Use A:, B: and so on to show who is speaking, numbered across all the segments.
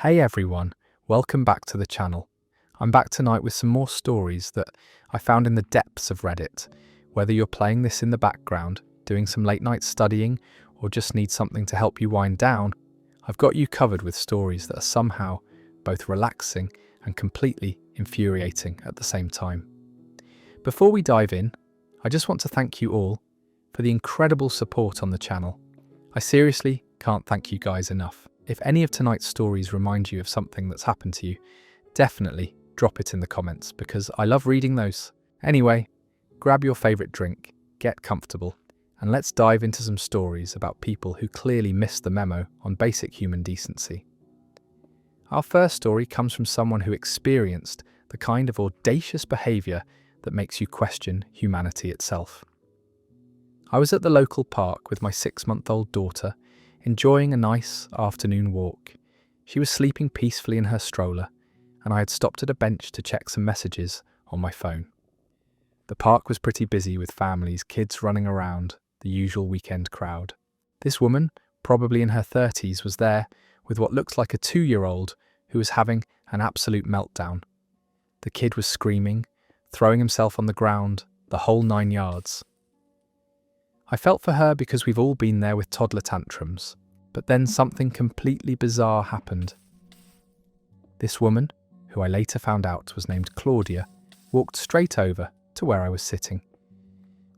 A: Hey everyone, welcome back to the channel. I'm back tonight with some more stories that I found in the depths of Reddit. Whether you're playing this in the background, doing some late night studying, or just need something to help you wind down, I've got you covered with stories that are somehow both relaxing and completely infuriating at the same time. Before we dive in, I just want to thank you all for the incredible support on the channel. I seriously can't thank you guys enough. If any of tonight's stories remind you of something that's happened to you, definitely drop it in the comments because I love reading those. Anyway, grab your favourite drink, get comfortable, and let's dive into some stories about people who clearly missed the memo on basic human decency. Our first story comes from someone who experienced the kind of audacious behaviour that makes you question humanity itself. I was at the local park with my 6-month-old daughter, enjoying a nice afternoon walk. She was sleeping peacefully in her stroller, and I had stopped at a bench to check some messages on my phone. The park was pretty busy with families, kids running around, the usual weekend crowd. This woman, probably in her 30s, was there with what looked like a 2-year-old who was having an absolute meltdown. The kid was screaming, throwing himself on the ground, the whole 9 yards. I felt for her because we've all been there with toddler tantrums, but then something completely bizarre happened. This woman, who I later found out was named Claudia, walked straight over to where I was sitting.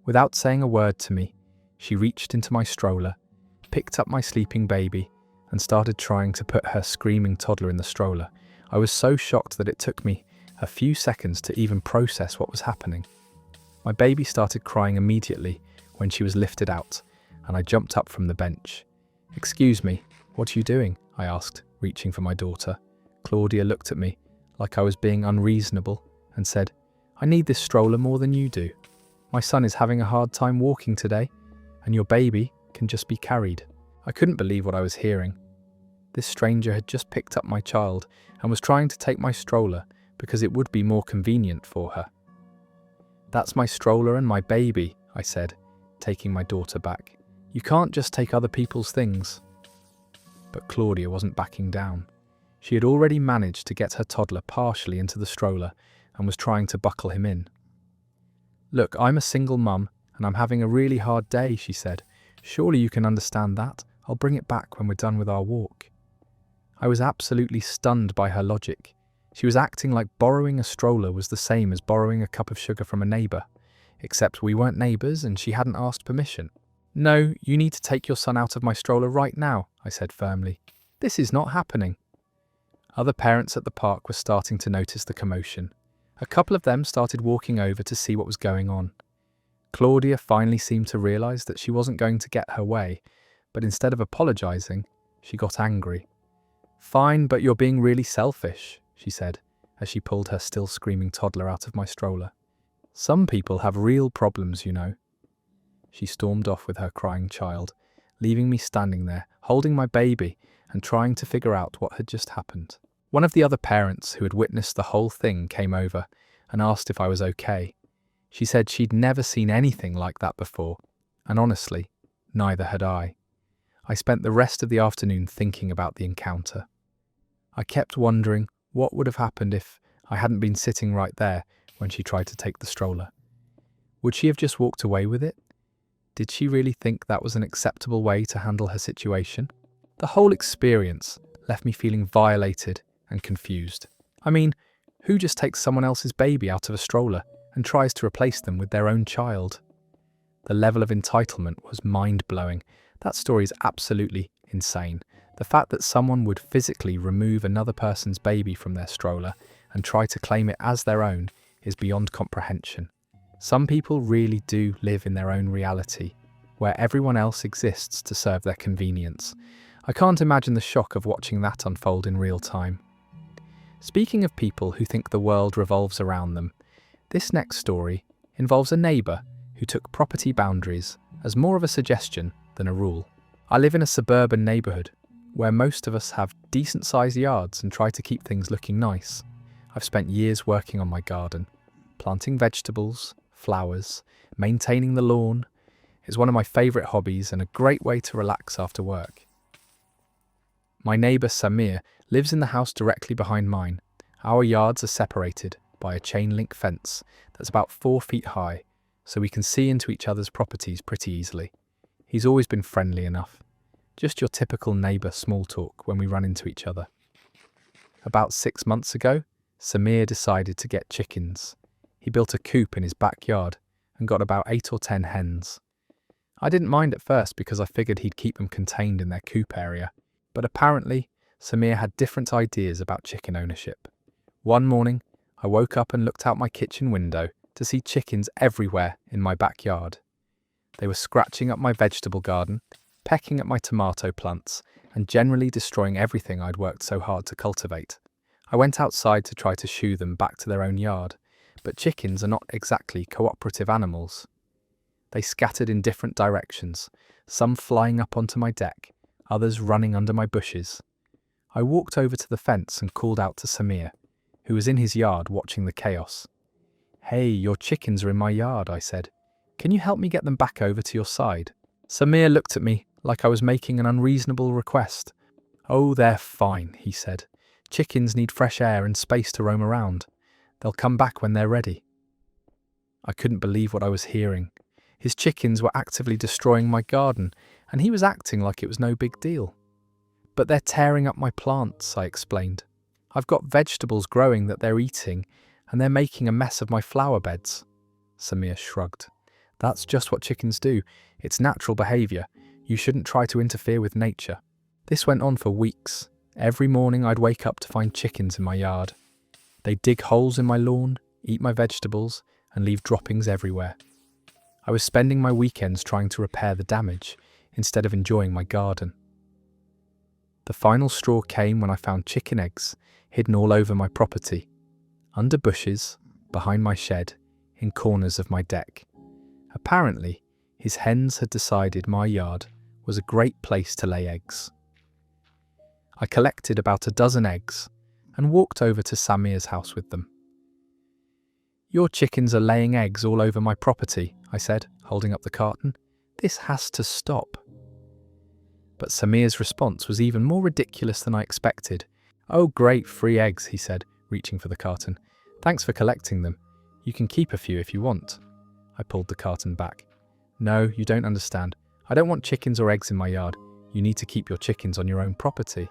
A: Without saying a word to me, she reached into my stroller, picked up my sleeping baby, and started trying to put her screaming toddler in the stroller. I was so shocked that it took me a few seconds to even process what was happening. My baby started crying immediately when she was lifted out, and I jumped up from the bench. "Excuse me, what are you doing?" I asked, reaching for my daughter. Claudia looked at me like I was being unreasonable and said, "I need this stroller more than you do. My son is having a hard time walking today, and your baby can just be carried." I couldn't believe what I was hearing. This stranger had just picked up my child and was trying to take my stroller because it would be more convenient for her. "That's my stroller and my baby," I said, taking my daughter back. "You can't just take other people's things." But Claudia wasn't backing down. She had already managed to get her toddler partially into the stroller and was trying to buckle him in. "Look, I'm a single mum and I'm having a really hard day," she said. "Surely you can understand that. I'll bring it back when we're done with our walk." I was absolutely stunned by her logic. She was acting like borrowing a stroller was the same as borrowing a cup of sugar from a neighbour. Except we weren't neighbours and she hadn't asked permission. "No, you need to take your son out of my stroller right now," I said firmly. "This is not happening." Other parents at the park were starting to notice the commotion. A couple of them started walking over to see what was going on. Claudia finally seemed to realise that she wasn't going to get her way, but instead of apologising, she got angry. "Fine, but you're being really selfish," she said, as she pulled her still screaming toddler out of my stroller. "Some people have real problems, you know." She stormed off with her crying child, leaving me standing there, holding my baby and trying to figure out what had just happened. One of the other parents who had witnessed the whole thing came over and asked if I was okay. She said she'd never seen anything like that before, and honestly, neither had I. I spent the rest of the afternoon thinking about the encounter. I kept wondering what would have happened if I hadn't been sitting right there when she tried to take the stroller. Would she have just walked away with it? Did she really think that was an acceptable way to handle her situation? The whole experience left me feeling violated and confused. I mean, who just takes someone else's baby out of a stroller and tries to replace them with their own child? The level of entitlement was mind-blowing. That story is absolutely insane. The fact that someone would physically remove another person's baby from their stroller and try to claim it as their own is beyond comprehension. Some people really do live in their own reality, where everyone else exists to serve their convenience. I can't imagine the shock of watching that unfold in real time. Speaking of people who think the world revolves around them, this next story involves a neighbour who took property boundaries as more of a suggestion than a rule. I live in a suburban neighbourhood where most of us have decent-sized yards and try to keep things looking nice. I've spent years working on my garden, planting vegetables, flowers, maintaining the lawn. It's one of my favourite hobbies and a great way to relax after work. My neighbour Samir lives in the house directly behind mine. Our yards are separated by a chain link fence that's about 4 feet high, so we can see into each other's properties pretty easily. He's always been friendly enough. Just your typical neighbour small talk when we run into each other. About 6 months ago, Samir decided to get chickens. He built a coop in his backyard and got about 8 or 10 hens. I didn't mind at first because I figured he'd keep them contained in their coop area, but apparently Samir had different ideas about chicken ownership. One morning, I woke up and looked out my kitchen window to see chickens everywhere in my backyard. They were scratching up my vegetable garden, pecking at my tomato plants, and generally destroying everything I'd worked so hard to cultivate. I went outside to try to shoo them back to their own yard, but chickens are not exactly cooperative animals. They scattered in different directions, some flying up onto my deck, others running under my bushes. I walked over to the fence and called out to Samir, who was in his yard watching the chaos. "Hey, your chickens are in my yard," I said. "Can you help me get them back over to your side?" Samir looked at me like I was making an unreasonable request. "Oh, they're fine," he said. "Chickens need fresh air and space to roam around. They'll come back when they're ready." I couldn't believe what I was hearing. His chickens were actively destroying my garden, and he was acting like it was no big deal. "But they're tearing up my plants," I explained. "I've got vegetables growing that they're eating, and they're making a mess of my flower beds." Samir shrugged. "That's just what chickens do. It's natural behaviour. You shouldn't try to interfere with nature." This went on for weeks. Every morning I'd wake up to find chickens in my yard. They'd dig holes in my lawn, eat my vegetables, and leave droppings everywhere. I was spending my weekends trying to repair the damage instead of enjoying my garden. The final straw came when I found chicken eggs hidden all over my property, under bushes, behind my shed, in corners of my deck. Apparently, his hens had decided my yard was a great place to lay eggs. I collected about a dozen eggs and walked over to Samir's house with them. "Your chickens are laying eggs all over my property," I said, holding up the carton. "This has to stop." But Samir's response was even more ridiculous than I expected. "Oh, great, free eggs," he said, reaching for the carton. "Thanks for collecting them. You can keep a few if you want." I pulled the carton back. "No, you don't understand. I don't want chickens or eggs in my yard. You need to keep your chickens on your own property."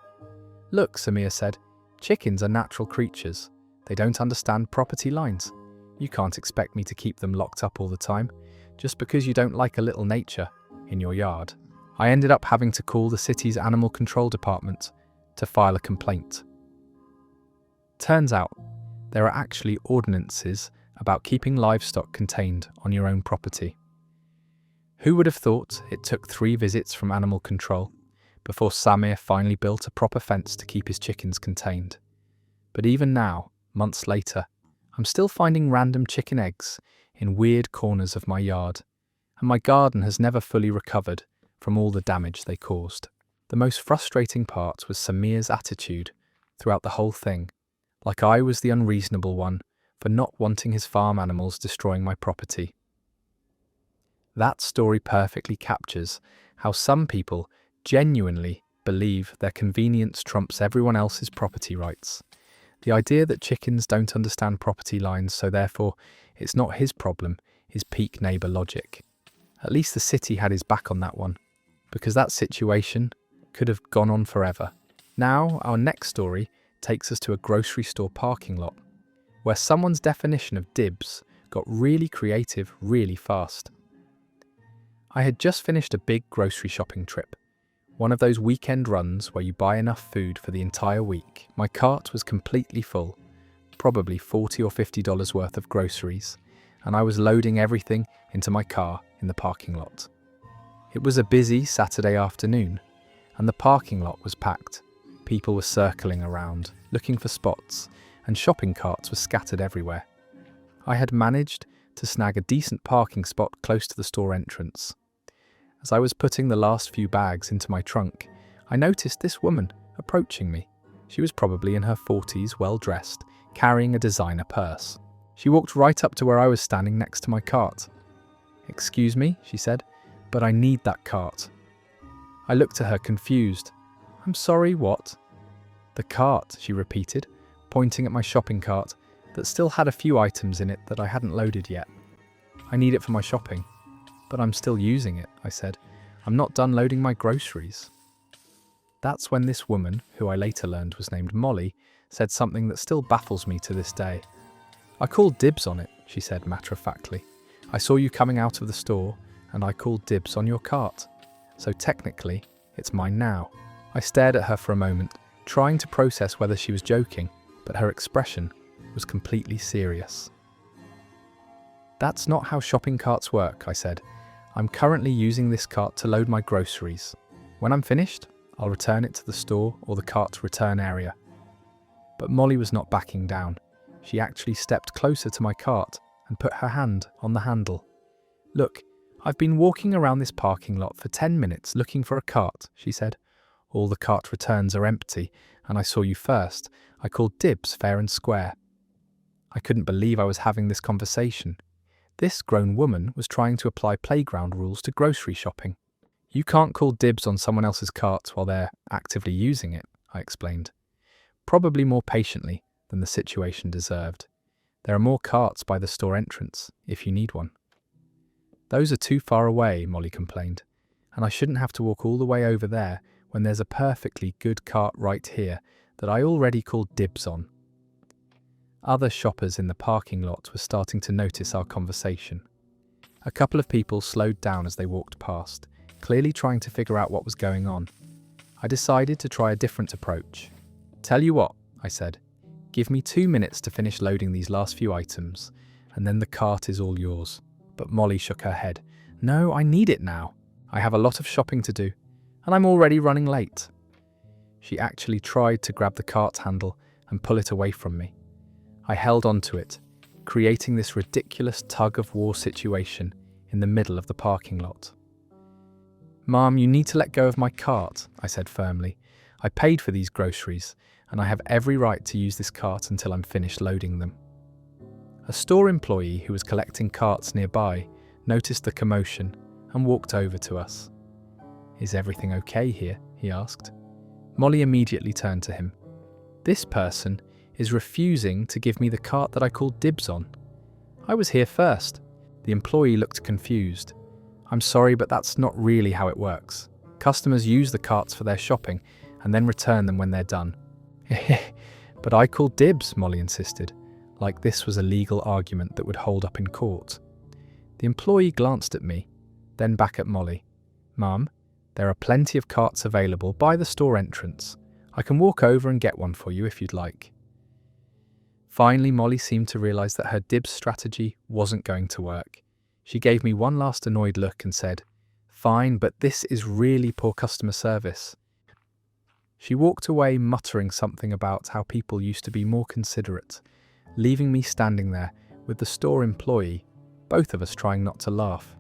A: "Look," Samir said, "chickens are natural creatures. They don't understand property lines. You can't expect me to keep them locked up all the time, just because you don't like a little nature in your yard." I ended up having to call the city's animal control department to file a complaint. Turns out, there are actually ordinances about keeping livestock contained on your own property. Who would have thought it took 3 visits from animal control before Samir finally built a proper fence to keep his chickens contained? But even now, months later, I'm still finding random chicken eggs in weird corners of my yard, and my garden has never fully recovered from all the damage they caused. The most frustrating part was Samir's attitude throughout the whole thing, like I was the unreasonable one for not wanting his farm animals destroying my property. That story perfectly captures how some people genuinely believe their convenience trumps everyone else's property rights. The idea that chickens don't understand property lines, so therefore it's not his problem, is peak neighbour logic. At least the city had his back on that one, because that situation could have gone on forever. Now, our next story takes us to a grocery store parking lot, where someone's definition of dibs got really creative really fast. I had just finished a big grocery shopping trip, one of those weekend runs where you buy enough food for the entire week. My cart was completely full, probably $40 or $50 worth of groceries, and I was loading everything into my car in the parking lot. It was a busy Saturday afternoon, and the parking lot was packed. People were circling around, looking for spots, and shopping carts were scattered everywhere. I had managed to snag a decent parking spot close to the store entrance. As I was putting the last few bags into my trunk, I noticed this woman approaching me. She was probably in her 40s, well-dressed, carrying a designer purse. She walked right up to where I was standing next to my cart. "Excuse me," she said, "but I need that cart." I looked at her confused. I'm sorry, what? The cart, she repeated, pointing at my shopping cart that still had a few items in it that I hadn't loaded yet. I need it for my shopping, but I'm still using it, I said. I'm not done loading my groceries. That's when this woman, who I later learned was named Molly, said something that still baffles me to this day. I called dibs on it, she said matter-of-factly. I saw you coming out of the store, and I called dibs on your cart. So technically, it's mine now. I stared at her for a moment, trying to process whether she was joking, but her expression was completely serious. That's not how shopping carts work, I said. I'm currently using this cart to load my groceries. When I'm finished, I'll return it to the store or the cart's return area. But Molly was not backing down. She actually stepped closer to my cart and put her hand on the handle. Look, I've been walking around this parking lot for 10 minutes looking for a cart, she said. All the cart returns are empty, and I saw you first. I called dibs fair and square. I couldn't believe I was having this conversation. This grown woman was trying to apply playground rules to grocery shopping. You can't call dibs on someone else's cart while they're actively using it, I explained. Probably more patiently than the situation deserved. There are more carts by the store entrance, if you need one. Those are too far away, Molly complained, and I shouldn't have to walk all the way over there when there's a perfectly good cart right here that I already called dibs on. Other shoppers in the parking lot were starting to notice our conversation. A couple of people slowed down as they walked past, clearly trying to figure out what was going on. I decided to try a different approach. Tell you what, I said, give me 2 minutes to finish loading these last few items, and then the cart is all yours. But Molly shook her head. No, I need it now. I have a lot of shopping to do, and I'm already running late. She actually tried to grab the cart handle and pull it away from me. I held onto it, creating this ridiculous tug-of-war situation in the middle of the parking lot. Mom, you need to let go of my cart, I said firmly. I paid for these groceries, and I have every right to use this cart until I'm finished loading them. A store employee who was collecting carts nearby noticed the commotion and walked over to us. Is everything okay here? He asked. Molly immediately turned to him. This person is refusing to give me the cart that I called dibs on. I was here first. The employee looked confused. I'm sorry, but that's not really how it works. Customers use the carts for their shopping and then return them when they're done. But I called dibs, Molly insisted, like this was a legal argument that would hold up in court. The employee glanced at me, then back at Molly. Mum, there are plenty of carts available by the store entrance. I can walk over and get one for you if you'd like. Finally, Molly seemed to realise that her dibs strategy wasn't going to work. She gave me one last annoyed look and said, Fine, but this is really poor customer service. She walked away muttering something about how people used to be more considerate, leaving me standing there with the store employee, both of us trying not to laugh.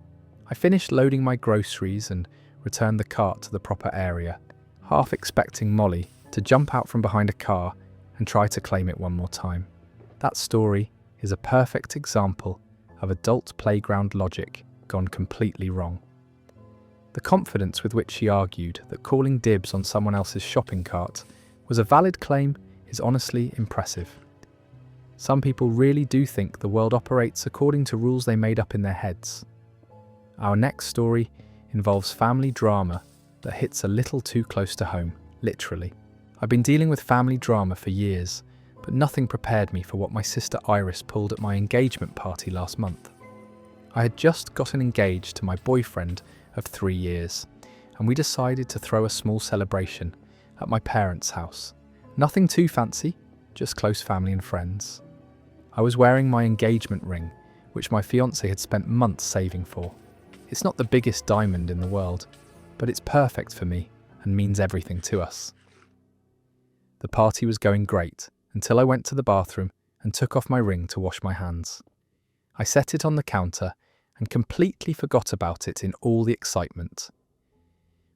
A: I finished loading my groceries and returned the cart to the proper area, half expecting Molly to jump out from behind a car and try to claim it one more time. That story is a perfect example of adult playground logic gone completely wrong. The confidence with which she argued that calling dibs on someone else's shopping cart was a valid claim is honestly impressive. Some people really do think the world operates according to rules they made up in their heads. Our next story involves family drama that hits a little too close to home, literally. I've been dealing with family drama for years, but nothing prepared me for what my sister Iris pulled at my engagement party last month. I had just gotten engaged to my boyfriend of 3 years, and we decided to throw a small celebration at my parents' house. Nothing too fancy, just close family and friends. I was wearing my engagement ring, which my fiancé had spent months saving for. It's not the biggest diamond in the world, but it's perfect for me and means everything to us. The party was going great until I went to the bathroom and took off my ring to wash my hands. I set it on the counter and completely forgot about it in all the excitement.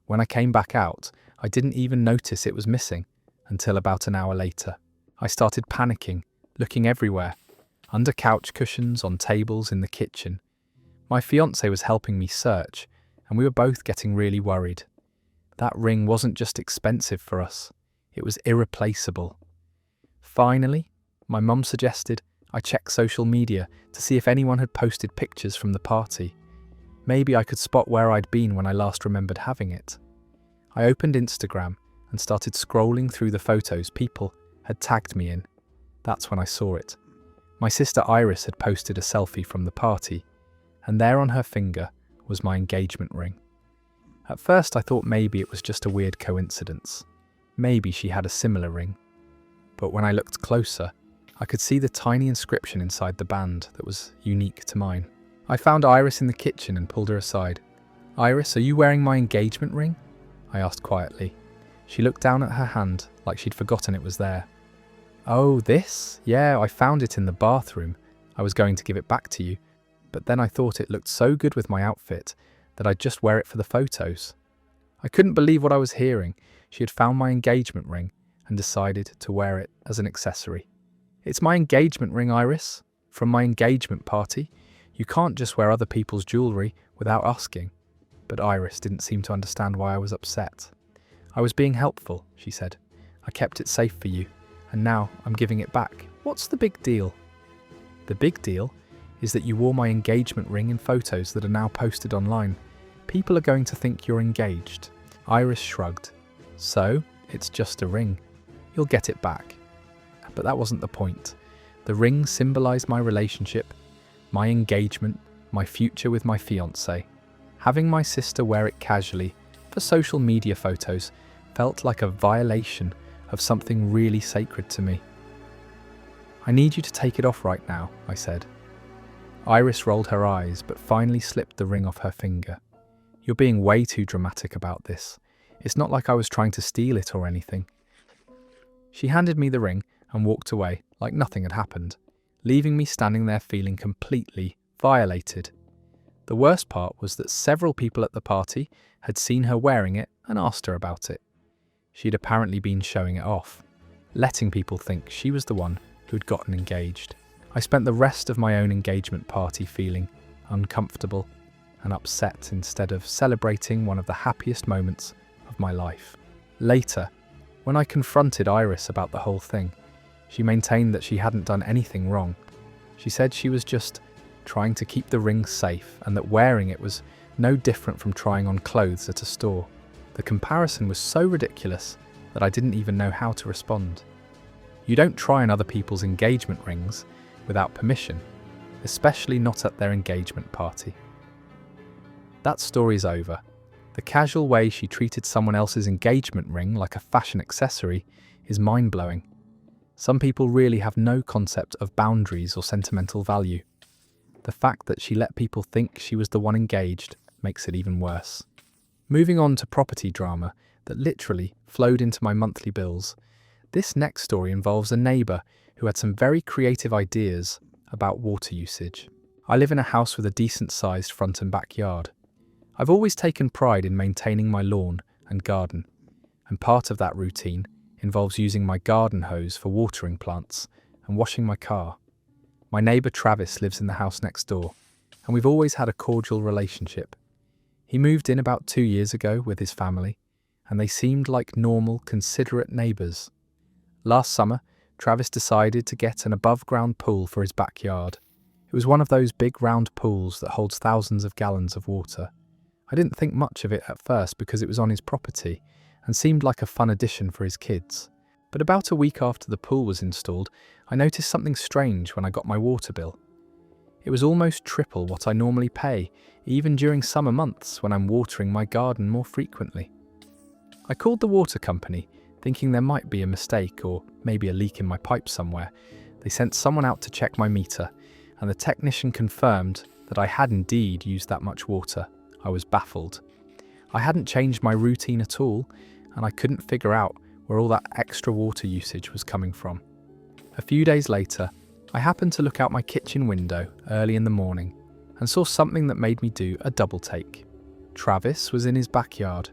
A: When I came back out, I didn't even notice it was missing until about an hour later. I started panicking, looking everywhere, under couch cushions, on tables, in the kitchen. My fiancé was helping me search, and we were both getting really worried. That ring wasn't just expensive for us, it was irreplaceable. Finally, my mum suggested I check social media to see if anyone had posted pictures from the party. Maybe I could spot where I'd been when I last remembered having it. I opened Instagram and started scrolling through the photos people had tagged me in. That's when I saw it. My sister Iris had posted a selfie from the party, and there on her finger was my engagement ring. At first I thought maybe it was just a weird coincidence. Maybe she had a similar ring. But when I looked closer, I could see the tiny inscription inside the band that was unique to mine. I found Iris in the kitchen and pulled her aside. "Iris, are you wearing my engagement ring?" I asked quietly. She looked down at her hand like she'd forgotten it was there. "Oh, this? Yeah, I found it in the bathroom. I was going to give it back to you, but then I thought it looked so good with my outfit that I'd just wear it for the photos." I couldn't believe what I was hearing. She had found my engagement ring and decided to wear it as an accessory. "It's my engagement ring, Iris, from my engagement party. You can't just wear other people's jewellery without asking." But Iris didn't seem to understand why I was upset. "I was being helpful," she said. "I kept it safe for you, and now I'm giving it back. What's the big deal?" "The big deal is that you wore my engagement ring in photos that are now posted online. People are going to think you're engaged." Iris shrugged. "So, it's just a ring. You'll get it back." But that wasn't the point. The ring symbolised my relationship, my engagement, my future with my fiancé. Having my sister wear it casually for social media photos felt like a violation of something really sacred to me. "I need you to take it off right now," I said. Iris rolled her eyes but finally slipped the ring off her finger. "You're being way too dramatic about this. It's not like I was trying to steal it or anything." She handed me the ring and walked away like nothing had happened, leaving me standing there feeling completely violated. The worst part was that several people at the party had seen her wearing it and asked her about it. She'd apparently been showing it off, letting people think she was the one who'd gotten engaged. I spent the rest of my own engagement party feeling uncomfortable and upset instead of celebrating one of the happiest moments of my life. Later, when I confronted Iris about the whole thing, she maintained that she hadn't done anything wrong. She said she was just trying to keep the ring safe and that wearing it was no different from trying on clothes at a store. The comparison was so ridiculous that I didn't even know how to respond. You don't try on other people's engagement rings without permission, especially not at their engagement party. That story's over. The casual way she treated someone else's engagement ring like a fashion accessory is mind-blowing. Some people really have no concept of boundaries or sentimental value. The fact that she let people think she was the one engaged makes it even worse. Moving on to property drama that literally flowed into my monthly bills, this next story involves a neighbour who had some very creative ideas about water usage. I live in a house with a decent-sized front and backyard. I've always taken pride in maintaining my lawn and garden, and part of that routine involves using my garden hose for watering plants and washing my car. My neighbour Travis lives in the house next door, and we've always had a cordial relationship. He moved in about 2 years ago with his family, and they seemed like normal, considerate neighbours. Last summer, Travis decided to get an above-ground pool for his backyard. It was one of those big round pools that holds thousands of gallons of water. I didn't think much of it at first because it was on his property and seemed like a fun addition for his kids. But about a week after the pool was installed, I noticed something strange when I got my water bill. It was almost triple what I normally pay, even during summer months when I'm watering my garden more frequently. I called the water company, thinking there might be a mistake or maybe a leak in my pipe somewhere. They sent someone out to check my meter, and the technician confirmed that I had indeed used that much water. I was baffled. I hadn't changed my routine at all, and I couldn't figure out where all that extra water usage was coming from. A few days later, I happened to look out my kitchen window early in the morning and saw something that made me do a double take. Travis was in his backyard,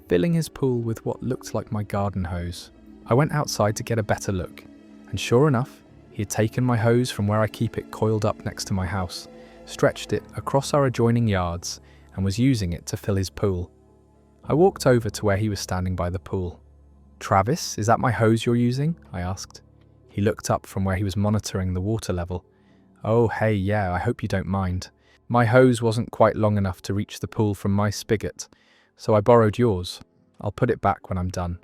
A: filling his pool with what looked like my garden hose. I went outside to get a better look, and sure enough, he had taken my hose from where I keep it coiled up next to my house, stretched it across our adjoining yards, and was using it to fill his pool. I walked over to where he was standing by the pool. "Travis, is that my hose you're using?" I asked. He looked up from where he was monitoring the water level. "Oh, hey, yeah, I hope you don't mind. My hose wasn't quite long enough to reach the pool from my spigot, so I borrowed yours. I'll put it back when I'm done."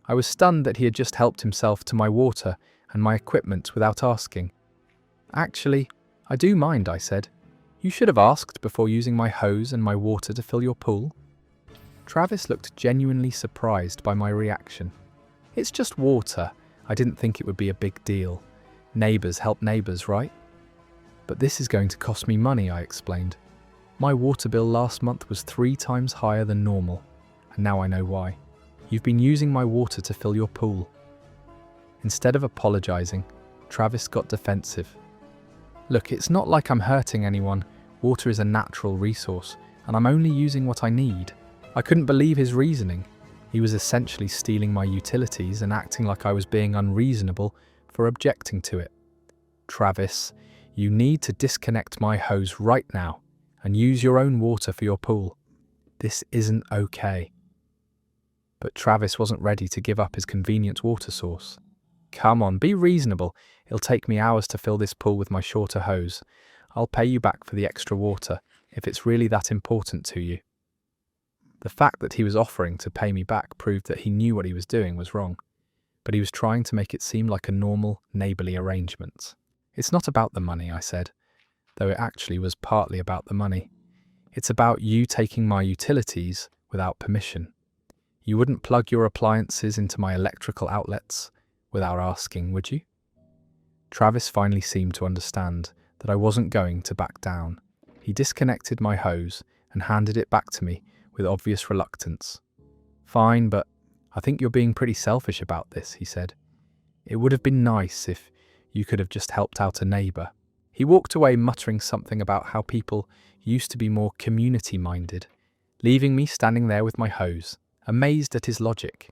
A: I was stunned that he had just helped himself to my water and my equipment without asking. "Actually, I do mind," I said. "You should have asked before using my hose and my water to fill your pool." Travis looked genuinely surprised by my reaction. "It's just water. I didn't think it would be a big deal. Neighbours help neighbours, right?" "But this is going to cost me money," I explained. "My water bill last month was 3 times higher than normal, and now I know why. You've been using my water to fill your pool." Instead of apologising, Travis got defensive. "Look, it's not like I'm hurting anyone. Water is a natural resource, and I'm only using what I need." I couldn't believe his reasoning. He was essentially stealing my utilities and acting like I was being unreasonable for objecting to it. "Travis, you need to disconnect my hose right now and use your own water for your pool. This isn't okay." But Travis wasn't ready to give up his convenient water source. "Come on, be reasonable. It'll take me hours to fill this pool with my shorter hose. I'll pay you back for the extra water if it's really that important to you." The fact that he was offering to pay me back proved that he knew what he was doing was wrong, but he was trying to make it seem like a normal, neighbourly arrangement. "It's not about the money," I said, though it actually was partly about the money. "It's about you taking my utilities without permission. You wouldn't plug your appliances into my electrical outlets without asking, would you?" Travis finally seemed to understand that I wasn't going to back down. He disconnected my hose and handed it back to me with obvious reluctance. "Fine, but I think you're being pretty selfish about this," he said. "It would have been nice if you could have just helped out a neighbour." He walked away muttering something about how people used to be more community-minded, leaving me standing there with my hose, amazed at his logic.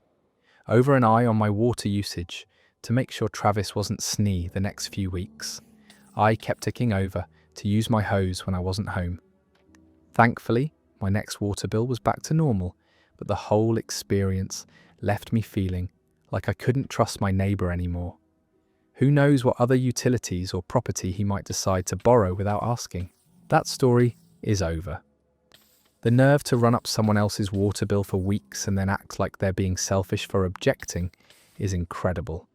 A: Over an eye on my water usage to make sure Travis wasn't snee the next few weeks, I kept ticking over to use my hose when I wasn't home. Thankfully, my next water bill was back to normal, but the whole experience left me feeling like I couldn't trust my neighbour anymore. Who knows what other utilities or property he might decide to borrow without asking. That story is over. The nerve to run up someone else's water bill for weeks and then act like they're being selfish for objecting is incredible.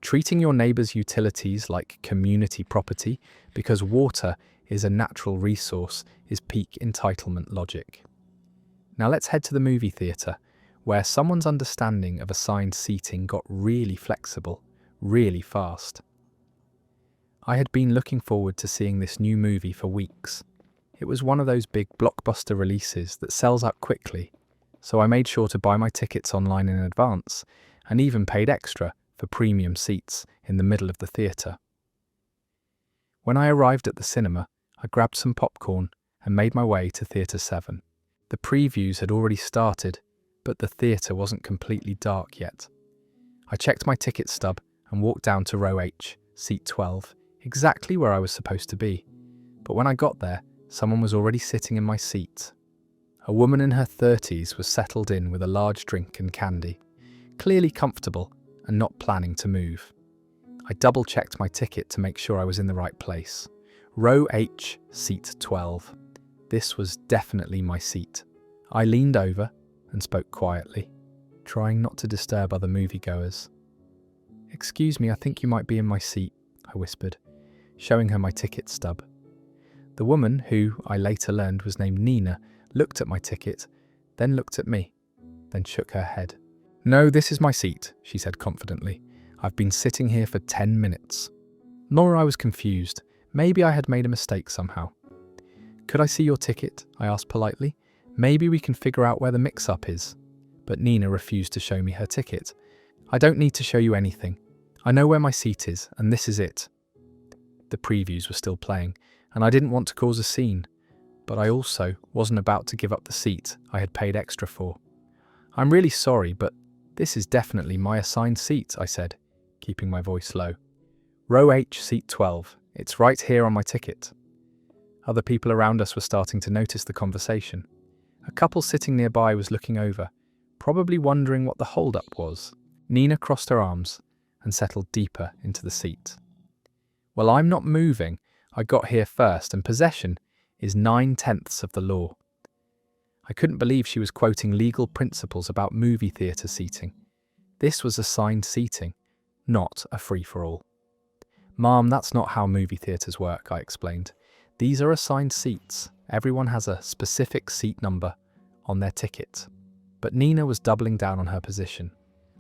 A: Treating your neighbour's utilities like community property because water is a natural resource is peak entitlement logic. Now let's head to the movie theatre, where someone's understanding of assigned seating got really flexible, really fast. I had been looking forward to seeing this new movie for weeks. It was one of those big blockbuster releases that sells out quickly, so I made sure to buy my tickets online in advance and even paid extra for premium seats in the middle of the theatre. When I arrived at the cinema, I grabbed some popcorn and made my way to Theatre 7. The previews had already started, but the theatre wasn't completely dark yet. I checked my ticket stub and walked down to row H, seat 12, exactly where I was supposed to be. But when I got there, someone was already sitting in my seat. A woman in her 30s was settled in with a large drink and candy, clearly comfortable and not planning to move. I double-checked my ticket to make sure I was in the right place. Row H, seat 12. This was definitely my seat. I leaned over and spoke quietly, trying not to disturb other moviegoers. "Excuse me, I think you might be in my seat," I whispered, showing her my ticket stub. The woman, who I later learned was named Nina, looked at my ticket, then looked at me, then shook her head. "No, this is my seat," she said confidently. "I've been sitting here for 10 minutes. Nor I was confused. Maybe I had made a mistake somehow. "Could I see your ticket?" I asked politely. "Maybe we can figure out where the mix-up is." But Nina refused to show me her ticket. "I don't need to show you anything. I know where my seat is, and this is it." The previews were still playing, and I didn't want to cause a scene, but I also wasn't about to give up the seat I had paid extra for. "I'm really sorry, but this is definitely my assigned seat," I said, keeping my voice low. "Row H, seat 12. It's right here on my ticket." Other people around us were starting to notice the conversation. A couple sitting nearby was looking over, probably wondering what the hold-up was. Nina crossed her arms and settled deeper into the seat. Well, I'm not moving. I got here first, and possession is 9/10 of the law. I couldn't believe she was quoting legal principles about movie theatre seating. This was assigned seating, not a free-for-all. Mom, that's not how movie theatres work, I explained. These are assigned seats. Everyone has a specific seat number on their ticket. But Nina was doubling down on her position.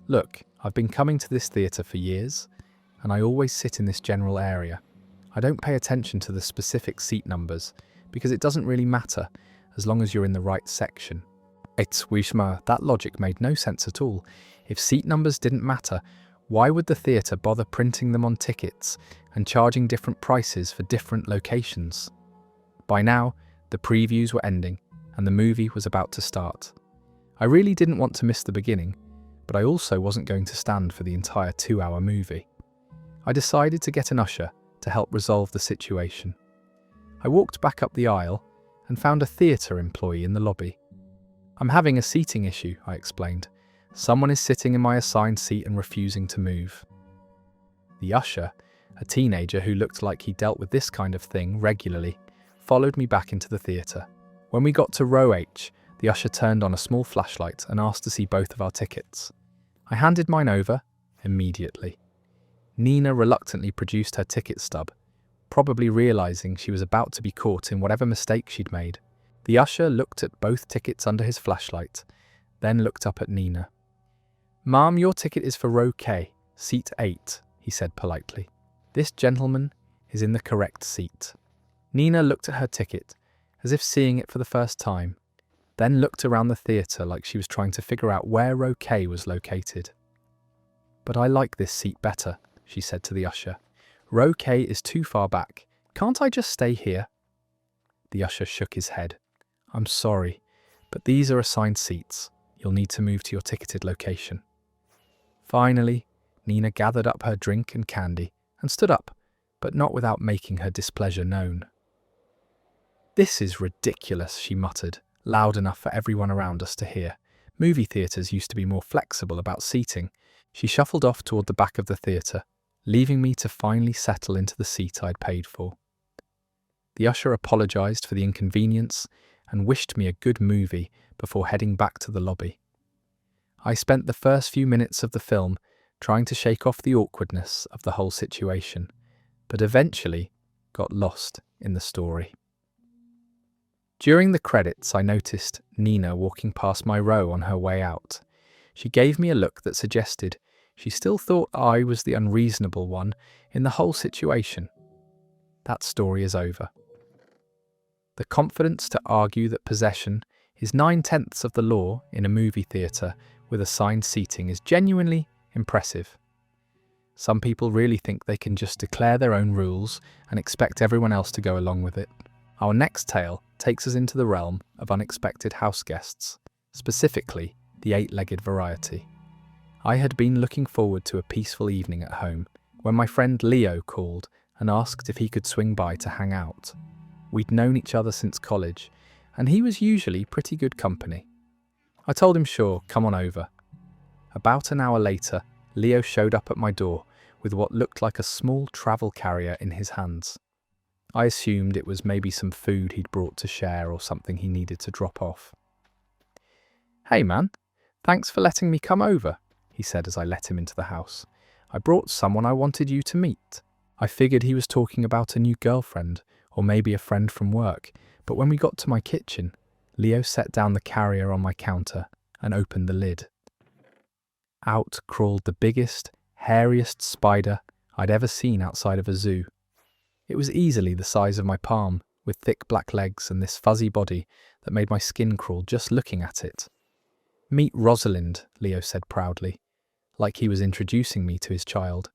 A: Look, I've been coming to this theatre for years, and I always sit in this general area. I don't pay attention to the specific seat numbers, because it doesn't really matter as long as you're in the right section. It's Wishma, that logic made no sense at all. If seat numbers didn't matter, why would the theatre bother printing them on tickets and charging different prices for different locations? By now, the previews were ending and the movie was about to start. I really didn't want to miss the beginning, but I also wasn't going to stand for the entire 2-hour movie. I decided to get an usher to help resolve the situation. I walked back up the aisle and found a theatre employee in the lobby. I'm having a seating issue, I explained. Someone is sitting in my assigned seat and refusing to move. The usher, a teenager who looked like he dealt with this kind of thing regularly, followed me back into the theatre. When we got to row H, the usher turned on a small flashlight and asked to see both of our tickets. I handed mine over immediately. Nina reluctantly produced her ticket stub, probably realising she was about to be caught in whatever mistake she'd made. The usher looked at both tickets under his flashlight, then looked up at Nina. "Ma'am, your ticket is for row K, seat 8, he said politely. "This gentleman is in the correct seat." Nina looked at her ticket, as if seeing it for the first time, then looked around the theatre like she was trying to figure out where row K was located. "But I like this seat better," she said to the usher. "Row K is too far back. Can't I just stay here?" The usher shook his head. "I'm sorry, but these are assigned seats. You'll need to move to your ticketed location." Finally, Nina gathered up her drink and candy and stood up, but not without making her displeasure known. "This is ridiculous," she muttered, loud enough for everyone around us to hear. Movie theatres used to be more flexible about seating. She shuffled off toward the back of the theatre, leaving me to finally settle into the seat I'd paid for. The usher apologised for the inconvenience and wished me a good movie before heading back to the lobby. I spent the first few minutes of the film trying to shake off the awkwardness of the whole situation, but eventually got lost in the story. During the credits, I noticed Nina walking past my row on her way out. She gave me a look that suggested she still thought I was the unreasonable one in the whole situation. That story is over. The confidence to argue that possession is 9/10 of the law in a movie theatre with assigned seating is genuinely impressive. Some people really think they can just declare their own rules and expect everyone else to go along with it. Our next tale takes us into the realm of unexpected house guests, specifically the 8-legged variety. I had been looking forward to a peaceful evening at home when my friend Leo called and asked if he could swing by to hang out. We'd known each other since college, and he was usually pretty good company. I told him sure, come on over. About an hour later, Leo showed up at my door with what looked like a small travel carrier in his hands. I assumed it was maybe some food he'd brought to share or something he needed to drop off. "Hey man, thanks for letting me come over," he said as I let him into the house. "I brought someone I wanted you to meet." I figured he was talking about a new girlfriend or maybe a friend from work, but when we got to my kitchen, Leo set down the carrier on my counter and opened the lid. Out crawled the biggest, hairiest spider I'd ever seen outside of a zoo. It was easily the size of my palm, with thick black legs and this fuzzy body that made my skin crawl just looking at it. "Meet Rosalind," Leo said proudly, like he was introducing me to his child.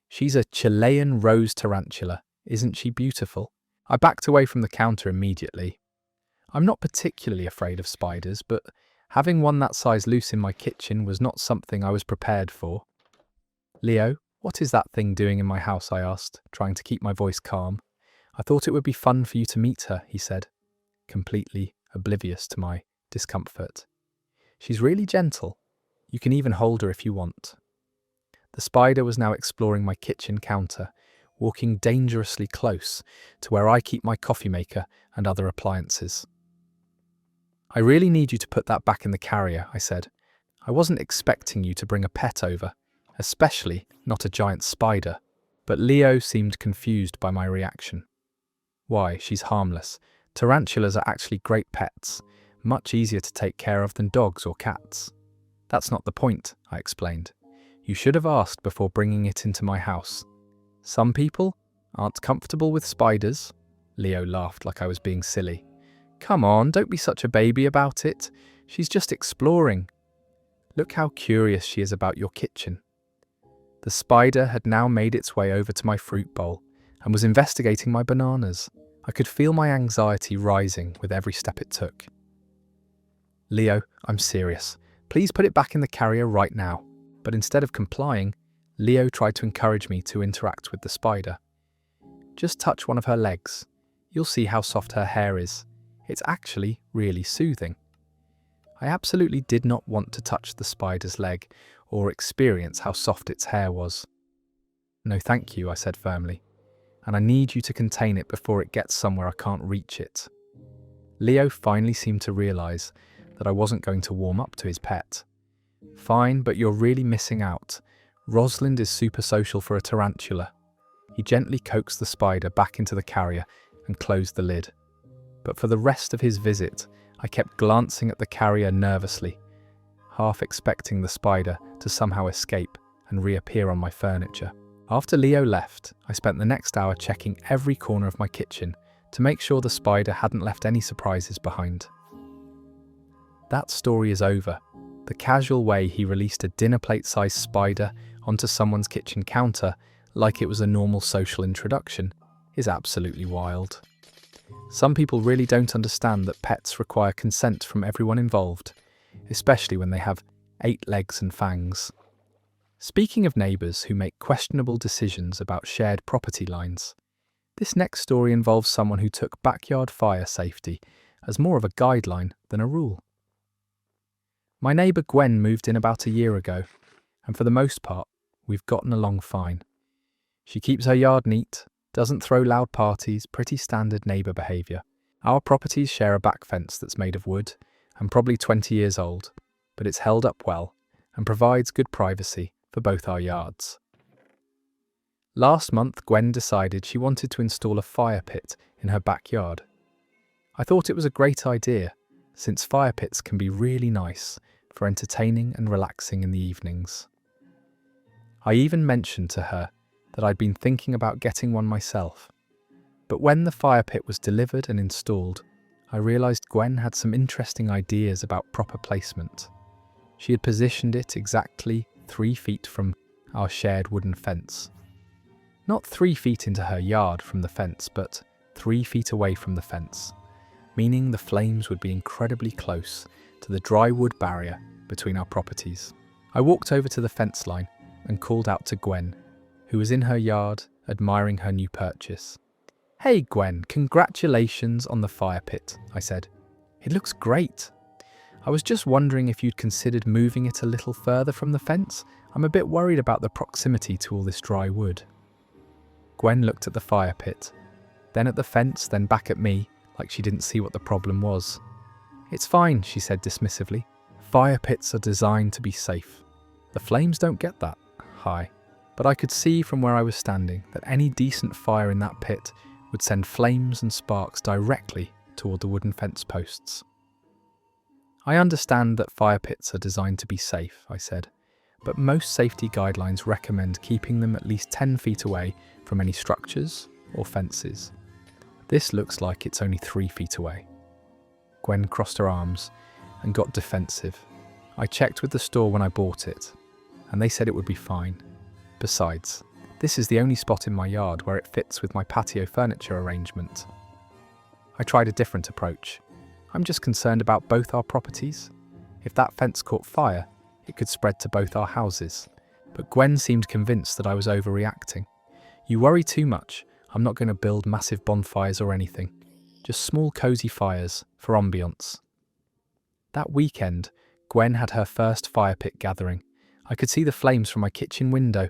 A: "She's a Chilean rose tarantula. Isn't she beautiful?" I backed away from the counter immediately. I'm not particularly afraid of spiders, but having one that size loose in my kitchen was not something I was prepared for. "Leo, what is that thing doing in my house?" I asked, trying to keep my voice calm. "I thought it would be fun for you to meet her," he said, completely oblivious to my discomfort. She's really gentle. You can even hold her if you want. The spider was now exploring my kitchen counter, walking dangerously close to where I keep my coffee maker and other appliances. I really need you to put that back in the carrier, I said. I wasn't expecting you to bring a pet over, especially not a giant spider. But Leo seemed confused by my reaction. Why, she's harmless. Tarantulas are actually great pets, much easier to take care of than dogs or cats. That's not the point, I explained. You should have asked before bringing it into my house. Some people aren't comfortable with spiders. Leo laughed like I was being silly. Come on, don't be such a baby about it. She's just exploring. Look how curious she is about your kitchen. The spider had now made its way over to my fruit bowl and was investigating my bananas. I could feel my anxiety rising with every step it took. Leo, I'm serious. Please put it back in the carrier right now. But instead of complying, Leo tried to encourage me to interact with the spider. Just touch one of her legs. You'll see how soft her hair is. It's actually really soothing. I absolutely did not want to touch the spider's leg or experience how soft its hair was. No, thank you, I said firmly, and I need you to contain it before it gets somewhere I can't reach it. Leo finally seemed to realize that I wasn't going to warm up to his pet. Fine, but you're really missing out. Rosalind is super social for a tarantula. He gently coaxed the spider back into the carrier and closed the lid. But for the rest of his visit, I kept glancing at the carrier nervously, half expecting the spider to somehow escape and reappear on my furniture. After Leo left, I spent the next hour checking every corner of my kitchen to make sure the spider hadn't left any surprises behind. That story is over. The casual way he released a dinner plate-sized spider onto someone's kitchen counter like it was a normal social introduction is absolutely wild. Some people really don't understand that pets require consent from everyone involved, especially when they have 8 legs and fangs. Speaking of neighbours who make questionable decisions about shared property lines, this next story involves someone who took backyard fire safety as more of a guideline than a rule. My neighbour Gwen moved in about a year ago, and for the most part, we've gotten along fine. She keeps her yard neat, doesn't throw loud parties, pretty standard neighbour behaviour. Our properties share a back fence that's made of wood and probably 20 years old, but it's held up well and provides good privacy for both our yards. Last month, Gwen decided she wanted to install a fire pit in her backyard. I thought it was a great idea, since fire pits can be really nice for entertaining and relaxing in the evenings. I even mentioned to her that I'd been thinking about getting one myself. But when the fire pit was delivered and installed, I realised Gwen had some interesting ideas about proper placement. She had positioned it exactly 3 feet from our shared wooden fence. Not 3 feet into her yard from the fence, but 3 feet away from the fence, meaning the flames would be incredibly close to the dry wood barrier between our properties. I walked over to the fence line and called out to Gwen, who was in her yard admiring her new purchase. Hey Gwen, congratulations on the fire pit, I said. It looks great. I was just wondering if you'd considered moving it a little further from the fence. I'm a bit worried about the proximity to all this dry wood. Gwen looked at the fire pit, then at the fence, then back at me, like she didn't see what the problem was. It's fine, she said dismissively. Fire pits are designed to be safe. The flames don't get that high. But I could see from where I was standing that any decent fire in that pit would send flames and sparks directly toward the wooden fence posts. I understand that fire pits are designed to be safe, I said, but most safety guidelines recommend keeping them at least 10 feet away from any structures or fences. This looks like it's only 3 feet away. Gwen crossed her arms and got defensive. I checked with the store when I bought it, and they said it would be fine. Besides, this is the only spot in my yard where it fits with my patio furniture arrangement. I tried a different approach. I'm just concerned about both our properties. If that fence caught fire, it could spread to both our houses. But Gwen seemed convinced that I was overreacting. You worry too much. I'm not going to build massive bonfires or anything. Just small cozy fires for ambience. That weekend, Gwen had her first fire pit gathering. I could see the flames from my kitchen window,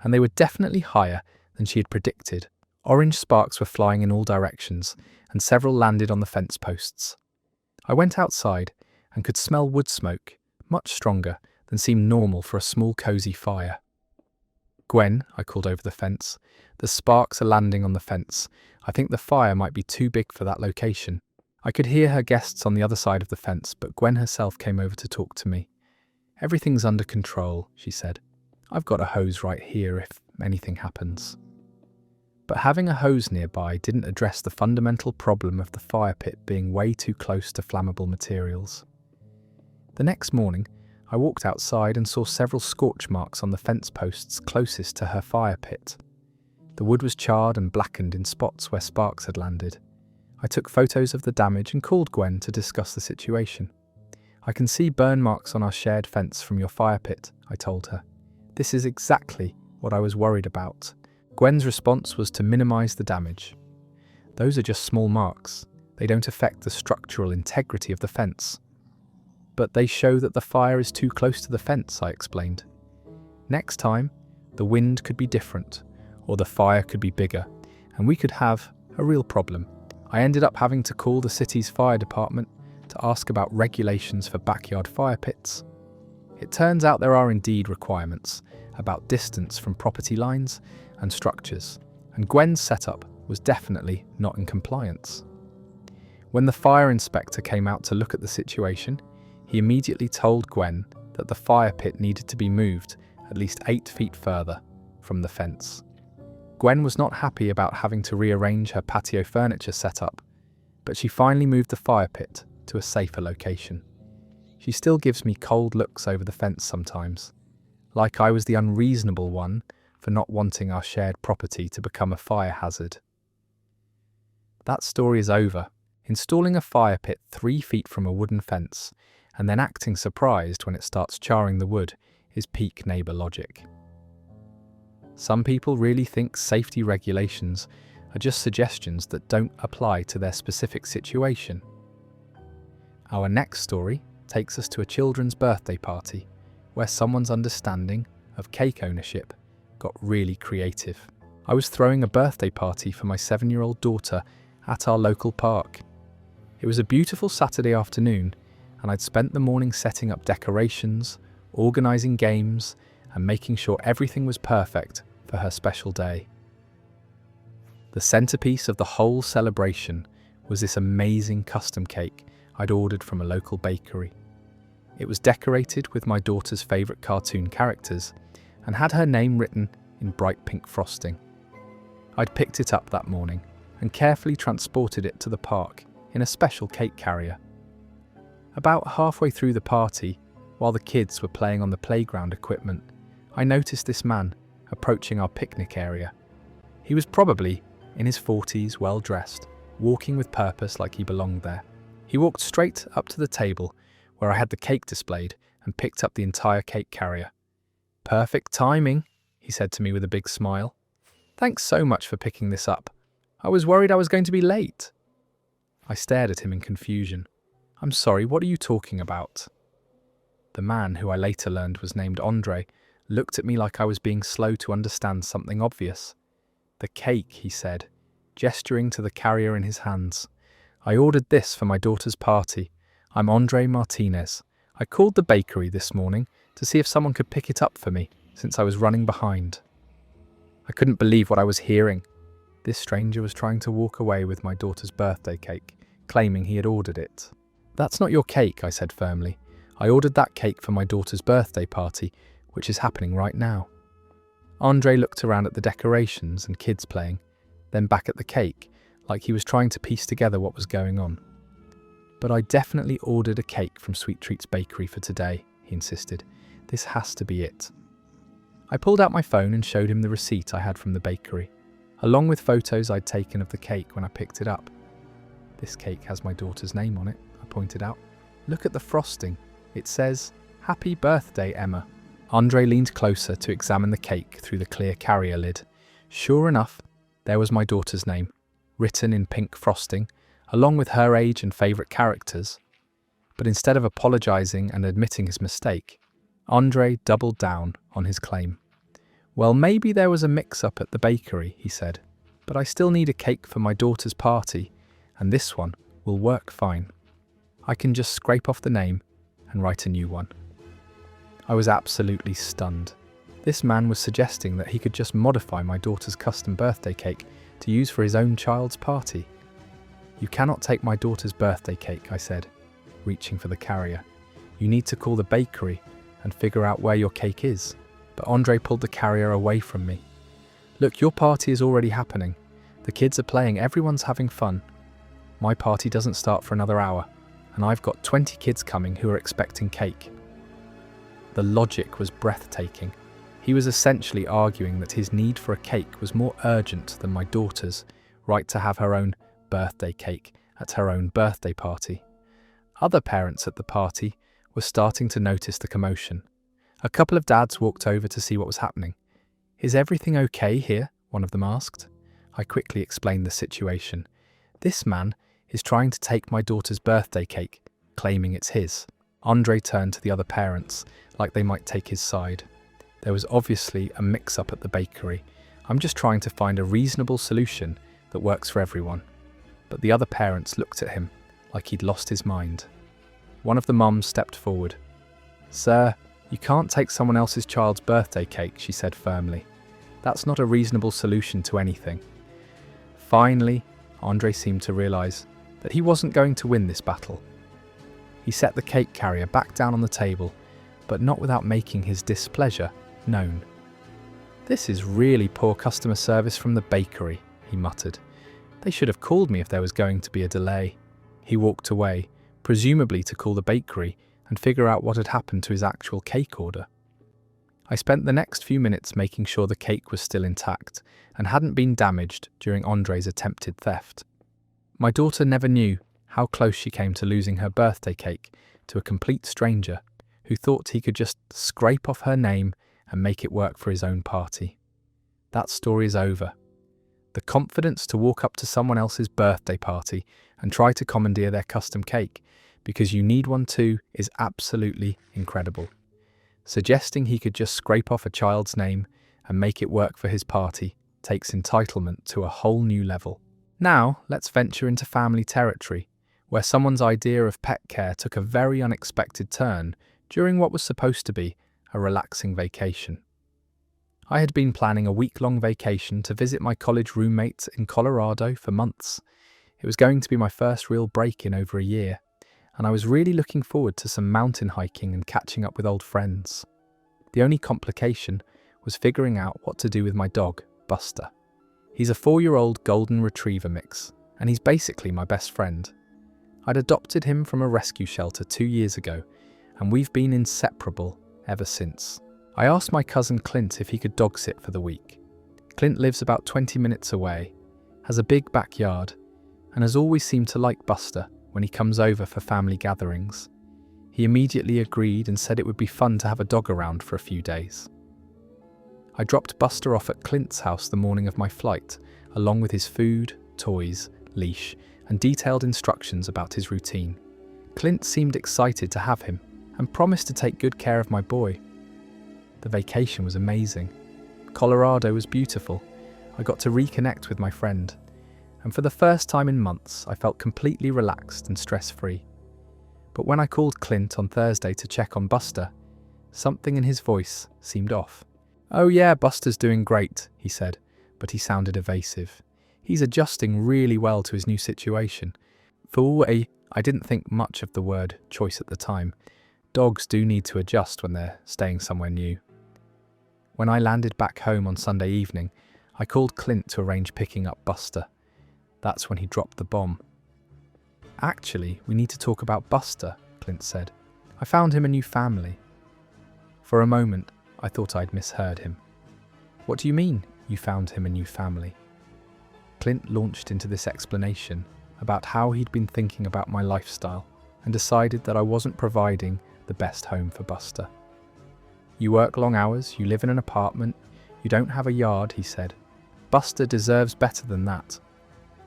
A: and they were definitely higher than she had predicted. Orange sparks were flying in all directions, and several landed on the fence posts. I went outside and could smell wood smoke, much stronger than seemed normal for a small cosy fire. "Gwen," I called over the fence, "the sparks are landing on the fence. I think the fire might be too big for that location." I could hear her guests on the other side of the fence, but Gwen herself came over to talk to me. "Everything's under control," she said. "I've got a hose right here if anything happens." But having a hose nearby didn't address the fundamental problem of the fire pit being way too close to flammable materials. The next morning, I walked outside and saw several scorch marks on the fence posts closest to her fire pit. The wood was charred and blackened in spots where sparks had landed. I took photos of the damage and called Gwen to discuss the situation. "I can see burn marks on our shared fence from your fire pit," I told her. "This is exactly what I was worried about." Gwen's response was to minimize the damage. "Those are just small marks. They don't affect the structural integrity of the fence." "But they show that the fire is too close to the fence," I explained. "Next time, the wind could be different, or the fire could be bigger, and we could have a real problem." I ended up having to call the city's fire department to ask about regulations for backyard fire pits. It turns out there are indeed requirements about distance from property lines and structures, and Gwen's setup was definitely not in compliance. When the fire inspector came out to look at the situation, he immediately told Gwen that the fire pit needed to be moved at least 8 feet further from the fence. Gwen was not happy about having to rearrange her patio furniture setup, but she finally moved the fire pit to a safer location. She still gives me cold looks over the fence sometimes, like I was the unreasonable one for not wanting our shared property to become a fire hazard. That story is over. Installing a fire pit 3 feet from a wooden fence and then acting surprised when it starts charring the wood is peak neighbour logic. Some people really think safety regulations are just suggestions that don't apply to their specific situation. Our next story takes us to a children's birthday party where someone's understanding of cake ownership got really creative. I was throwing a birthday party for my 7-year-old daughter at our local park. It was a beautiful Saturday afternoon, and I'd spent the morning setting up decorations, organising games, and making sure everything was perfect for her special day. The centerpiece of the whole celebration was this amazing custom cake I'd ordered from a local bakery. It was decorated with my daughter's favourite cartoon characters and had her name written in bright pink frosting. I'd picked it up that morning and carefully transported it to the park in a special cake carrier. About halfway through the party, while the kids were playing on the playground equipment, I noticed this man approaching our picnic area. He was probably in his 40s, well dressed, walking with purpose like he belonged there. He walked straight up to the table where I had the cake displayed and picked up the entire cake carrier. "Perfect timing," he said to me with a big smile. "Thanks so much for picking this up. I was worried I was going to be late." I stared at him in confusion. "I'm sorry, what are you talking about?" The man, who I later learned was named Andre, looked at me like I was being slow to understand something obvious. "The cake," he said, gesturing to the carrier in his hands. "I ordered this for my daughter's party. I'm Andre Martinez. I called the bakery this morning to see if someone could pick it up for me, since I was running behind." I couldn't believe what I was hearing. This stranger was trying to walk away with my daughter's birthday cake, claiming he had ordered it. "That's not your cake," I said firmly. "I ordered that cake for my daughter's birthday party, which is happening right now." Andre looked around at the decorations and kids playing, then back at the cake, like he was trying to piece together what was going on. "But I definitely ordered a cake from Sweet Treats Bakery for today," he insisted. "This has to be it." I pulled out my phone and showed him the receipt I had from the bakery, along with photos I'd taken of the cake when I picked it up. "This cake has my daughter's name on it," I pointed out. "Look at the frosting. It says, 'Happy Birthday, Emma.'" Andre leaned closer to examine the cake through the clear carrier lid. Sure enough, there was my daughter's name, written in pink frosting, along with her age and favourite characters. But instead of apologizing and admitting his mistake, Andre doubled down on his claim. "Well, maybe there was a mix-up at the bakery," he said, "but I still need a cake for my daughter's party, and this one will work fine. I can just scrape off the name and write a new one." I was absolutely stunned. This man was suggesting that he could just modify my daughter's custom birthday cake to use for his own child's party. "You cannot take my daughter's birthday cake," I said, reaching for the carrier. "You need to call the bakery and figure out where your cake is." But Andre pulled the carrier away from me. "Look, your party is already happening. The kids are playing, everyone's having fun. My party doesn't start for another hour, and I've got 20 kids coming who are expecting cake." The logic was breathtaking. He was essentially arguing that his need for a cake was more urgent than my daughter's right to have her own birthday cake at her own birthday party. Other parents at the party were starting to notice the commotion. A couple of dads walked over to see what was happening. "Is everything okay here?" one of them asked. I quickly explained the situation. "This man is trying to take my daughter's birthday cake, claiming it's his." Andre turned to the other parents, like they might take his side. "There was obviously a mix-up at the bakery. I'm just trying to find a reasonable solution that works for everyone." But the other parents looked at him like he'd lost his mind. One of the mums stepped forward. "Sir, you can't take someone else's child's birthday cake," she said firmly. "That's not a reasonable solution to anything." Finally, Andre seemed to realize that he wasn't going to win this battle. He set the cake carrier back down on the table, but not without making his displeasure known. "This is really poor customer service from the bakery," he muttered. "They should have called me if there was going to be a delay." He walked away, presumably to call the bakery and figure out what had happened to his actual cake order. I spent the next few minutes making sure the cake was still intact and hadn't been damaged during Andre's attempted theft. My daughter never knew how close she came to losing her birthday cake to a complete stranger who thought he could just scrape off her name and make it work for his own party. That story is over. The confidence to walk up to someone else's birthday party and try to commandeer their custom cake because you need one too is absolutely incredible. Suggesting he could just scrape off a child's name and make it work for his party takes entitlement to a whole new level. Now, let's venture into family territory, where someone's idea of pet care took a very unexpected turn during what was supposed to be a relaxing vacation. I had been planning a week-long vacation to visit my college roommates in Colorado for months. It was going to be my first real break in over a year, and I was really looking forward to some mountain hiking and catching up with old friends. The only complication was figuring out what to do with my dog, Buster. He's a 4-year-old golden retriever mix, and he's basically my best friend. I'd adopted him from a rescue shelter 2 years ago, and we've been inseparable ever since. I asked my cousin Clint if he could dog sit for the week. Clint lives about 20 minutes away, has a big backyard, and has always seemed to like Buster when he comes over for family gatherings. He immediately agreed and said it would be fun to have a dog around for a few days. I dropped Buster off at Clint's house the morning of my flight, along with his food, toys, leash, and detailed instructions about his routine. Clint seemed excited to have him and promised to take good care of my boy. The vacation was amazing. Colorado was beautiful. I got to reconnect with my friend, and for the first time in months, I felt completely relaxed and stress-free. But when I called Clint on Thursday to check on Buster, something in his voice seemed off. "Oh yeah, Buster's doing great," he said, but he sounded evasive. He's adjusting really well to his new situation. I didn't think much of the word choice at the time. Dogs do need to adjust when they're staying somewhere new. When I landed back home on Sunday evening, I called Clint to arrange picking up Buster. That's when he dropped the bomb. "Actually, we need to talk about Buster," Clint said. "I found him a new family." For a moment, I thought I'd misheard him. "What do you mean, you found him a new family?" Clint launched into this explanation about how he'd been thinking about my lifestyle and decided that I wasn't providing the best home for Buster. "You work long hours, you live in an apartment, you don't have a yard," he said. "Buster deserves better than that.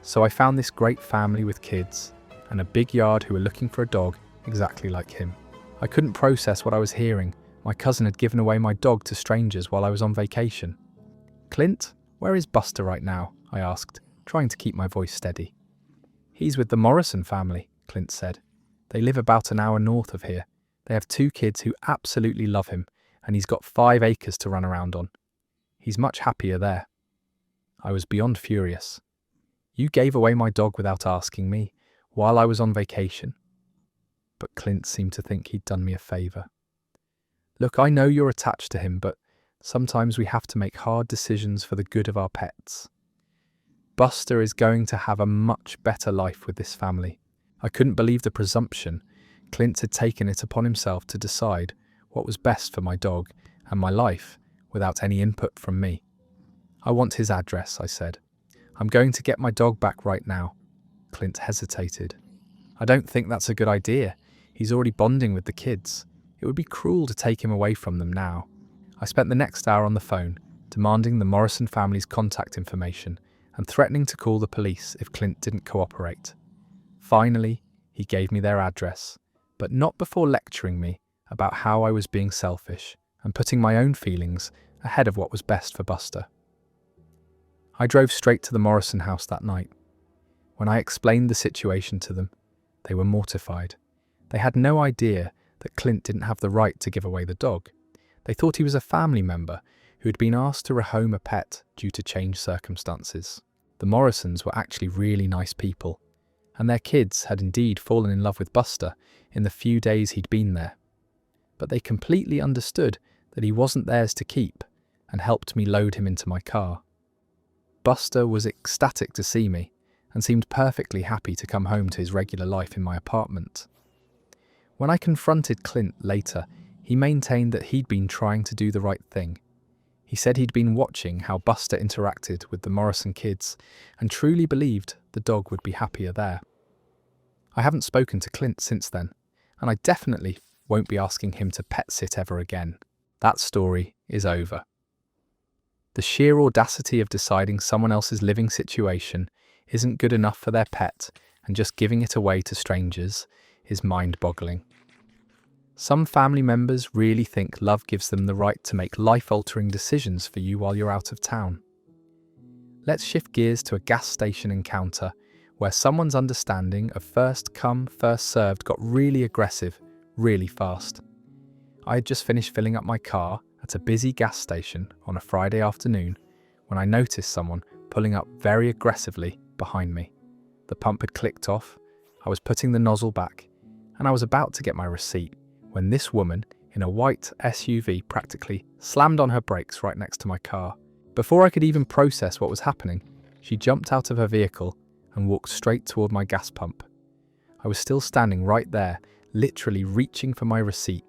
A: So I found this great family with kids and a big yard who are looking for a dog exactly like him. I couldn't process what I was hearing. My cousin had given away my dog to strangers while I was on vacation. "Clint, where is Buster right now?" I asked, trying to keep my voice steady. "He's with the Morrison family," Clint said. "They live about an hour north of here. They have 2 kids who absolutely love him, and he's got 5 acres to run around on. He's much happier there." I was beyond furious. "You gave away my dog without asking me, while I was on vacation?" But Clint seemed to think he'd done me a favour. "Look, I know you're attached to him, but sometimes we have to make hard decisions for the good of our pets. Buster is going to have a much better life with this family." I couldn't believe the presumption. Clint had taken it upon himself to decide what was best for my dog and my life without any input from me. "I want his address," I said. "I'm going to get my dog back right now." Clint hesitated. "I don't think that's a good idea. He's already bonding with the kids. It would be cruel to take him away from them now." I spent the next hour on the phone, demanding the Morrison family's contact information and threatening to call the police if Clint didn't cooperate. Finally, he gave me their address, but not before lecturing me about how I was being selfish and putting my own feelings ahead of what was best for Buster. I drove straight to the Morrison house that night. When I explained the situation to them, they were mortified. They had no idea that Clint didn't have the right to give away the dog. They thought he was a family member who had been asked to rehome a pet due to changed circumstances. The Morrisons were actually really nice people, and their kids had indeed fallen in love with Buster in the few days he'd been there. But they completely understood that he wasn't theirs to keep and helped me load him into my car. Buster was ecstatic to see me and seemed perfectly happy to come home to his regular life in my apartment. When I confronted Clint later, he maintained that he'd been trying to do the right thing. He said he'd been watching how Buster interacted with the Morrison kids and truly believed the dog would be happier there. I haven't spoken to Clint since then, and I definitely won't be asking him to pet sit ever again. That story is over. The sheer audacity of deciding someone else's living situation isn't good enough for their pet and just giving it away to strangers is mind-boggling. Some family members really think love gives them the right to make life-altering decisions for you while you're out of town. Let's shift gears to a gas station encounter where someone's understanding of first come, first served got really aggressive, really fast. I had just finished filling up my car at a busy gas station on a Friday afternoon when I noticed someone pulling up very aggressively behind me. The pump had clicked off, I was putting the nozzle back, and I was about to get my receipt when this woman in a white SUV practically slammed on her brakes right next to my car. Before I could even process what was happening, she jumped out of her vehicle and walked straight toward my gas pump. I was still standing right there, literally reaching for my receipt,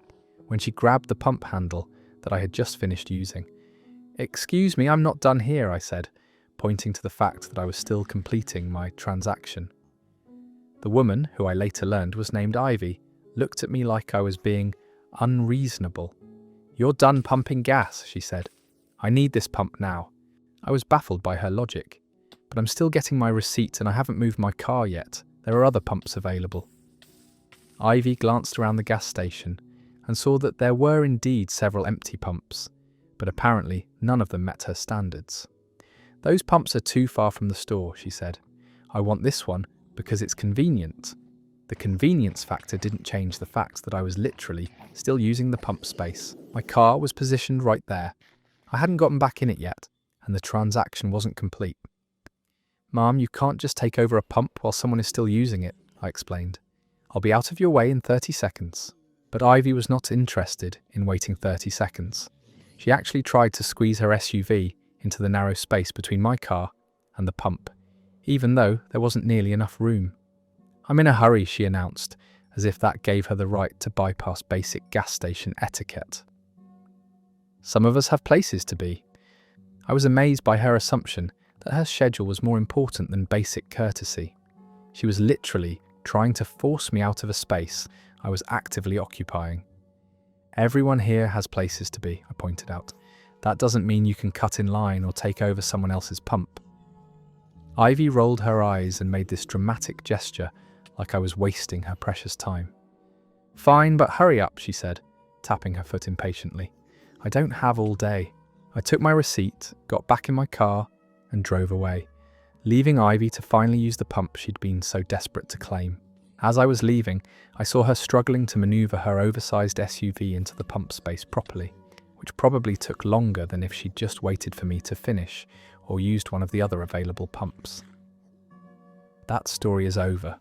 A: when she grabbed the pump handle that I had just finished using. "Excuse me, I'm not done here," I said, pointing to the fact that I was still completing my transaction. The woman, who I later learned was named Ivy, looked at me like I was being unreasonable. "You're done pumping gas," she said. "I need this pump now." I was baffled by her logic. "But I'm still getting my receipt and I haven't moved my car yet. There are other pumps available." Ivy glanced around the gas station and saw that there were indeed several empty pumps, but apparently none of them met her standards. "Those pumps are too far from the store," she said. "I want this one because it's convenient." The convenience factor didn't change the fact that I was literally still using the pump space. My car was positioned right there. I hadn't gotten back in it yet, and the transaction wasn't complete. "Ma'am, you can't just take over a pump while someone is still using it," I explained. "I'll be out of your way in 30 seconds. But Ivy was not interested in waiting 30 seconds. She actually tried to squeeze her SUV into the narrow space between my car and the pump, even though there wasn't nearly enough room. "I'm in a hurry," she announced, as if that gave her the right to bypass basic gas station etiquette. Some of us have places to be. I was amazed by her assumption that her schedule was more important than basic courtesy. She was literally trying to force me out of a space I was actively occupying. "Everyone here has places to be," I pointed out. "That doesn't mean you can cut in line or take over someone else's pump." Ivy rolled her eyes and made this dramatic gesture like I was wasting her precious time. Fine, but hurry up, she said, tapping her foot impatiently. I don't have all day. I took my receipt, got back in my car, and drove away, leaving Ivy to finally use the pump she'd been so desperate to claim. As I was leaving, I saw her struggling to maneuver her oversized SUV into the pump space properly, which probably took longer than if she'd just waited for me to finish or used one of the other available pumps. That story is over.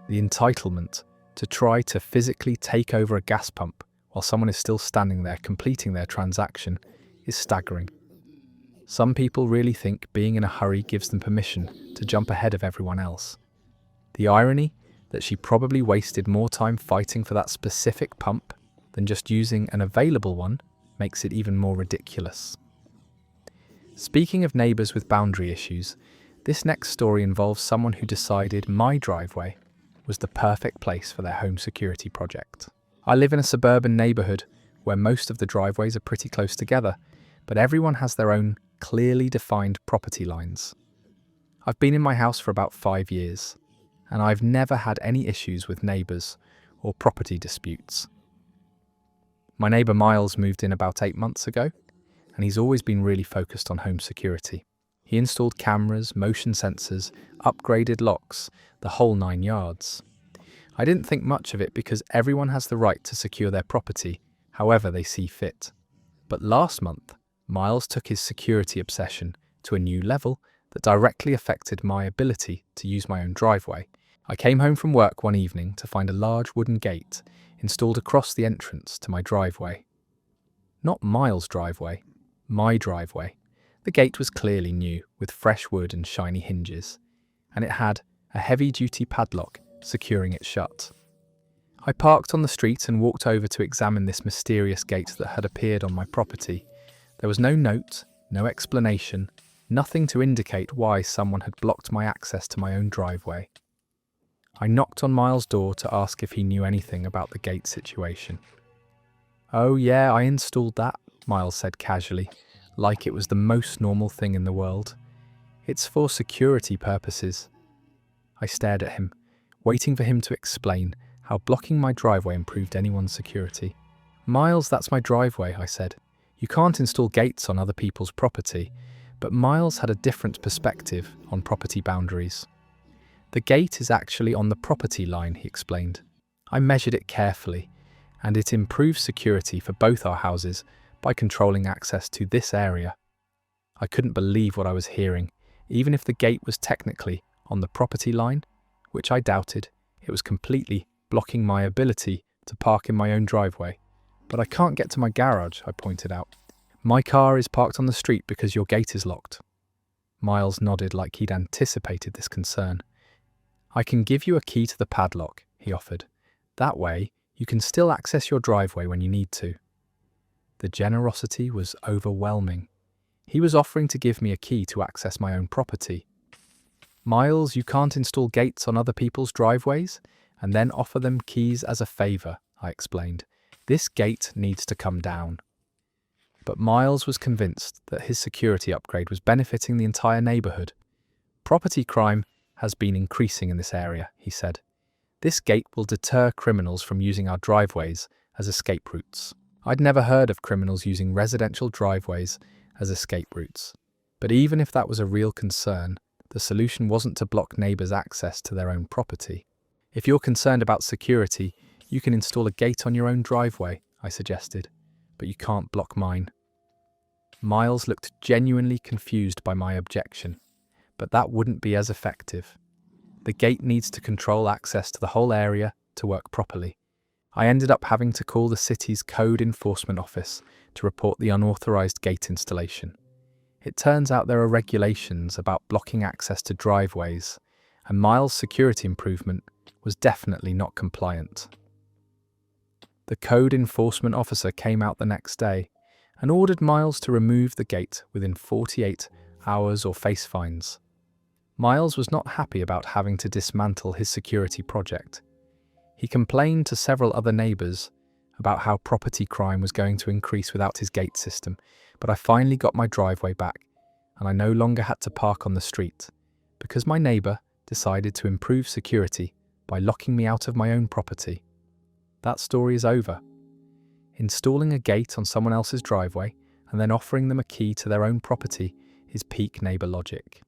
A: The entitlement to try to physically take over a gas pump while someone is still standing there completing their transaction is staggering. Some people really think being in a hurry gives them permission to jump ahead of everyone else. The irony that she probably wasted more time fighting for that specific pump than just using an available one makes it even more ridiculous. Speaking of neighbours with boundary issues, this next story involves someone who decided my driveway was the perfect place for their home security project. I live in a suburban neighbourhood where most of the driveways are pretty close together, but everyone has their own clearly defined property lines. I've been in my house for about 5 years, and I've never had any issues with neighbours or property disputes. My neighbour Miles moved in about 8 months ago, and he's always been really focused on home security. He installed cameras, motion sensors, upgraded locks, the whole 9 yards. I didn't think much of it because everyone has the right to secure their property however they see fit. But last month, Miles took his security obsession to a new level that directly affected my ability to use my own driveway. I came home from work one evening to find a large wooden gate installed across the entrance to my driveway. Not Miles' driveway, my driveway. The gate was clearly new, with fresh wood and shiny hinges, and it had a heavy-duty padlock securing it shut. I parked on the street and walked over to examine this mysterious gate that had appeared on my property. There was no note, no explanation, nothing to indicate why someone had blocked my access to my own driveway. I knocked on Miles' door to ask if he knew anything about the gate situation. "Oh yeah, I installed that," Miles said casually, like it was the most normal thing in the world. "It's for security purposes." I stared at him, waiting for him to explain how blocking my driveway improved anyone's security. "Miles, that's my driveway," I said. "You can't install gates on other people's property." But Miles had a different perspective on property boundaries. "The gate is actually on the property line," he explained. "I measured it carefully, and it improves security for both our houses by controlling access to this area." I couldn't believe what I was hearing. Even if the gate was technically on the property line, which I doubted, it was completely blocking my ability to park in my own driveway. "But I can't get to my garage," I pointed out. "My car is parked on the street because your gate is locked." Miles nodded like he'd anticipated this concern. "I can give you a key to the padlock," he offered. "That way, you can still access your driveway when you need to." The generosity was overwhelming. He was offering to give me a key to access my own property. "Miles, you can't install gates on other people's driveways and then offer them keys as a favour," I explained. "This gate needs to come down." But Miles was convinced that his security upgrade was benefiting the entire neighbourhood. "Property crime has been increasing in this area," he said. "This gate will deter criminals from using our driveways as escape routes." I'd never heard of criminals using residential driveways as escape routes. But even if that was a real concern, the solution wasn't to block neighbours' access to their own property. "If you're concerned about security, you can install a gate on your own driveway," I suggested, "but you can't block mine." Miles looked genuinely confused by my objection, but that wouldn't be as effective. The gate needs to control access to the whole area to work properly. I ended up having to call the city's code enforcement office to report the unauthorized gate installation. It turns out there are regulations about blocking access to driveways, and Miles' security improvement was definitely not compliant. The code enforcement officer came out the next day and ordered Miles to remove the gate within 48 hours or face fines. Miles was not happy about having to dismantle his security project. He complained to several other neighbours about how property crime was going to increase without his gate system, but I finally got my driveway back, and I no longer had to park on the street, because my neighbour decided to improve security by locking me out of my own property. That story is over. Installing a gate on someone else's driveway and then offering them a key to their own property is peak neighbour logic.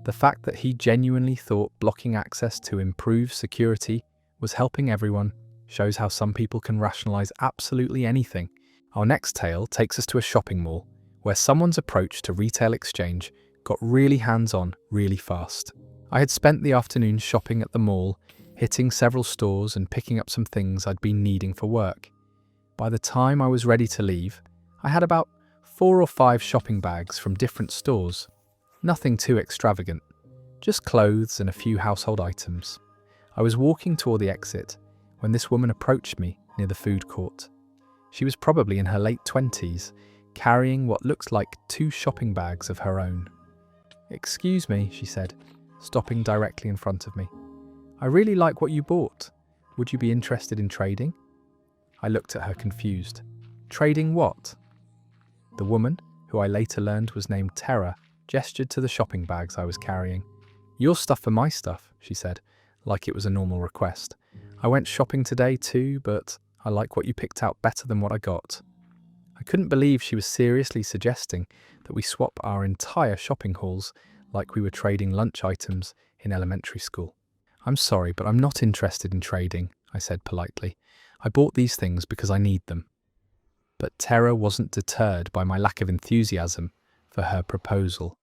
A: The fact that he genuinely thought blocking access to improve security was helping everyone shows how some people can rationalise absolutely anything. Our next tale takes us to a shopping mall where someone's approach to retail exchange got really hands-on really fast. I had spent the afternoon shopping at the mall, hitting several stores and picking up some things I'd been needing for work. By the time I was ready to leave, I had about 4 or 5 shopping bags from different stores. Nothing too extravagant, just clothes and a few household items. I was walking toward the exit when this woman approached me near the food court. She was probably in her late 20s, carrying what looks like 2 shopping bags of her own. "Excuse me," she said, stopping directly in front of me. "I really like what you bought. Would you be interested in trading?" I looked at her confused. "Trading what?" The woman, who I later learned was named Tara, gestured to the shopping bags I was carrying. "Your stuff for my stuff," she said, like it was a normal request. "I went shopping today too, but I like what you picked out better than what I got." I couldn't believe she was seriously suggesting that we swap our entire shopping hauls like we were trading lunch items in elementary school. "I'm sorry, but I'm not interested in trading," I said politely. "I bought these things because I need them." But Tara wasn't deterred by my lack of enthusiasm for her proposal.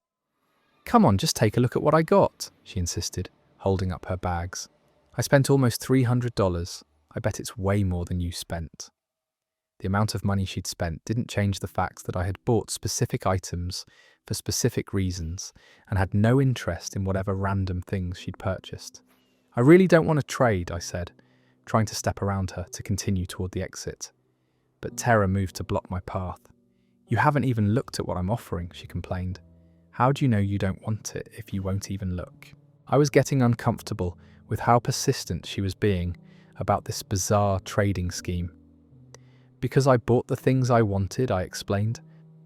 A: "Come on, just take a look at what I got," she insisted, holding up her bags. "I spent almost $300. I bet it's way more than you spent." The amount of money she'd spent didn't change the fact that I had bought specific items for specific reasons and had no interest in whatever random things she'd purchased. "I really don't want to trade," I said, trying to step around her to continue toward the exit. But Tara moved to block my path. "You haven't even looked at what I'm offering," she complained. "How do you know you don't want it if you won't even look?" I was getting uncomfortable with how persistent she was being about this bizarre trading scheme. "Because I bought the things I wanted," I explained.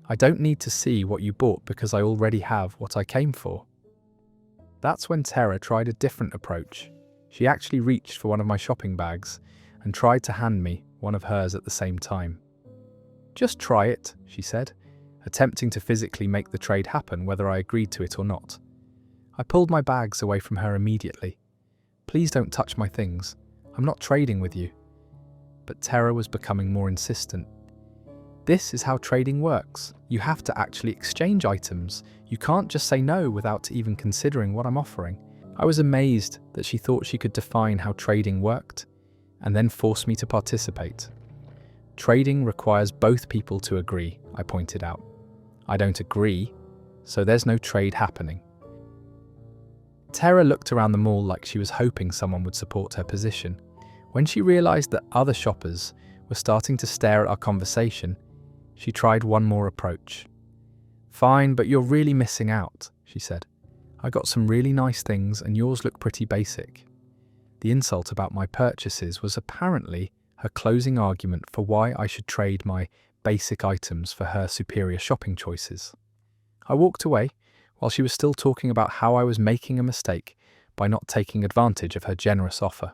A: "I don't need to see what you bought because I already have what I came for." That's when Tara tried a different approach. She actually reached for one of my shopping bags and tried to hand me one of hers at the same time. "Just try it," she said, attempting to physically make the trade happen whether I agreed to it or not. I pulled my bags away from her immediately. "Please don't touch my things. I'm not trading with you." But Tara was becoming more insistent. "This is how trading works. You have to actually exchange items. You can't just say no without even considering what I'm offering." I was amazed that she thought she could define how trading worked and then force me to participate. "Trading requires both people to agree," I pointed out. "I don't agree, so there's no trade happening." Tara looked around the mall like she was hoping someone would support her position. When she realised that other shoppers were starting to stare at our conversation, she tried one more approach. "Fine, but you're really missing out," she said. "I got some really nice things and yours look pretty basic." The insult about my purchases was apparently her closing argument for why I should trade my basic items for her superior shopping choices. I walked away while she was still talking about how I was making a mistake by not taking advantage of her generous offer.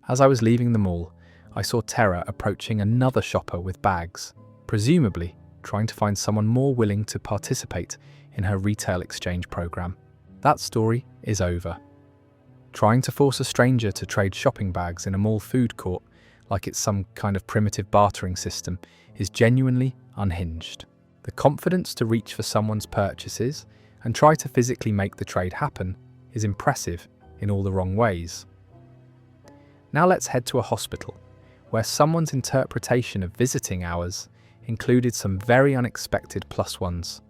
A: As I was leaving the mall, I saw Tara approaching another shopper with bags, presumably trying to find someone more willing to participate in her retail exchange program. That story is over. Trying to force a stranger to trade shopping bags in a mall food court like it's some kind of primitive bartering system is genuinely unhinged. The confidence to reach for someone's purchases and try to physically make the trade happen is impressive in all the wrong ways. Now let's head to a hospital, where someone's interpretation of visiting hours included some very unexpected plus ones.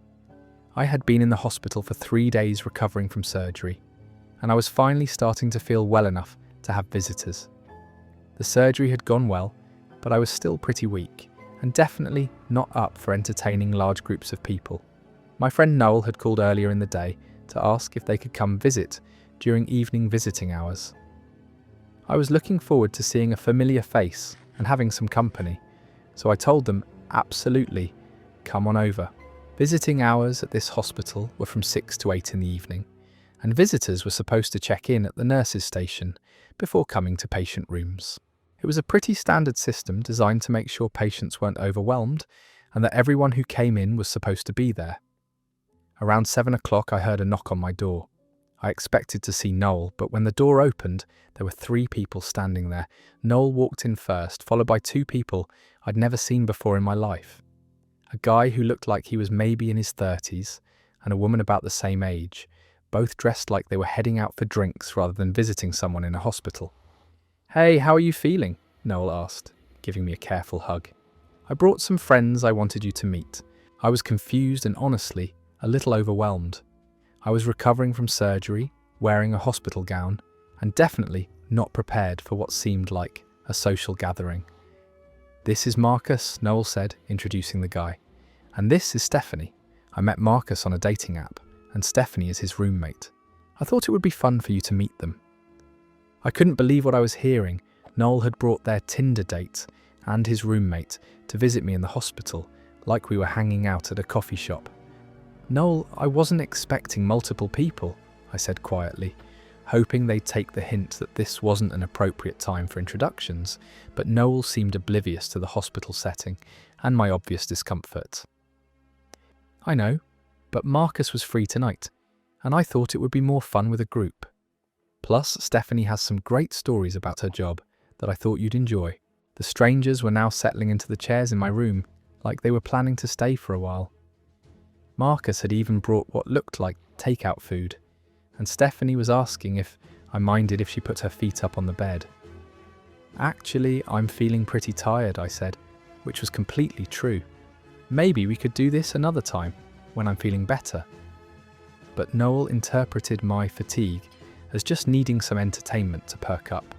A: I had been in the hospital for 3 days recovering from surgery, and I was finally starting to feel well enough to have visitors. The surgery had gone well, but I was still pretty weak, and definitely not up for entertaining large groups of people. My friend Noel had called earlier in the day to ask if they could come visit during evening visiting hours. I was looking forward to seeing a familiar face and having some company, so I told them, absolutely, come on over. Visiting hours at this hospital were from 6 to 8 in the evening, and visitors were supposed to check in at the nurses' station before coming to patient rooms. It was a pretty standard system designed to make sure patients weren't overwhelmed and that everyone who came in was supposed to be there. Around 7 o'clock, I heard a knock on my door. I expected to see Noel, but when the door opened, there were 3 people standing there. Noel walked in first, followed by 2 people I'd never seen before in my life. A guy who looked like he was maybe in his 30s, and a woman about the same age, both dressed like they were heading out for drinks rather than visiting someone in a hospital. "Hey, how are you feeling?" Noel asked, giving me a careful hug. "I brought some friends I wanted you to meet." I was confused and honestly, a little overwhelmed. I was recovering from surgery, wearing a hospital gown, and definitely not prepared for what seemed like a social gathering. "This is Marcus," Noel said, introducing the guy. "And this is Stephanie. I met Marcus on a dating app, and Stephanie is his roommate. I thought it would be fun for you to meet them." I couldn't believe what I was hearing. Noel had brought their Tinder date and his roommate to visit me in the hospital, like we were hanging out at a coffee shop. "Noel, I wasn't expecting multiple people," I said quietly, hoping they'd take the hint that this wasn't an appropriate time for introductions, but Noel seemed oblivious to the hospital setting and my obvious discomfort. "I know, but Marcus was free tonight, and I thought it would be more fun with a group. Plus, Stephanie has some great stories about her job that I thought you'd enjoy." The strangers were now settling into the chairs in my room, like they were planning to stay for a while. Marcus had even brought what looked like takeout food, and Stephanie was asking if I minded if she put her feet up on the bed. "Actually, I'm feeling pretty tired," I said, which was completely true. "Maybe we could do this another time, when I'm feeling better." But Noel interpreted my fatigue as just needing some entertainment to perk up.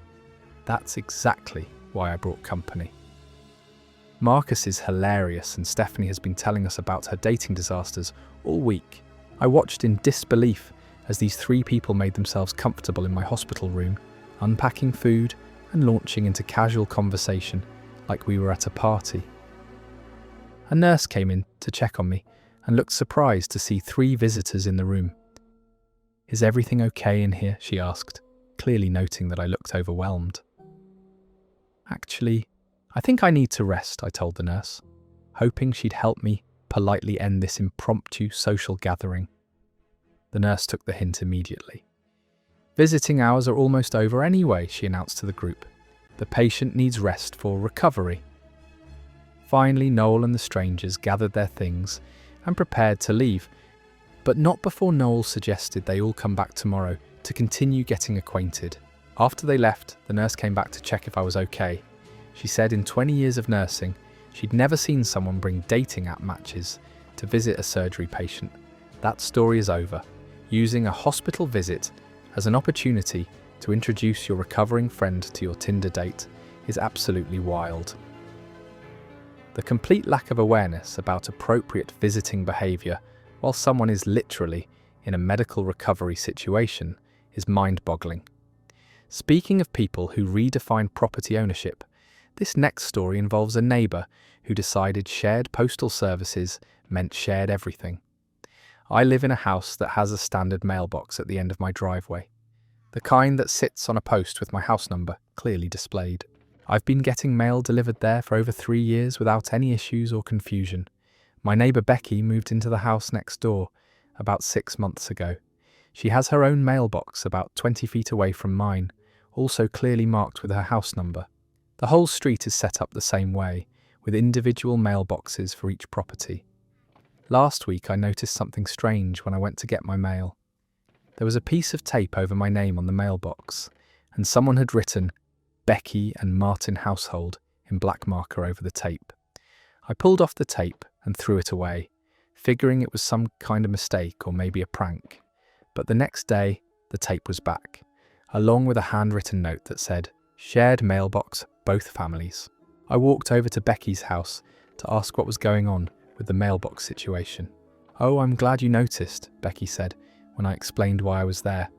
A: That's exactly why I brought company. Marcus is hilarious, and Stephanie has been telling us about her dating disasters all week. I watched in disbelief as these 3 people made themselves comfortable in my hospital room, unpacking food and launching into casual conversation like we were at a party. A nurse came in to check on me and looked surprised to see 3 visitors in the room. "Is everything okay in here?" she asked, clearly noting that I looked overwhelmed. "Actually, I think I need to rest," I told the nurse, hoping she'd help me politely end this impromptu social gathering. The nurse took the hint immediately. "Visiting hours are almost over anyway," she announced to the group. "The patient needs rest for recovery." Finally, Noel and the strangers gathered their things and prepared to leave, but not before Noel suggested they all come back tomorrow to continue getting acquainted. After they left, the nurse came back to check if I was okay. She said in 20 years of nursing, she'd never seen someone bring dating app matches to visit a surgery patient. That story is over. Using a hospital visit as an opportunity to introduce your recovering friend to your Tinder date is absolutely wild. The complete lack of awareness about appropriate visiting behaviour while someone is literally in a medical recovery situation is mind-boggling. Speaking of people who redefine property ownership, this next story involves a neighbour who decided shared postal services meant shared everything. I live in a house that has a standard mailbox at the end of my driveway, the kind that sits on a post with my house number clearly displayed. I've been getting mail delivered there for over 3 years without any issues or confusion. My neighbour Becky moved into the house next door about 6 months ago. She has her own mailbox about 20 feet away from mine, also clearly marked with her house number. The whole street is set up the same way, with individual mailboxes for each property. Last week I noticed something strange when I went to get my mail. There was a piece of tape over my name on the mailbox, and someone had written Becky and Martin Household in black marker over the tape. I pulled off the tape and threw it away, figuring it was some kind of mistake or maybe a prank. But the next day, the tape was back, along with a handwritten note that said, "Shared mailbox, both families." I walked over to Becky's house to ask what was going on with the mailbox situation. "Oh, I'm glad you noticed," Becky said when I explained why I was there.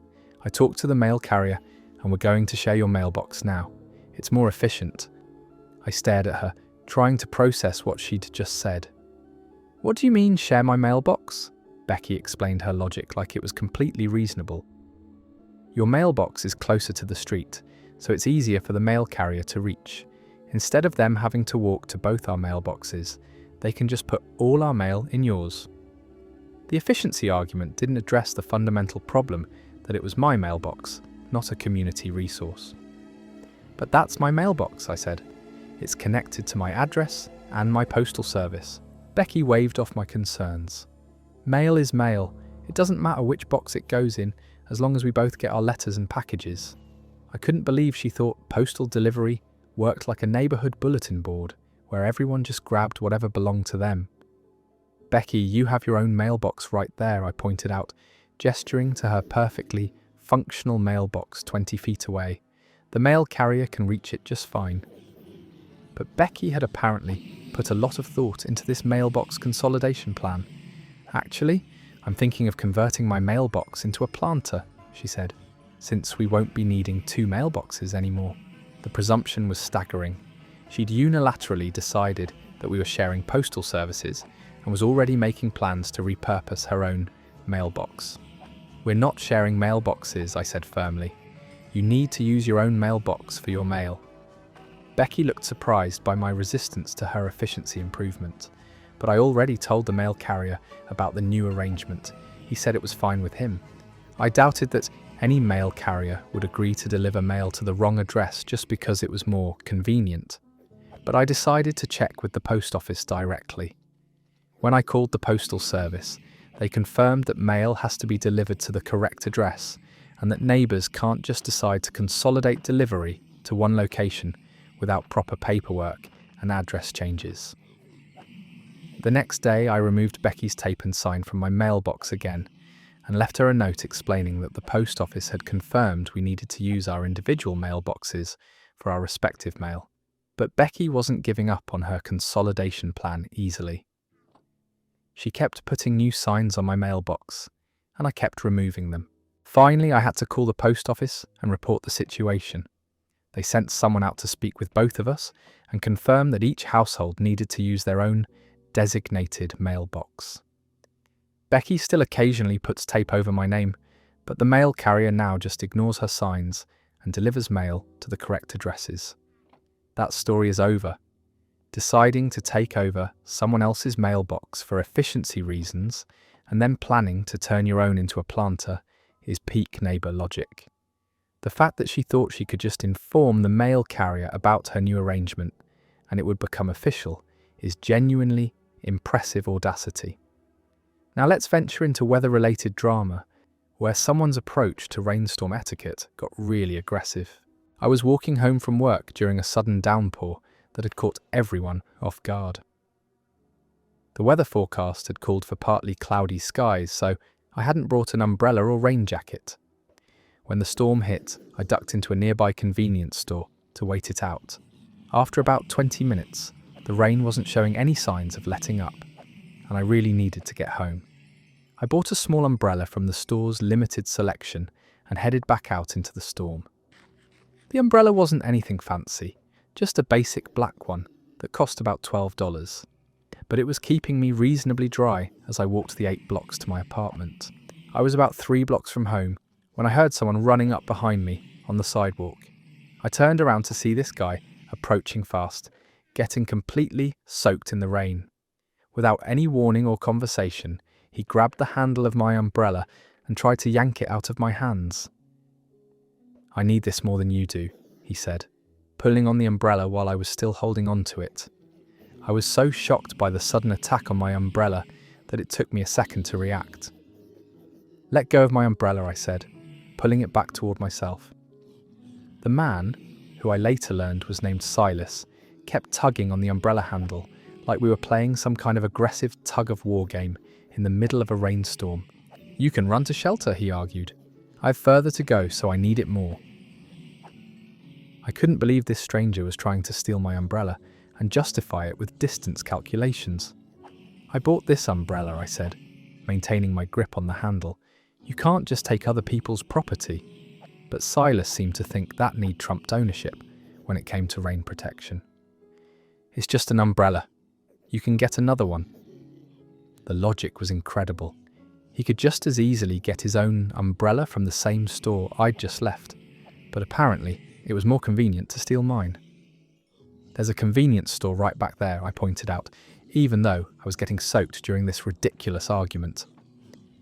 A: "I talked to the mail carrier and we're going to share your mailbox now. It's more efficient." I stared at her, trying to process what she'd just said. "What do you mean, share my mailbox?" Becky explained her logic like it was completely reasonable. "Your mailbox is closer to the street, so it's easier for the mail carrier to reach. Instead of them having to walk to both our mailboxes, they can just put all our mail in yours. The efficiency argument didn't address the fundamental problem that it was my mailbox, not a community resource. But that's my mailbox, I said. It's connected to my address and my postal service. Becky waved off my concerns. Mail is mail. It doesn't matter which box it goes in, as long as we both get our letters and packages. I couldn't believe she thought postal delivery worked like a neighborhood bulletin board, where everyone just grabbed whatever belonged to them. Becky, you have your own mailbox right there, I pointed out, gesturing to her perfectly functional mailbox 20 feet away. The mail carrier can reach it just fine. But Becky had apparently put a lot of thought into this mailbox consolidation plan. Actually, I'm thinking of converting my mailbox into a planter, she said, since we won't be needing 2 mailboxes anymore. The presumption was staggering. She'd unilaterally decided that we were sharing postal services and was already making plans to repurpose her own mailbox. We're not sharing mailboxes, I said firmly. You need to use your own mailbox for your mail. Becky looked surprised by my resistance to her efficiency improvement, but I already told the mail carrier about the new arrangement. He said it was fine with him. I doubted that any mail carrier would agree to deliver mail to the wrong address just because it was more convenient. But I decided to check with the post office directly. When I called the postal service, they confirmed that mail has to be delivered to the correct address and that neighbours can't just decide to consolidate delivery to one location without proper paperwork and address changes. The next day, I removed Becky's tape and sign from my mailbox again and left her a note explaining that the post office had confirmed we needed to use our individual mailboxes for our respective mail. But Becky wasn't giving up on her consolidation plan easily. She kept putting new signs on my mailbox, and I kept removing them. Finally, I had to call the post office and report the situation. They sent someone out to speak with both of us and confirm that each household needed to use their own designated mailbox. Becky still occasionally puts tape over my name, but the mail carrier now just ignores her signs and delivers mail to the correct addresses. That story is over. Deciding to take over someone else's mailbox for efficiency reasons and then planning to turn your own into a planter is peak neighbour logic. The fact that she thought she could just inform the mail carrier about her new arrangement and it would become official is genuinely impressive audacity. Now let's venture into weather-related drama, where someone's approach to rainstorm etiquette got really aggressive. I was walking home from work during a sudden downpour that had caught everyone off guard. The weather forecast had called for partly cloudy skies, so I hadn't brought an umbrella or rain jacket. When the storm hit, I ducked into a nearby convenience store to wait it out. After about 20 minutes, the rain wasn't showing any signs of letting up, and I really needed to get home. I bought a small umbrella from the store's limited selection and headed back out into the storm. The umbrella wasn't anything fancy, just a basic black one that cost about $12, but it was keeping me reasonably dry as I walked the 8 blocks to my apartment. I was about 3 blocks from home when I heard someone running up behind me on the sidewalk. I turned around to see this guy approaching fast, getting completely soaked in the rain. Without any warning or conversation, he grabbed the handle of my umbrella and tried to yank it out of my hands. "I need this more than you do," he said, pulling on the umbrella while I was still holding on to it. I was so shocked by the sudden attack on my umbrella that it took me a second to react. "Let go of my umbrella," I said, pulling it back toward myself. The man, who I later learned was named Silas, kept tugging on the umbrella handle like we were playing some kind of aggressive tug-of-war game in the middle of a rainstorm. "You can run to shelter," he argued. "I have further to go, so I need it more." I couldn't believe this stranger was trying to steal my umbrella and justify it with distance calculations. "I bought this umbrella," I said, maintaining my grip on the handle. "You can't just take other people's property." But Silas seemed to think that need trumped ownership when it came to rain protection. "It's just an umbrella. You can get another one." The logic was incredible. He could just as easily get his own umbrella from the same store I'd just left, but apparently It was more convenient to steal mine. There's a convenience store right back there, I pointed out, even though I was getting soaked during this ridiculous argument.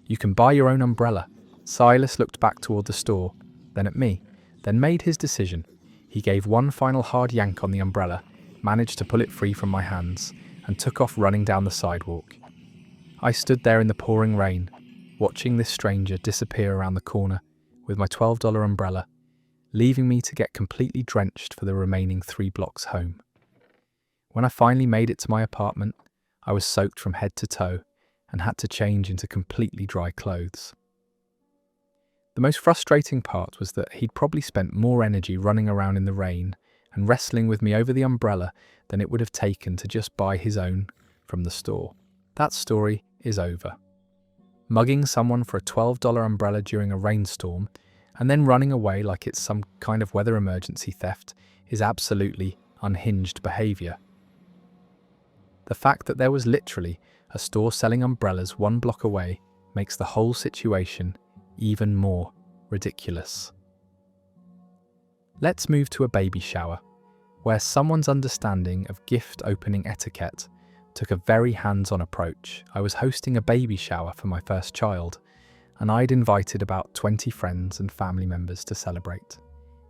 A: You can buy your own umbrella. Silas looked back toward the store, then at me, then made his decision. He gave one final hard yank on the umbrella, managed to pull it free from my hands, and took off running down the sidewalk. I stood there in the pouring rain, watching this stranger disappear around the corner with my $12 umbrella, leaving me to get completely drenched for the remaining 3 blocks home. When I finally made it to my apartment, I was soaked from head to toe and had to change into completely dry clothes. The most frustrating part was that he'd probably spent more energy running around in the rain and wrestling with me over the umbrella than it would have taken to just buy his own from the store. That story is over. Mugging someone for a $12 umbrella during a rainstorm and then running away like it's some kind of weather emergency theft is absolutely unhinged behaviour. The fact that there was literally a store selling umbrellas 1 block away makes the whole situation even more ridiculous. Let's move to a baby shower, where someone's understanding of gift opening etiquette took a very hands-on approach. I was hosting a baby shower for my first child, and I'd invited about 20 friends and family members to celebrate.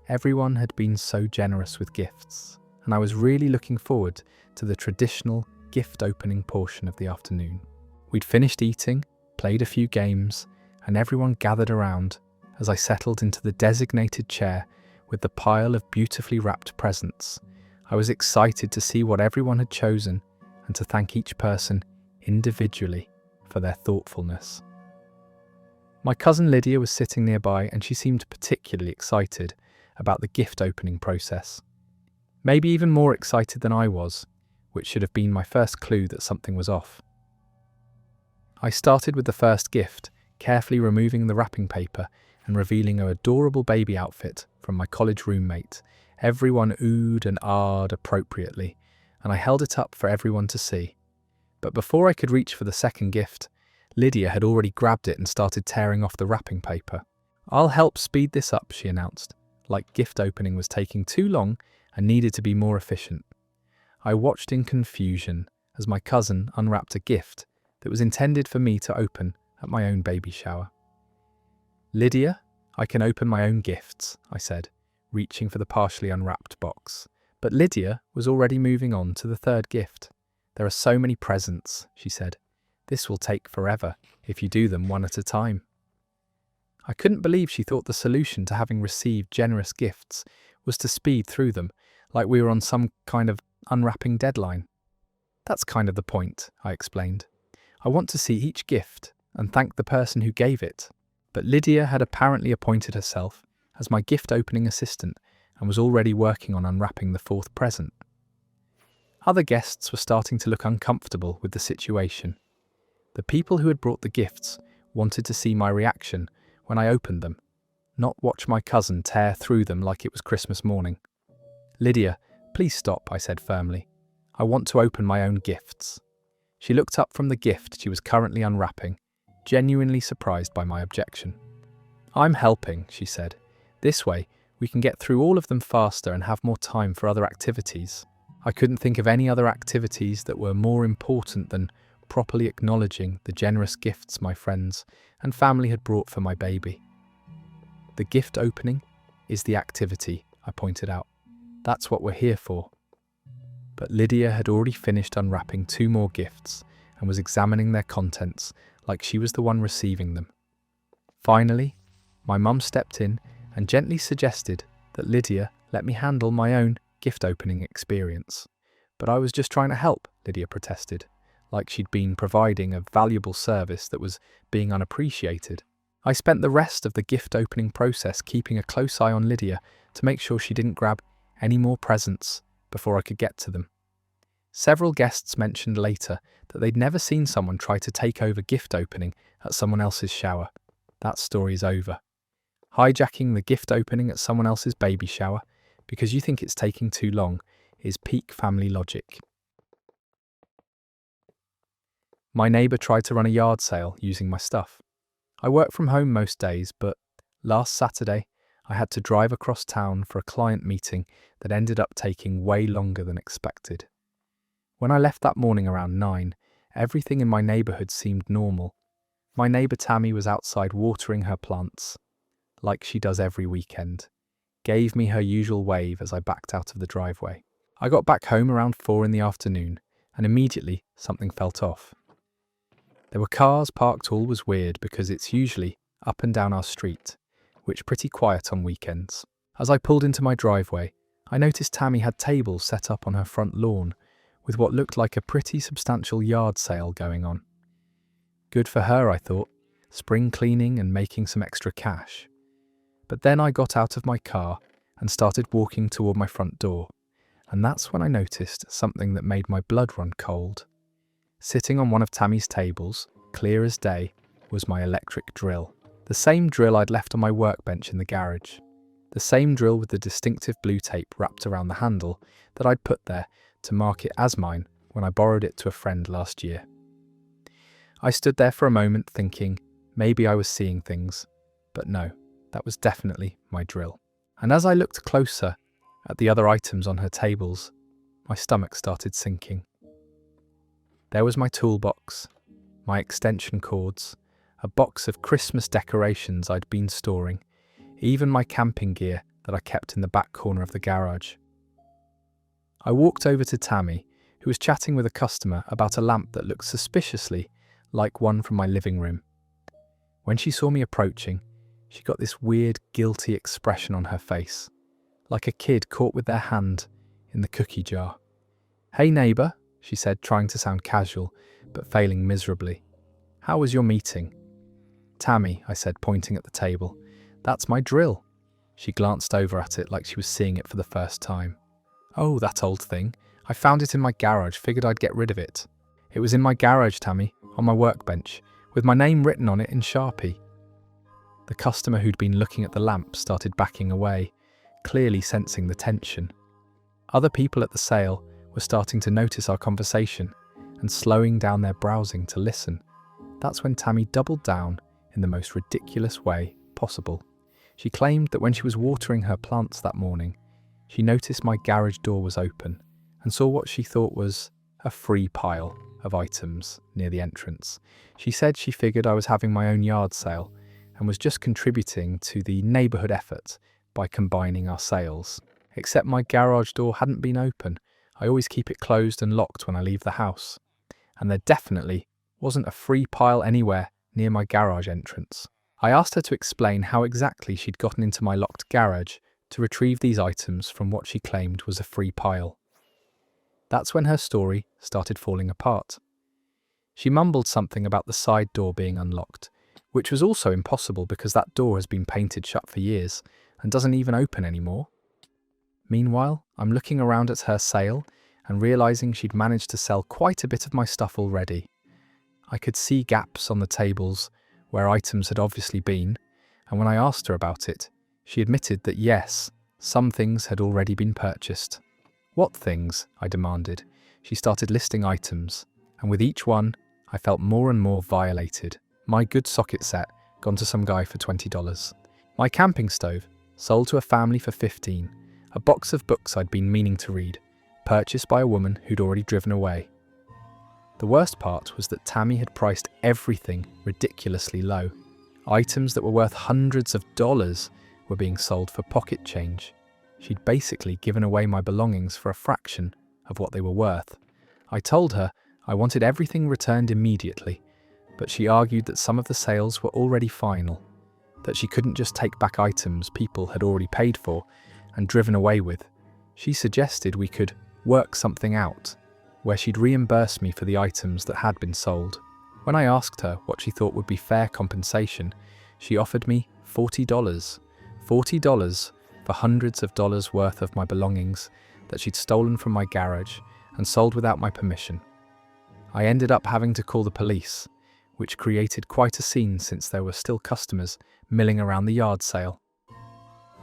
A: Everyone had been so generous with gifts, and I was really looking forward to the traditional gift opening portion of the afternoon. We'd finished eating, played a few games, and everyone gathered around as I settled into the designated chair with the pile of beautifully wrapped presents. I was excited to see what everyone had chosen and to thank each person individually for their thoughtfulness. My cousin Lydia was sitting nearby and she seemed particularly excited about the gift opening process. Maybe even more excited than I was, which should have been my first clue that something was off. I started with the first gift, carefully removing the wrapping paper and revealing an adorable baby outfit from my college roommate. Everyone oohed and ahed appropriately, and I held it up for everyone to see. But before I could reach for the second gift, Lydia had already grabbed it and started tearing off the wrapping paper. "I'll help speed this up," she announced, like gift opening was taking too long and needed to be more efficient. I watched in confusion as my cousin unwrapped a gift that was intended for me to open at my own baby shower. "Lydia, I can open my own gifts," I said, reaching for the partially unwrapped box. But Lydia was already moving on to the third gift. "There are so many presents," she said. "This will take forever if you do them one at a time." I couldn't believe she thought the solution to having received generous gifts was to speed through them, like we were on some kind of unwrapping deadline. "That's kind of the point," I explained. "I want to see each gift and thank the person who gave it." But Lydia had apparently appointed herself as my gift opening assistant and was already working on unwrapping the fourth present. Other guests were starting to look uncomfortable with the situation. The people who had brought the gifts wanted to see my reaction when I opened them, not watch my cousin tear through them like it was Christmas morning. "Lydia, please stop," I said firmly. "I want to open my own gifts." She looked up from the gift she was currently unwrapping, genuinely surprised by my objection. "I'm helping," she said. "This way, we can get through all of them faster and have more time for other activities." I couldn't think of any other activities that were more important than properly acknowledging the generous gifts my friends and family had brought for my baby. "The gift opening is the activity," I pointed out. "That's what we're here for." But Lydia had already finished unwrapping 2 more gifts and was examining their contents like she was the one receiving them. Finally, my mum stepped in and gently suggested that Lydia let me handle my own gift opening experience. "But I was just trying to help," Lydia protested, like she'd been providing a valuable service that was being unappreciated. I spent the rest of the gift opening process keeping a close eye on Lydia to make sure she didn't grab any more presents before I could get to them. Several guests mentioned later that they'd never seen someone try to take over gift opening at someone else's shower. That story's over. Hijacking the gift opening at someone else's baby shower because you think it's taking too long is peak family logic. My neighbour tried to run a yard sale using my stuff. I work from home most days, but last Saturday I had to drive across town for a client meeting that ended up taking way longer than expected. When I left that morning around 9, everything in my neighborhood seemed normal. My neighbor Tammy was outside watering her plants, like she does every weekend, gave me her usual wave as I backed out of the driveway. I got back home around 4 in the afternoon, and immediately something felt off. There were cars parked all was weird because it's usually up and down our street, which pretty quiet on weekends. As I pulled into my driveway, I noticed Tammy had tables set up on her front lawn with what looked like a pretty substantial yard sale going on. Good for her, I thought, spring cleaning and making some extra cash. But then I got out of my car and started walking toward my front door, and that's when I noticed something that made my blood run cold. Sitting on one of Tammy's tables, clear as day, was my electric drill. The same drill I'd left on my workbench in the garage. The same drill with the distinctive blue tape wrapped around the handle that I'd put there to mark it as mine when I borrowed it to a friend last year. I stood there for a moment thinking maybe I was seeing things, but no, that was definitely my drill. And as I looked closer at the other items on her tables, my stomach started sinking. There was my toolbox, my extension cords, a box of Christmas decorations I'd been storing, even my camping gear that I kept in the back corner of the garage. I walked over to Tammy, who was chatting with a customer about a lamp that looked suspiciously like one from my living room. When she saw me approaching, she got this weird, guilty expression on her face, like a kid caught with their hand in the cookie jar. "Hey neighbour," she said, trying to sound casual, but failing miserably. "How was your meeting?" "Tammy," I said, pointing at the table. "That's my drill." She glanced over at it like she was seeing it for the first time. "Oh, that old thing. I found it in my garage, figured I'd get rid of it." "It was in my garage, Tammy, on my workbench, with my name written on it in Sharpie." The customer who'd been looking at the lamp started backing away, clearly sensing the tension. Other people at the sale were starting to notice our conversation and slowing down their browsing to listen. That's when Tammy doubled down in the most ridiculous way possible. She claimed that when she was watering her plants that morning, she noticed my garage door was open and saw what she thought was a free pile of items near the entrance. She said she figured I was having my own yard sale and was just contributing to the neighbourhood effort by combining our sales. Except my garage door hadn't been open. I always keep it closed and locked when I leave the house. And there definitely wasn't a free pile anywhere near my garage entrance. I asked her to explain how exactly she'd gotten into my locked garage to retrieve these items from what she claimed was a free pile. That's when her story started falling apart. She mumbled something about the side door being unlocked, which was also impossible because that door has been painted shut for years and doesn't even open anymore. Meanwhile, I'm looking around at her sale and realizing she'd managed to sell quite a bit of my stuff already. I could see gaps on the tables where items had obviously been, and when I asked her about it, she admitted that yes, some things had already been purchased. "What things?" I demanded. She started listing items, and with each one, I felt more and more violated. My good socket set, gone to some guy for $20. My camping stove, sold to a family for $15. A box of books I'd been meaning to read, purchased by a woman who'd already driven away. The worst part was that Tammy had priced everything ridiculously low. Items that were worth hundreds of dollars were being sold for pocket change. She'd basically given away my belongings for a fraction of what they were worth. I told her I wanted everything returned immediately, but she argued that some of the sales were already final, that she couldn't just take back items people had already paid for and driven away with. She suggested we could work something out, where she'd reimburse me for the items that had been sold. When I asked her what she thought would be fair compensation, she offered me $40. $40 for hundreds of dollars worth of my belongings that she'd stolen from my garage and sold without my permission. I ended up having to call the police, which created quite a scene since there were still customers milling around the yard sale.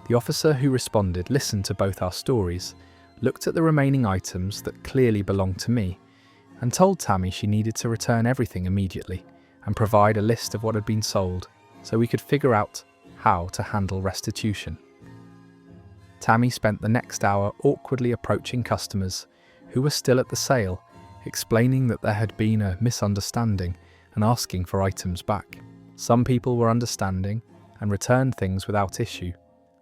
A: The officer who responded listened to both our stories, looked at the remaining items that clearly belonged to me, and told Tammy she needed to return everything immediately and provide a list of what had been sold so we could figure out how to handle restitution. Tammy spent the next hour awkwardly approaching customers who were still at the sale, explaining that there had been a misunderstanding and asking for items back. Some people were understanding and returned things without issue.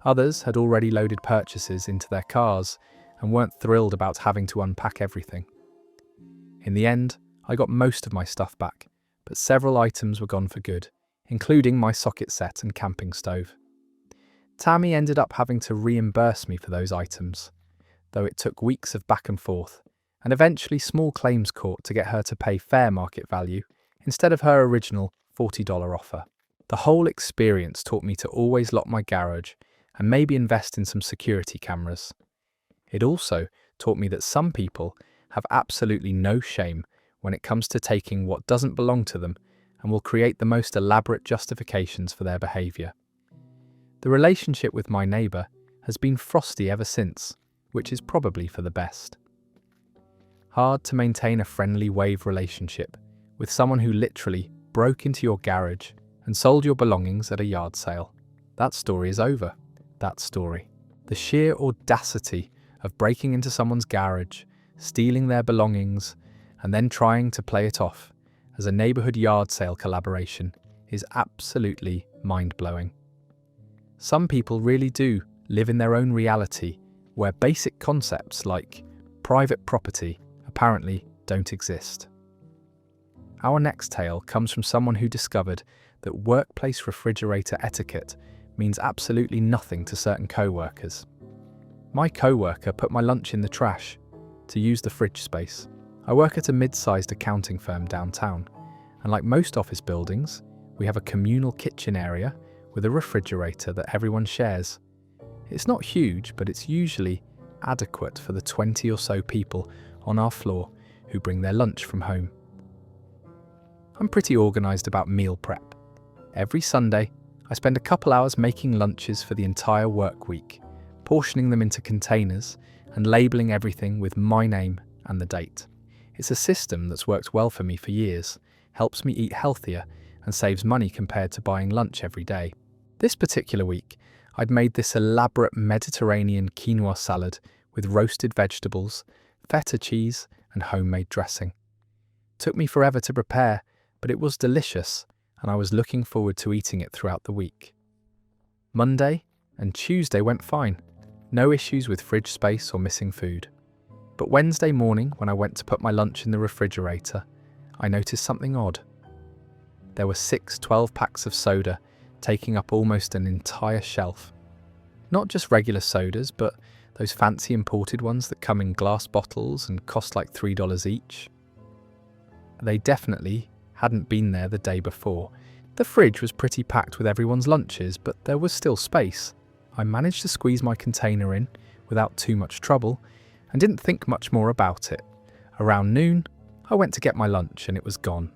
A: Others had already loaded purchases into their cars and weren't thrilled about having to unpack everything. In the end, I got most of my stuff back, but several items were gone for good, including my socket set and camping stove. Tammy ended up having to reimburse me for those items, though it took weeks of back and forth, and eventually small claims court to get her to pay fair market value instead of her original $40 offer. The whole experience taught me to always lock my garage and maybe invest in some security cameras. It also taught me that some people have absolutely no shame when it comes to taking what doesn't belong to them and will create the most elaborate justifications for their behaviour. The relationship with my neighbour has been frosty ever since, which is probably for the best. Hard to maintain a friendly wave relationship with someone who literally broke into your garage and sold your belongings at a yard sale. That story is over. That story. The sheer audacity of breaking into someone's garage, stealing their belongings, and then trying to play it off as a neighbourhood yard sale collaboration is absolutely mind-blowing. Some people really do live in their own reality where basic concepts like private property apparently don't exist. Our next tale comes from someone who discovered that workplace refrigerator etiquette means absolutely nothing to certain co-workers. My co-worker put my lunch in the trash to use the fridge space. I work at a mid-sized accounting firm downtown, and like most office buildings, we have a communal kitchen area with a refrigerator that everyone shares. It's not huge, but it's usually adequate for the 20 or so people on our floor who bring their lunch from home. I'm pretty organised about meal prep. Every Sunday, I spend a couple hours making lunches for the entire work week, portioning them into containers and labelling everything with my name and the date. It's a system that's worked well for me for years, helps me eat healthier and saves money compared to buying lunch every day. This particular week, I'd made this elaborate Mediterranean quinoa salad with roasted vegetables, feta cheese and homemade dressing. It took me forever to prepare, but it was delicious and I was looking forward to eating it throughout the week. Monday and Tuesday went fine. No issues with fridge space or missing food. But Wednesday morning, when I went to put my lunch in the refrigerator, I noticed something odd. There were 6 12-packs of soda taking up almost an entire shelf. Not just regular sodas, but those fancy imported ones that come in glass bottles and cost like $3 each. They definitely hadn't been there the day before. The fridge was pretty packed with everyone's lunches, but there was still space. I managed to squeeze my container in without too much trouble and didn't think much more about it. Around noon, I went to get my lunch and it was gone.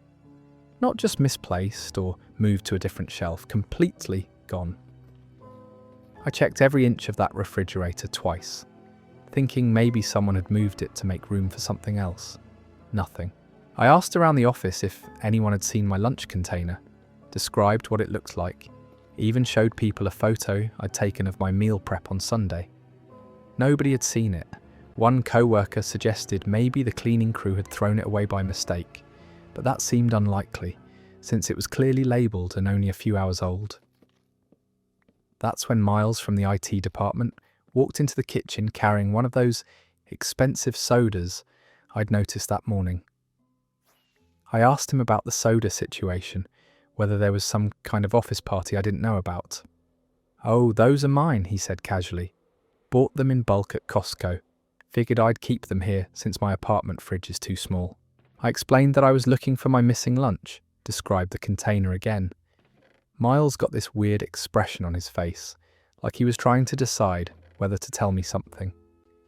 A: Not just misplaced or moved to a different shelf, completely gone. I checked every inch of that refrigerator twice, thinking maybe someone had moved it to make room for something else. Nothing. I asked around the office if anyone had seen my lunch container, described what it looked like, even showed people a photo I'd taken of my meal prep on Sunday. Nobody had seen it. One co-worker suggested maybe the cleaning crew had thrown it away by mistake, but that seemed unlikely, since it was clearly labelled and only a few hours old. That's when Miles from the IT department walked into the kitchen carrying one of those expensive sodas I'd noticed that morning. I asked him about the soda situation, whether there was some kind of office party I didn't know about. "Oh, those are mine," he said casually. "Bought them in bulk at Costco. Figured I'd keep them here since my apartment fridge is too small." I explained that I was looking for my missing lunch, described the container again. Miles got this weird expression on his face, like he was trying to decide whether to tell me something.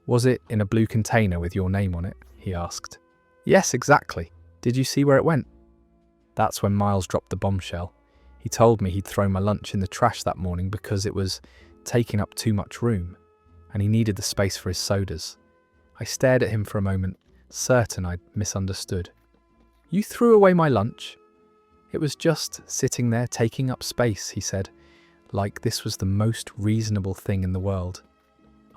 A: "Was it in a blue container with your name on it?" he asked. "Yes, exactly. Did you see where it went?" That's when Miles dropped the bombshell. He told me he'd thrown my lunch in the trash that morning because it was taking up too much room, and he needed the space for his sodas. I stared at him for a moment, certain I'd misunderstood. "You threw away my lunch?" "It was just sitting there taking up space," he said, like this was the most reasonable thing in the world.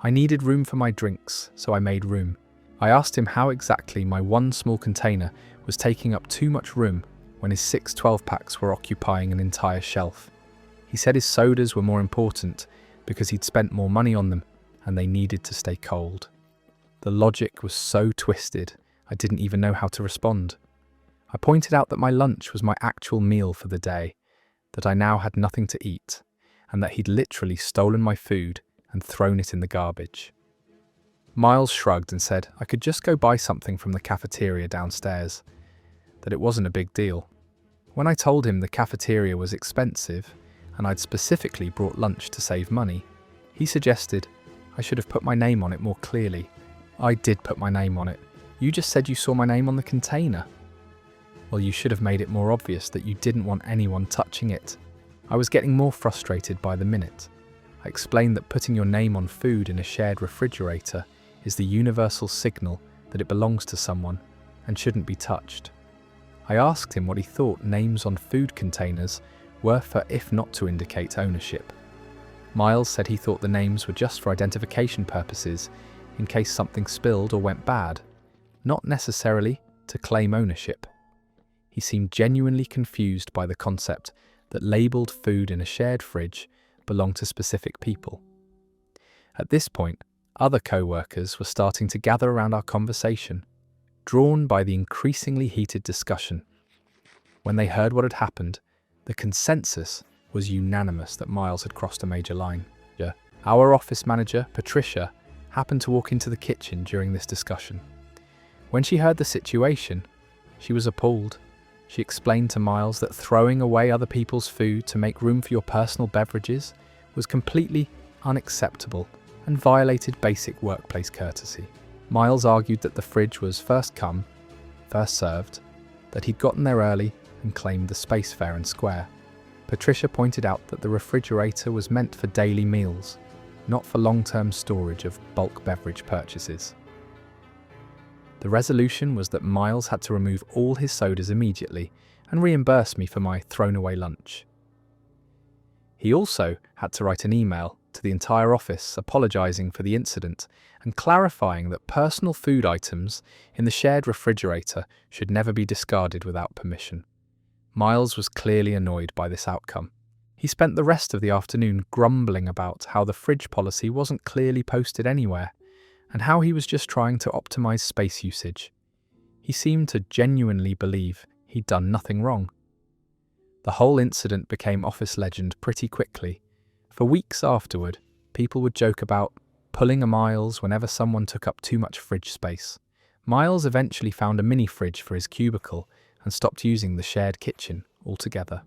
A: I needed room for my drinks, so I made room. I asked him how exactly my one small container was taking up too much room when his 6 12-packs were occupying an entire shelf. He said his sodas were more important because he'd spent more money on them and they needed to stay cold. The logic was so twisted, I didn't even know how to respond. I pointed out that my lunch was my actual meal for the day, that I now had nothing to eat, and that he'd literally stolen my food and thrown it in the garbage. Miles shrugged and said I could just go buy something from the cafeteria downstairs, that it wasn't a big deal. When I told him the cafeteria was expensive and I'd specifically brought lunch to save money, he suggested I should have put my name on it more clearly. I did put my name on it. You just said you saw my name on the container. Well, you should have made it more obvious that you didn't want anyone touching it. I was getting more frustrated by the minute. I explained that putting your name on food in a shared refrigerator is the universal signal that it belongs to someone and shouldn't be touched. I asked him what he thought names on food containers were for, if not to indicate ownership. Miles said he thought the names were just for identification purposes in case something spilled or went bad, not necessarily to claim ownership. He seemed genuinely confused by the concept that labelled food in a shared fridge belonged to specific people. At this point, other co-workers were starting to gather around our conversation, drawn by the increasingly heated discussion. When they heard what had happened, the consensus was unanimous that Miles had crossed a major line. Our office manager, Patricia, happened to walk into the kitchen during this discussion. When she heard the situation, she was appalled. She explained to Miles that throwing away other people's food to make room for your personal beverages was completely unacceptable and violated basic workplace courtesy. Miles argued that the fridge was first come, first served, that he'd gotten there early and claimed the space fair and square. Patricia pointed out that the refrigerator was meant for daily meals, not for long-term storage of bulk beverage purchases. The resolution was that Miles had to remove all his sodas immediately and reimburse me for my thrown-away lunch. He also had to write an email to the entire office apologising for the incident and clarifying that personal food items in the shared refrigerator should never be discarded without permission. Miles was clearly annoyed by this outcome. He spent the rest of the afternoon grumbling about how the fridge policy wasn't clearly posted anywhere, and how he was just trying to optimise space usage. He seemed to genuinely believe he'd done nothing wrong. The whole incident became office legend pretty quickly. For weeks afterward, people would joke about pulling a Miles whenever someone took up too much fridge space. Miles eventually found a mini fridge for his cubicle and stopped using the shared kitchen altogether.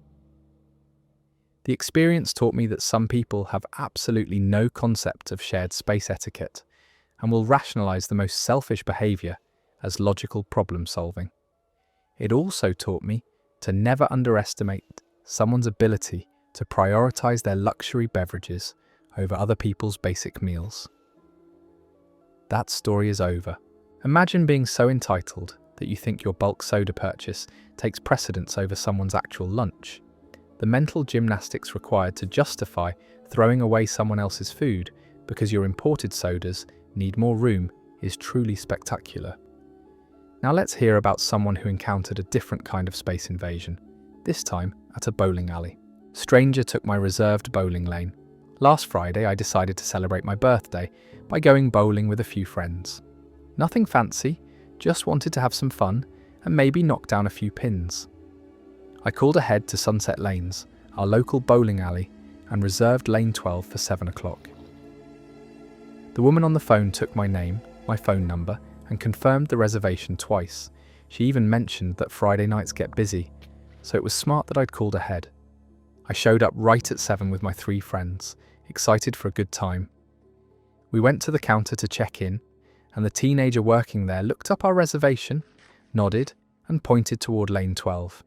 A: The experience taught me that some people have absolutely no concept of shared space etiquette and will rationalise the most selfish behaviour as logical problem solving. It also taught me to never underestimate someone's ability to prioritise their luxury beverages over other people's basic meals. That story is over. Imagine being so entitled that you think your bulk soda purchase takes precedence over someone's actual lunch. The mental gymnastics required to justify throwing away someone else's food because your imported sodas need more room is truly spectacular. Now let's hear about someone who encountered a different kind of space invasion, this time at a bowling alley. Stranger took my reserved bowling lane. Last Friday I decided to celebrate my birthday by going bowling with a few friends. Nothing fancy, just wanted to have some fun and maybe knock down a few pins. I called ahead to Sunset Lanes, our local bowling alley, and reserved lane 12 for 7 o'clock. The woman on the phone took my name, my phone number, and confirmed the reservation twice. She even mentioned that Friday nights get busy, so it was smart that I'd called ahead. I showed up right at 7 with my 3 friends, excited for a good time. We went to the counter to check in, and the teenager working there looked up our reservation, nodded, and pointed toward lane 12.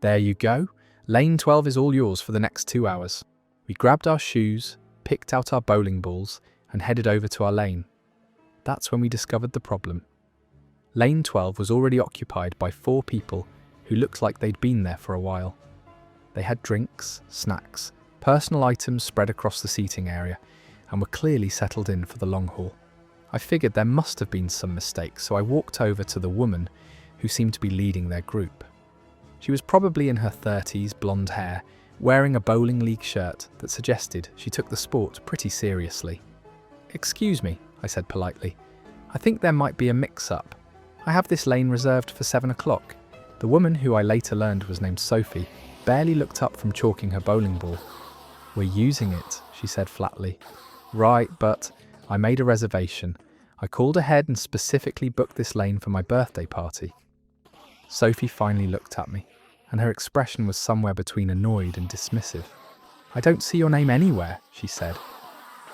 A: There you go, lane 12 is all yours for the next 2 hours. We grabbed our shoes, picked out our bowling balls, and headed over to our lane. That's when we discovered the problem. Lane 12 was already occupied by 4 people who looked like they'd been there for a while. They had drinks, snacks, personal items spread across the seating area, and were clearly settled in for the long haul. I figured there must have been some mistake, so I walked over to the woman who seemed to be leading their group. She was probably in her 30s, blonde hair, wearing a bowling league shirt that suggested she took the sport pretty seriously. "Excuse me," I said politely. "I think there might be a mix-up. I have this lane reserved for 7 o'clock. The woman, who I later learned was named Sophie, barely looked up from chalking her bowling ball. "We're using it," she said flatly. "Right, but I made a reservation. I called ahead and specifically booked this lane for my birthday party." Sophie finally looked at me, and her expression was somewhere between annoyed and dismissive. "I don't see your name anywhere," she said,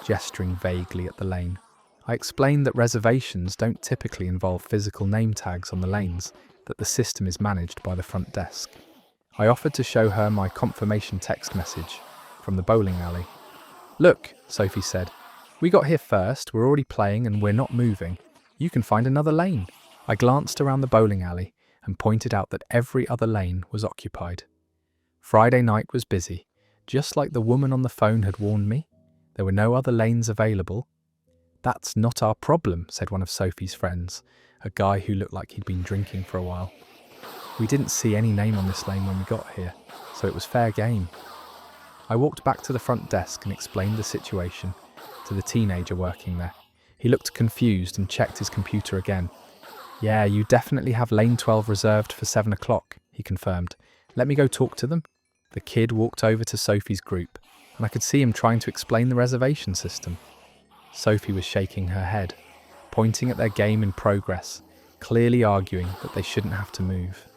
A: gesturing vaguely at the lane. I explained that reservations don't typically involve physical name tags on the lanes, that the system is managed by the front desk. I offered to show her my confirmation text message from the bowling alley. "Look," Sophie said, "we got here first, we're already playing and we're not moving. You can find another lane." I glanced around the bowling alley and pointed out that every other lane was occupied. Friday night was busy. Just like the woman on the phone had warned me, there were no other lanes available. "That's not our problem," said one of Sophie's friends, a guy who looked like he'd been drinking for a while. "We didn't see any name on this lane when we got here, so it was fair game." I walked back to the front desk and explained the situation to the teenager working there. He looked confused and checked his computer again. "Yeah, you definitely have lane 12 reserved for 7 o'clock, he confirmed. "Let me go talk to them." The kid walked over to Sophie's group, and I could see him trying to explain the reservation system. Sophie was shaking her head, pointing at their game in progress, clearly arguing that they shouldn't have to move.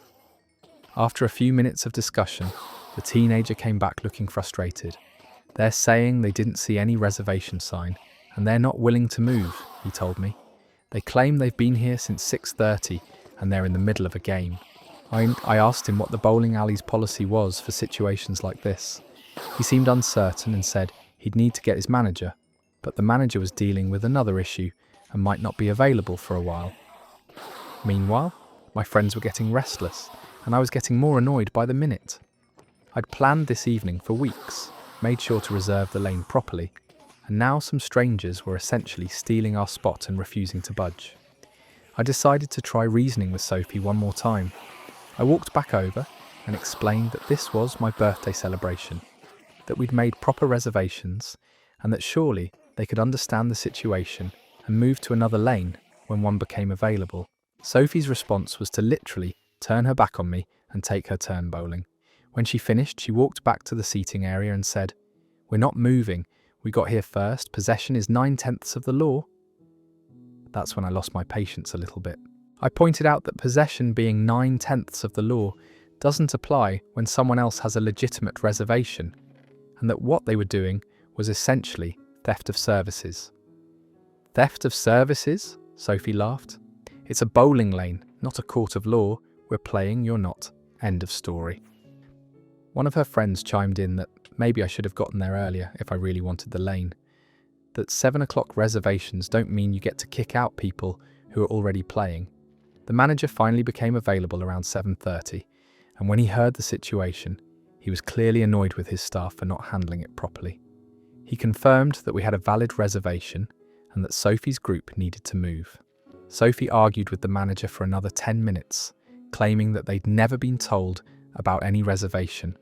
A: After a few minutes of discussion, the teenager came back looking frustrated. "They're saying they didn't see any reservation sign, and they're not willing to move," he told me. "They claim they've been here since 6:30, and they're in the middle of a game." I asked him what the bowling alley's policy was for situations like this. He seemed uncertain and said he'd need to get his manager, but the manager was dealing with another issue and might not be available for a while. Meanwhile, my friends were getting restless, and I was getting more annoyed by the minute. I'd planned this evening for weeks, made sure to reserve the lane properly, and now some strangers were essentially stealing our spot and refusing to budge. I decided to try reasoning with Sophie one more time. I walked back over and explained that this was my birthday celebration, that we'd made proper reservations, and that surely they could understand the situation and move to another lane when one became available. Sophie's response was to literally turn her back on me and take her turn bowling. When she finished, she walked back to the seating area and said, "We're not moving. We got here first. Possession is 9/10 of the law." That's when I lost my patience a little bit. I pointed out that possession being 9/10 of the law doesn't apply when someone else has a legitimate reservation, and that what they were doing was essentially theft of services. "Theft of services?" Sophie laughed. "It's a bowling lane, not a court of law. We're playing, you're not. End of story." One of her friends chimed in that maybe I should have gotten there earlier if I really wanted the lane. That 7 o'clock reservations don't mean you get to kick out people who are already playing. The manager finally became available around 7:30, and when he heard the situation, he was clearly annoyed with his staff for not handling it properly. He confirmed that we had a valid reservation and that Sophie's group needed to move. Sophie argued with the manager for another 10 minutes, claiming that they'd never been told about any reservation,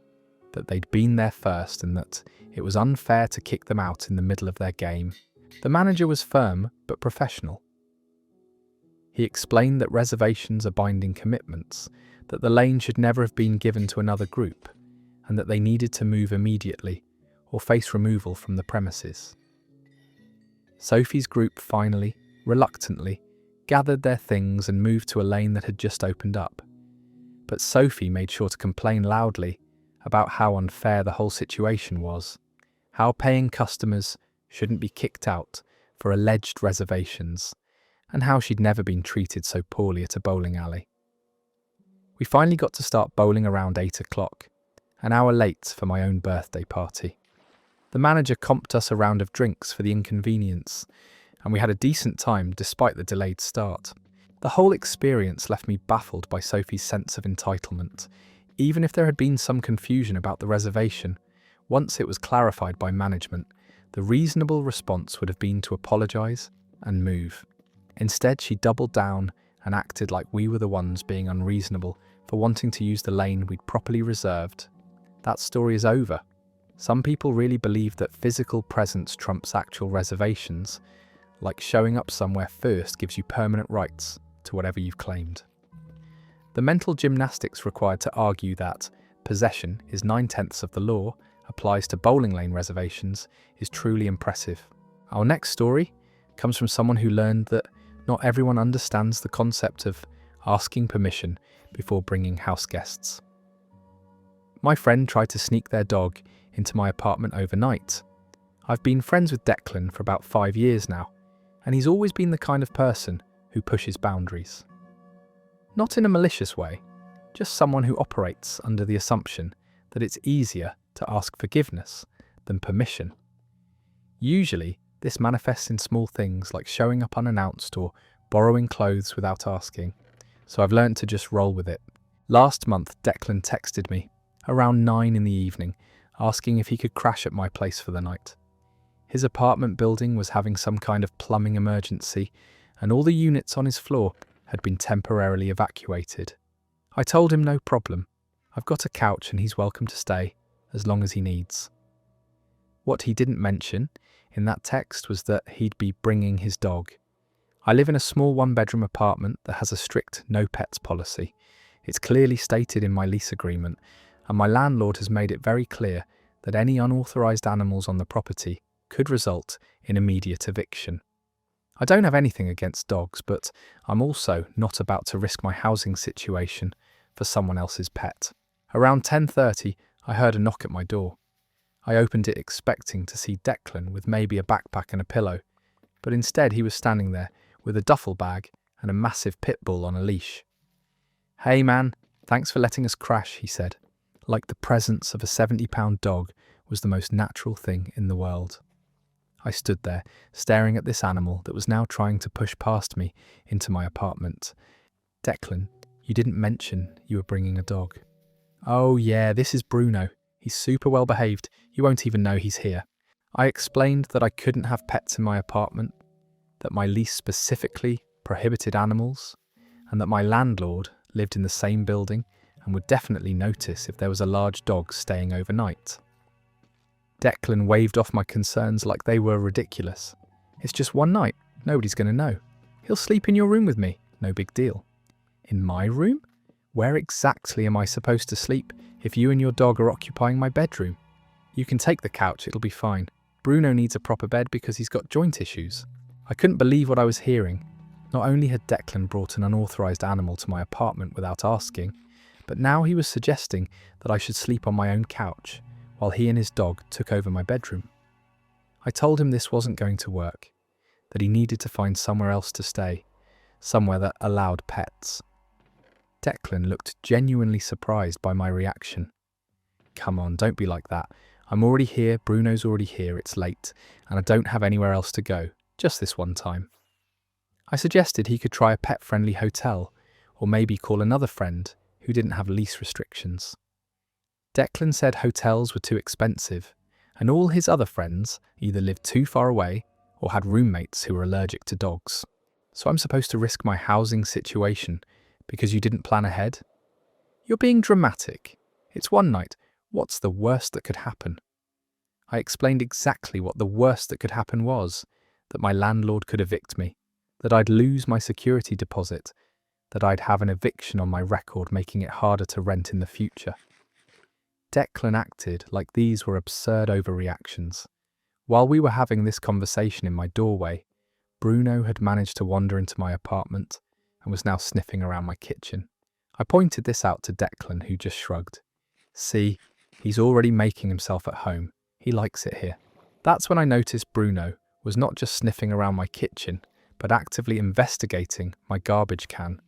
A: that they'd been there first and that it was unfair to kick them out in the middle of their game. The manager was firm but professional. He explained that reservations are binding commitments, that the lane should never have been given to another group, and that they needed to move immediately or face removal from the premises. Sophie's group finally, reluctantly, gathered their things and moved to a lane that had just opened up. But Sophie made sure to complain loudly about how unfair the whole situation was, how paying customers shouldn't be kicked out for alleged reservations, and how she'd never been treated so poorly at a bowling alley. We finally got to start bowling around 8 o'clock, an hour late for my own birthday party. The manager comped us a round of drinks for the inconvenience, and we had a decent time despite the delayed start. The whole experience left me baffled by Sophie's sense of entitlement. Even if there had been some confusion about the reservation, once it was clarified by management, The reasonable response would have been to apologise and move. Instead, she doubled down and acted like we were the ones being unreasonable for wanting to use the lane we'd properly reserved. That story is over. Some people really believe that physical presence trumps actual reservations, like showing up somewhere first gives you permanent rights to whatever you've claimed. The mental gymnastics required to argue that possession is 9/10 of the law applies to bowling lane reservations is truly impressive. Our next story comes from someone who learned that not everyone understands the concept of asking permission before bringing house guests. My friend tried to sneak their dog into my apartment overnight. I've been friends with Declan for about 5 years now, and he's always been the kind of person who pushes boundaries. Not in a malicious way, just someone who operates under the assumption that it's easier to ask forgiveness than permission. Usually, this manifests in small things like showing up unannounced or borrowing clothes without asking, so I've learned to just roll with it. Last month, Declan texted me around 9 in the evening, asking if he could crash at my place for the night. His apartment building was having some kind of plumbing emergency, and all the units on his floor had been temporarily evacuated. I told him no problem. I've got a couch and he's welcome to stay, as long as he needs. What he didn't mention in that text was that he'd be bringing his dog. I live in a small one-bedroom apartment that has a strict no pets policy. It's clearly stated in my lease agreement, and my landlord has made it very clear that any unauthorized animals on the property could result in immediate eviction. I don't have anything against dogs, but I'm also not about to risk my housing situation for someone else's pet. Around 10:30, I heard a knock at my door. I opened it expecting to see Declan with maybe a backpack and a pillow, but instead he was standing there with a duffel bag and a massive pit bull on a leash. "Hey man, thanks for letting us crash," he said, like the presence of a 70-pound dog was the most natural thing in the world. I stood there, staring at this animal that was now trying to push past me into my apartment. "Declan, you didn't mention you were bringing a dog." "Oh yeah, this is Bruno. He's super well behaved. You won't even know he's here." I explained that I couldn't have pets in my apartment, that my lease specifically prohibited animals, and that my landlord lived in the same building and would definitely notice if there was a large dog staying overnight. Declan waved off my concerns like they were ridiculous. "It's just one night. Nobody's going to know. He'll sleep in your room with me. No big deal." "In my room? Where exactly am I supposed to sleep if you and your dog are occupying my bedroom?" "You can take the couch, it'll be fine. Bruno needs a proper bed because he's got joint issues." I couldn't believe what I was hearing. Not only had Declan brought an unauthorized animal to my apartment without asking, but now he was suggesting that I should sleep on my own couch while he and his dog took over my bedroom. I told him this wasn't going to work, that he needed to find somewhere else to stay, somewhere that allowed pets. Declan looked genuinely surprised by my reaction. "Come on, don't be like that. I'm already here, Bruno's already here, it's late, and I don't have anywhere else to go, just this one time." I suggested he could try a pet-friendly hotel, or maybe call another friend who didn't have lease restrictions. Declan said hotels were too expensive, and all his other friends either lived too far away or had roommates who were allergic to dogs. "So I'm supposed to risk my housing situation because you didn't plan ahead?" "You're being dramatic. It's one night. What's the worst that could happen?" I explained exactly what the worst that could happen was, that my landlord could evict me, that I'd lose my security deposit, that I'd have an eviction on my record making it harder to rent in the future. Declan acted like these were absurd overreactions. While we were having this conversation in my doorway, Bruno had managed to wander into my apartment and was now sniffing around my kitchen. I pointed this out to Declan, who just shrugged. "See, he's already making himself at home. He likes it here." That's when I noticed Bruno was not just sniffing around my kitchen, but actively investigating my garbage can.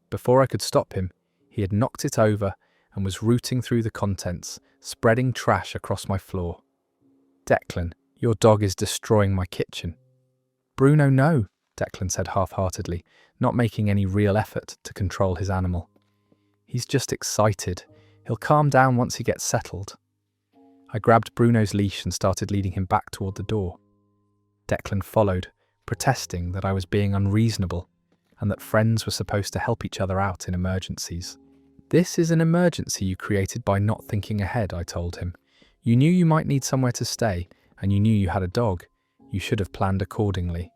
A: Before I could stop him, he had knocked it over and was rooting through the contents, spreading trash across my floor. "Declan, your dog is destroying my kitchen." "Bruno, no," Declan said half-heartedly, not making any real effort to control his animal. "He's just excited. He'll calm down once he gets settled." I grabbed Bruno's leash and started leading him back toward the door. Declan followed, protesting that I was being unreasonable and that friends were supposed to help each other out in emergencies. "This is an emergency you created by not thinking ahead," I told him. "You knew you might need somewhere to stay, and you knew you had a dog. You should have planned accordingly."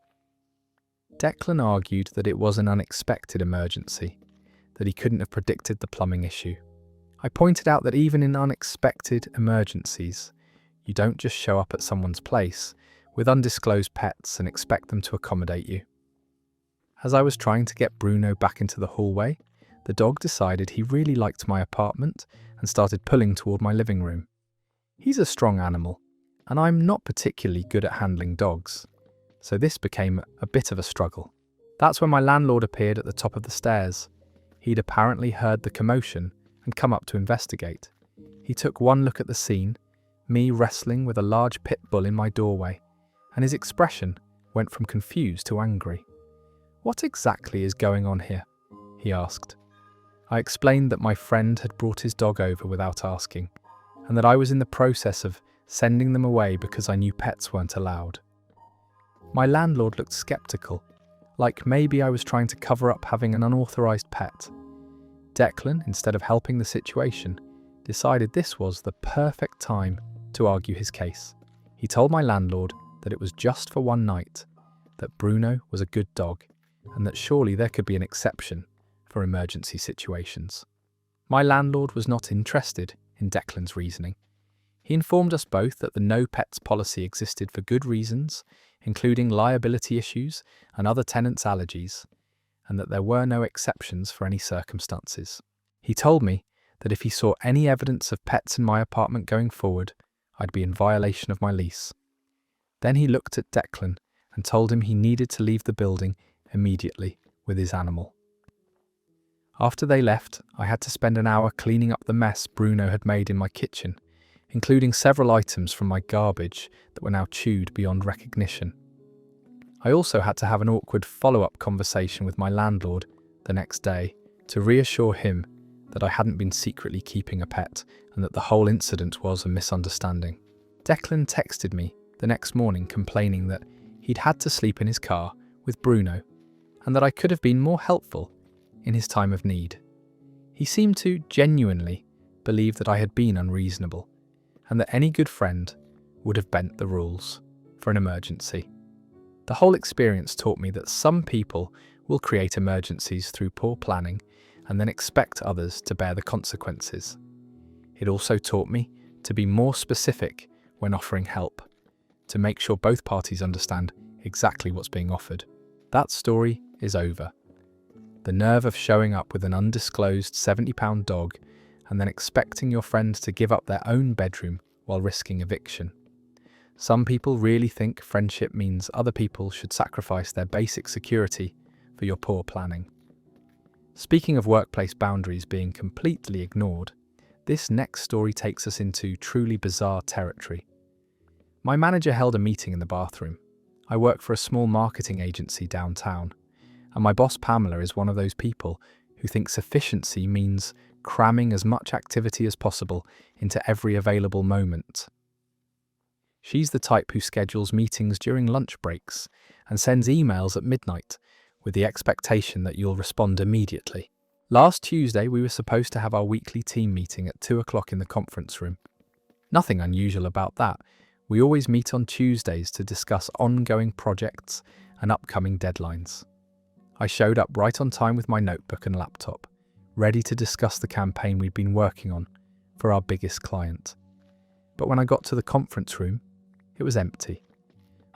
A: Declan argued that it was an unexpected emergency, that he couldn't have predicted the plumbing issue. I pointed out that even in unexpected emergencies, you don't just show up at someone's place with undisclosed pets and expect them to accommodate you. As I was trying to get Bruno back into the hallway, the dog decided he really liked my apartment and started pulling toward my living room. He's a strong animal, and I'm not particularly good at handling dogs, so this became a bit of a struggle. That's when my landlord appeared at the top of the stairs. He'd apparently heard the commotion and come up to investigate. He took one look at the scene, me wrestling with a large pit bull in my doorway, and his expression went from confused to angry. "What exactly is going on here?" he asked. I explained that my friend had brought his dog over without asking, and that I was in the process of sending them away because I knew pets weren't allowed. My landlord looked skeptical, like maybe I was trying to cover up having an unauthorized pet. Declan, instead of helping the situation, decided this was the perfect time to argue his case. He told my landlord that it was just for one night, that Bruno was a good dog, and that surely there could be an exception for emergency situations. My landlord was not interested in Declan's reasoning. He informed us both that the no pets policy existed for good reasons, including liability issues and other tenants' allergies, and that there were no exceptions for any circumstances. He told me that if he saw any evidence of pets in my apartment going forward, I'd be in violation of my lease. Then he looked at Declan and told him he needed to leave the building immediately with his animal. After they left, I had to spend an hour cleaning up the mess Bruno had made in my kitchen, including several items from my garbage that were now chewed beyond recognition. I also had to have an awkward follow-up conversation with my landlord the next day to reassure him that I hadn't been secretly keeping a pet and that the whole incident was a misunderstanding. Declan texted me the next morning complaining that he'd had to sleep in his car with Bruno and that I could have been more helpful in his time of need. He seemed to genuinely believe that I had been unreasonable and that any good friend would have bent the rules for an emergency. The whole experience taught me that some people will create emergencies through poor planning and then expect others to bear the consequences. It also taught me to be more specific when offering help, to make sure both parties understand exactly what's being offered. That story is over. The nerve of showing up with an undisclosed £70 dog and then expecting your friend to give up their own bedroom while risking eviction. Some people really think friendship means other people should sacrifice their basic security for your poor planning. Speaking of workplace boundaries being completely ignored, this next story takes us into truly bizarre territory. My manager held a meeting in the bathroom. I work for a small marketing agency downtown, and my boss Pamela is one of those people who thinks efficiency means cramming as much activity as possible into every available moment. She's the type who schedules meetings during lunch breaks and sends emails at midnight with the expectation that you'll respond immediately. Last Tuesday, we were supposed to have our weekly team meeting at 2 o'clock in the conference room. Nothing unusual about that. We always meet on Tuesdays to discuss ongoing projects and upcoming deadlines. I showed up right on time with my notebook and laptop, ready to discuss the campaign we'd been working on for our biggest client. But when I got to the conference room, it was empty.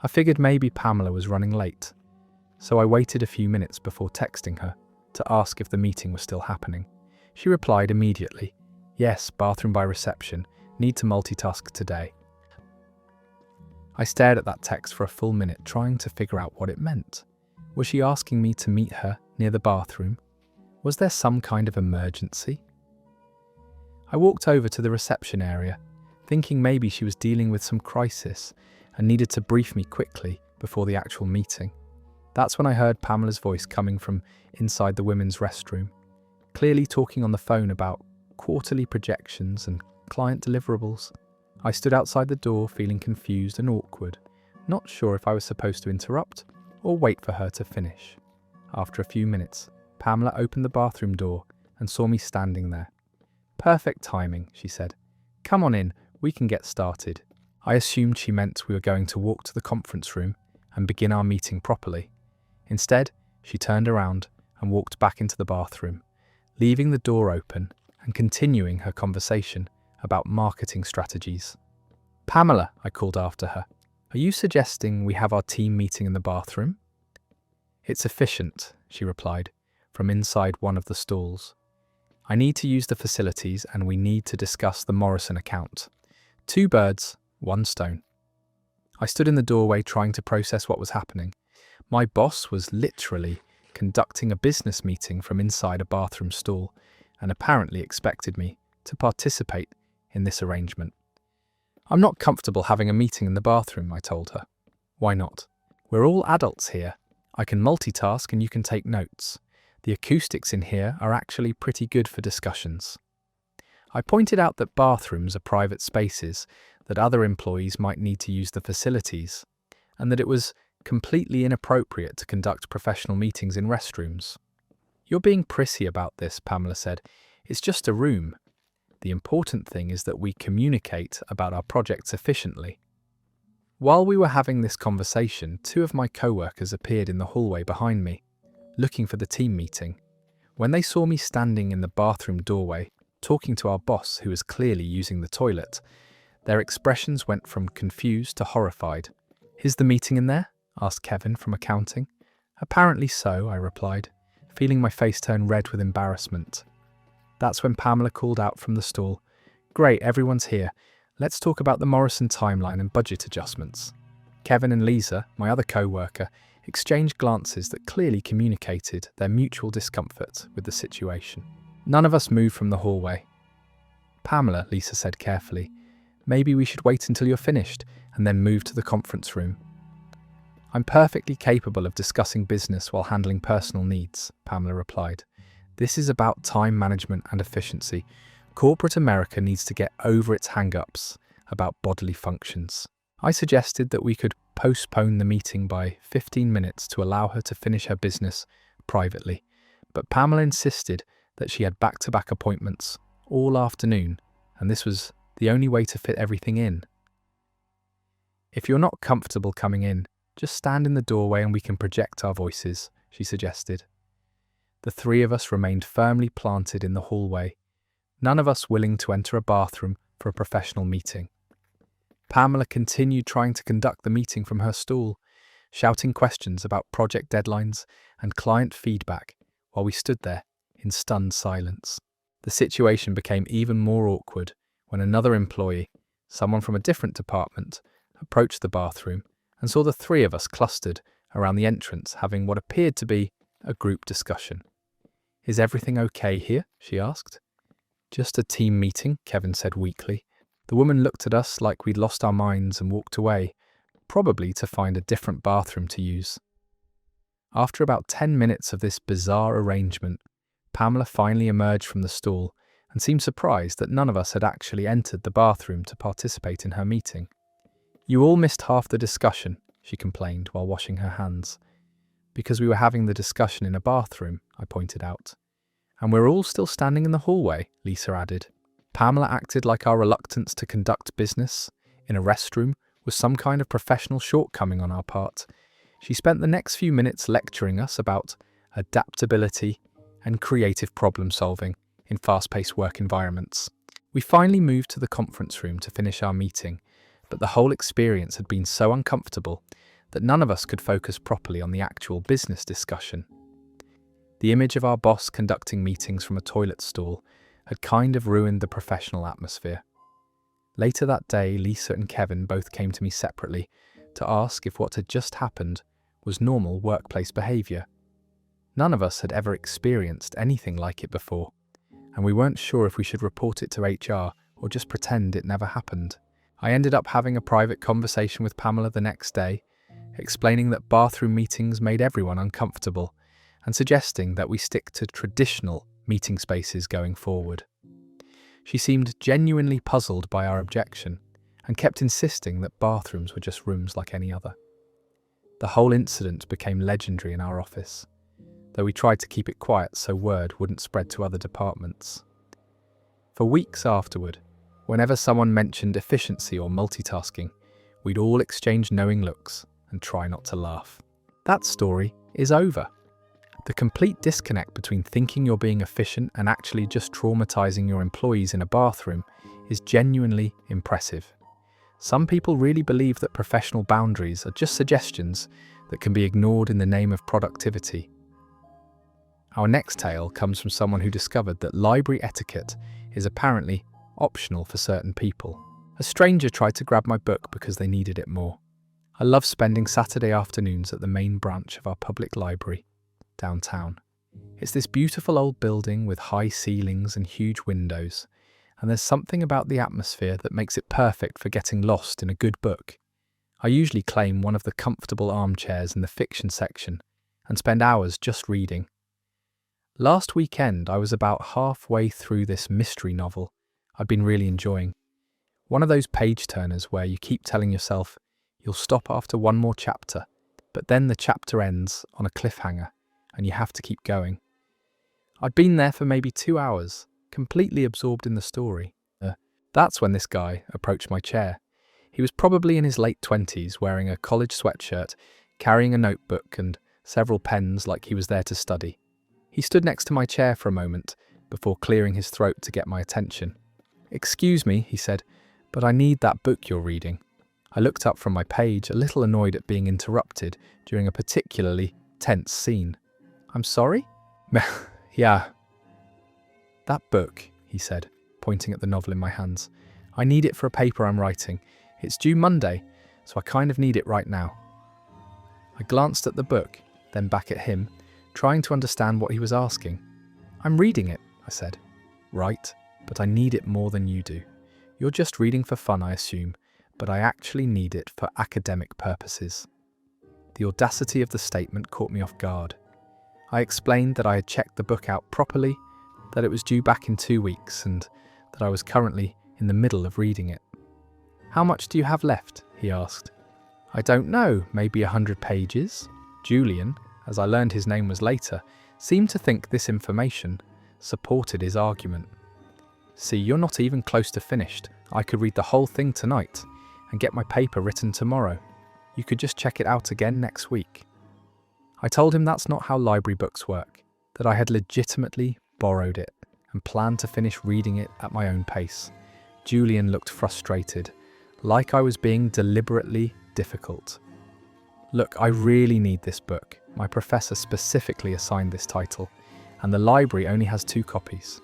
A: I figured maybe Pamela was running late, so I waited a few minutes before texting her to ask if the meeting was still happening. She replied immediately, "Yes, bathroom by reception, need to multitask today." I stared at that text for a full minute, trying to figure out what it meant. Was she asking me to meet her near the bathroom? Was there some kind of emergency? I walked over to the reception area, thinking maybe she was dealing with some crisis and needed to brief me quickly before the actual meeting. That's when I heard Pamela's voice coming from inside the women's restroom, clearly talking on the phone about quarterly projections and client deliverables. I stood outside the door feeling confused and awkward, not sure if I was supposed to interrupt or wait for her to finish. After a few minutes, Pamela opened the bathroom door and saw me standing there. "Perfect timing," she said. "Come on in, we can get started." I assumed she meant we were going to walk to the conference room and begin our meeting properly. Instead, she turned around and walked back into the bathroom, leaving the door open and continuing her conversation about marketing strategies. "Pamela," I called after her, "are you suggesting we have our team meeting in the bathroom?" "It's efficient," she replied, from inside one of the stalls. "I need to use the facilities and we need to discuss the Morrison account. 2 birds, 1 stone." I stood in the doorway trying to process what was happening. My boss was literally conducting a business meeting from inside a bathroom stall and apparently expected me to participate in this arrangement. "I'm not comfortable having a meeting in the bathroom," I told her. "Why not? We're all adults here. I can multitask and you can take notes. The acoustics in here are actually pretty good for discussions." I pointed out that bathrooms are private spaces, that other employees might need to use the facilities, and that it was completely inappropriate to conduct professional meetings in restrooms. "You're being prissy about this," Pamela said. "It's just a room. The important thing is that we communicate about our projects efficiently." While we were having this conversation, 2 of my coworkers appeared in the hallway behind me, looking for the team meeting. When they saw me standing in the bathroom doorway, talking to our boss who was clearly using the toilet, their expressions went from confused to horrified. "Is the meeting in there?" asked Kevin from accounting. "Apparently so," I replied, feeling my face turn red with embarrassment. That's when Pamela called out from the stall, "Great, everyone's here. Let's talk about the Morrison timeline and budget adjustments." Kevin and Lisa, my other co-worker, exchanged glances that clearly communicated their mutual discomfort with the situation. None of us moved from the hallway. "Pamela," Lisa said carefully, "maybe we should wait until you're finished and then move to the conference room." "I'm perfectly capable of discussing business while handling personal needs," Pamela replied. "This is about time management and efficiency. Corporate America needs to get over its hang-ups about bodily functions." I suggested that we could postpone the meeting by 15 minutes to allow her to finish her business privately, but Pamela insisted that she had back-to-back appointments all afternoon, and this was the only way to fit everything in. "If you're not comfortable coming in, just stand in the doorway and we can project our voices," she suggested. The 3 of us remained firmly planted in the hallway, none of us willing to enter a bathroom for a professional meeting. Pamela continued trying to conduct the meeting from her stool, shouting questions about project deadlines and client feedback while we stood there in stunned silence. The situation became even more awkward when another employee, someone from a different department, approached the bathroom and saw the 3 of us clustered around the entrance having what appeared to be a group discussion. "Is everything okay here?" she asked. "Just a team meeting," Kevin said weakly. The woman looked at us like we'd lost our minds and walked away, probably to find a different bathroom to use. After about 10 minutes of this bizarre arrangement, Pamela finally emerged from the stall and seemed surprised that none of us had actually entered the bathroom to participate in her meeting. "You all missed half the discussion," she complained while washing her hands. "Because we were having the discussion in a bathroom," I pointed out. "And we're all still standing in the hallway," Lisa added. Pamela acted like our reluctance to conduct business in a restroom was some kind of professional shortcoming on our part. She spent the next few minutes lecturing us about adaptability and creative problem solving in fast-paced work environments. We finally moved to the conference room to finish our meeting, but the whole experience had been so uncomfortable that none of us could focus properly on the actual business discussion. The image of our boss conducting meetings from a toilet stall had kind of ruined the professional atmosphere. Later that day, Lisa and Kevin both came to me separately to ask if what had just happened was normal workplace behaviour. None of us had ever experienced anything like it before, and we weren't sure if we should report it to HR or just pretend it never happened. I ended up having a private conversation with Pamela the next day, explaining that bathroom meetings made everyone uncomfortable and suggesting that we stick to traditional meeting spaces going forward. She seemed genuinely puzzled by our objection and kept insisting that bathrooms were just rooms like any other. The whole incident became legendary in our office, though we tried to keep it quiet so word wouldn't spread to other departments. For weeks afterward, whenever someone mentioned efficiency or multitasking, we'd all exchange knowing looks and try not to laugh. That story is over. The complete disconnect between thinking you're being efficient and actually just traumatizing your employees in a bathroom is genuinely impressive. Some people really believe that professional boundaries are just suggestions that can be ignored in the name of productivity. Our next tale comes from someone who discovered that library etiquette is apparently optional for certain people. A stranger tried to grab my book because they needed it more. I love spending Saturday afternoons at the main branch of our public library, downtown. It's this beautiful old building with high ceilings and huge windows, and there's something about the atmosphere that makes it perfect for getting lost in a good book. I usually claim one of the comfortable armchairs in the fiction section and spend hours just reading. Last weekend, I was about halfway through this mystery novel I'd been really enjoying. One of those page-turners where you keep telling yourself you'll stop after one more chapter, but then the chapter ends on a cliffhanger and you have to keep going. I'd been there for maybe 2 hours, completely absorbed in the story. That's when this guy approached my chair. He was probably in his late 20s, wearing a college sweatshirt, carrying a notebook and several pens like he was there to study. He stood next to my chair for a moment before clearing his throat to get my attention. "Excuse me," he said, "but I need that book you're reading." I looked up from my page, a little annoyed at being interrupted during a particularly tense scene. "I'm sorry?" "Yeah. That book," he said, pointing at the novel in my hands. "I need it for a paper I'm writing. It's due Monday, so I kind of need it right now." I glanced at the book, then back at him, trying to understand what he was asking. "I'm reading it," I said. "Right, but I need it more than you do. You're just reading for fun, I assume, but I actually need it for academic purposes." The audacity of the statement caught me off guard. I explained that I had checked the book out properly, that it was due back in 2 weeks, and that I was currently in the middle of reading it. "How much do you have left?" he asked. "I don't know, maybe 100 pages?" Julian, as I learned his name was later, seemed to think this information supported his argument. "See, you're not even close to finished. I could read the whole thing tonight and get my paper written tomorrow. You could just check it out again next week." I told him that's not how library books work, that I had legitimately borrowed it and planned to finish reading it at my own pace. Julian looked frustrated, like I was being deliberately difficult. "Look, I really need this book. My professor specifically assigned this title, and the library only has 2 copies.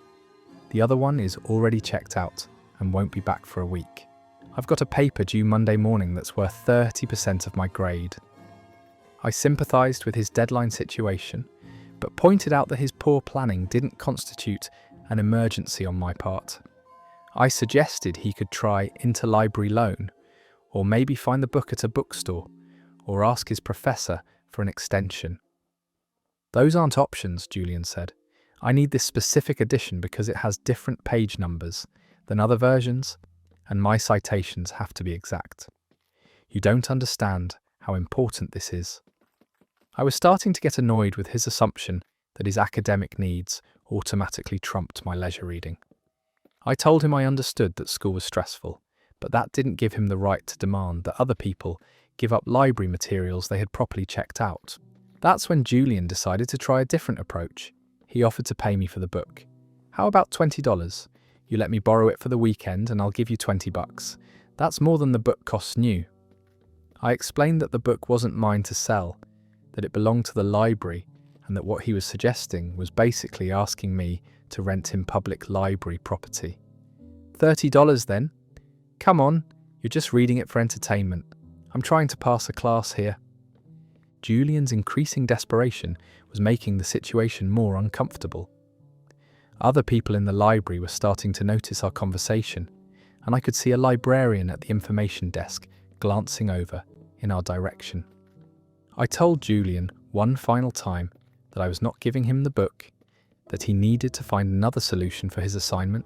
A: The other one is already checked out and won't be back for a week. I've got a paper due Monday morning that's worth 30% of my grade." I sympathised with his deadline situation, but pointed out that his poor planning didn't constitute an emergency on my part. I suggested he could try interlibrary loan, or maybe find the book at a bookstore, or ask his professor for an extension. "Those aren't options," Julian said. "I need this specific edition because it has different page numbers than other versions, and my citations have to be exact. You don't understand how important this is." I was starting to get annoyed with his assumption that his academic needs automatically trumped my leisure reading. I told him I understood that school was stressful, but that didn't give him the right to demand that other people give up library materials they had properly checked out. That's when Julian decided to try a different approach. He offered to pay me for the book. "How about $20? You let me borrow it for the weekend and I'll give you $20. That's more than the book costs new." I explained that the book wasn't mine to sell, that it belonged to the library, and that what he was suggesting was basically asking me to rent him public library property. $30 then? Come on, you're just reading it for entertainment. I'm trying to pass a class here. Julian's increasing desperation was making the situation more uncomfortable. Other people in the library were starting to notice our conversation, and I could see a librarian at the information desk glancing over in our direction. I told Julian one final time that I was not giving him the book, that he needed to find another solution for his assignment,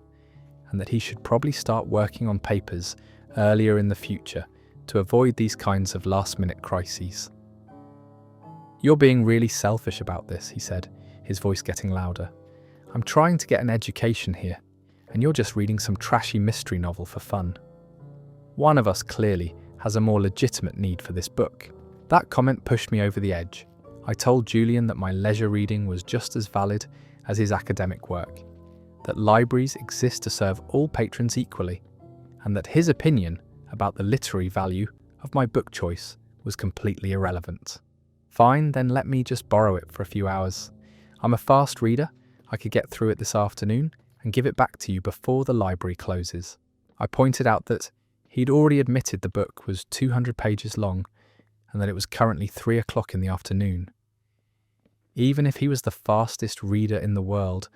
A: and that he should probably start working on papers earlier in the future to avoid these kinds of last-minute crises. "You're being really selfish about this," he said, his voice getting louder. "I'm trying to get an education here, and you're just reading some trashy mystery novel for fun. One of us clearly has a more legitimate need for this book." That comment pushed me over the edge. I told Julian that my leisure reading was just as valid as his academic work, that libraries exist to serve all patrons equally, and that his opinion about the literary value of my book choice was completely irrelevant. "Fine, then let me just borrow it for a few hours. I'm a fast reader. I could get through it this afternoon and give it back to you before the library closes." I pointed out that he'd already admitted the book was 200 pages long and that it was currently 3 o'clock in the afternoon. Even if he was the fastest reader in the world,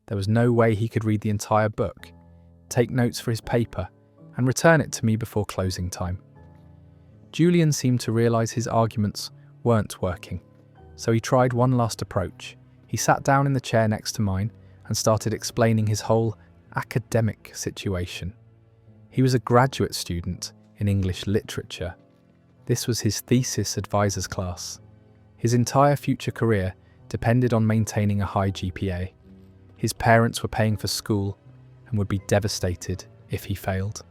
A: there was no way he could read the entire book, take notes for his paper, and return it to me before closing time. Julian seemed to realise his arguments weren't working, so he tried one last approach. He sat down in the chair next to mine and started explaining his whole academic situation. He was a graduate student in English literature. This was his thesis advisors class. His entire future career depended on maintaining a high GPA. His parents were paying for school and would be devastated if he failed.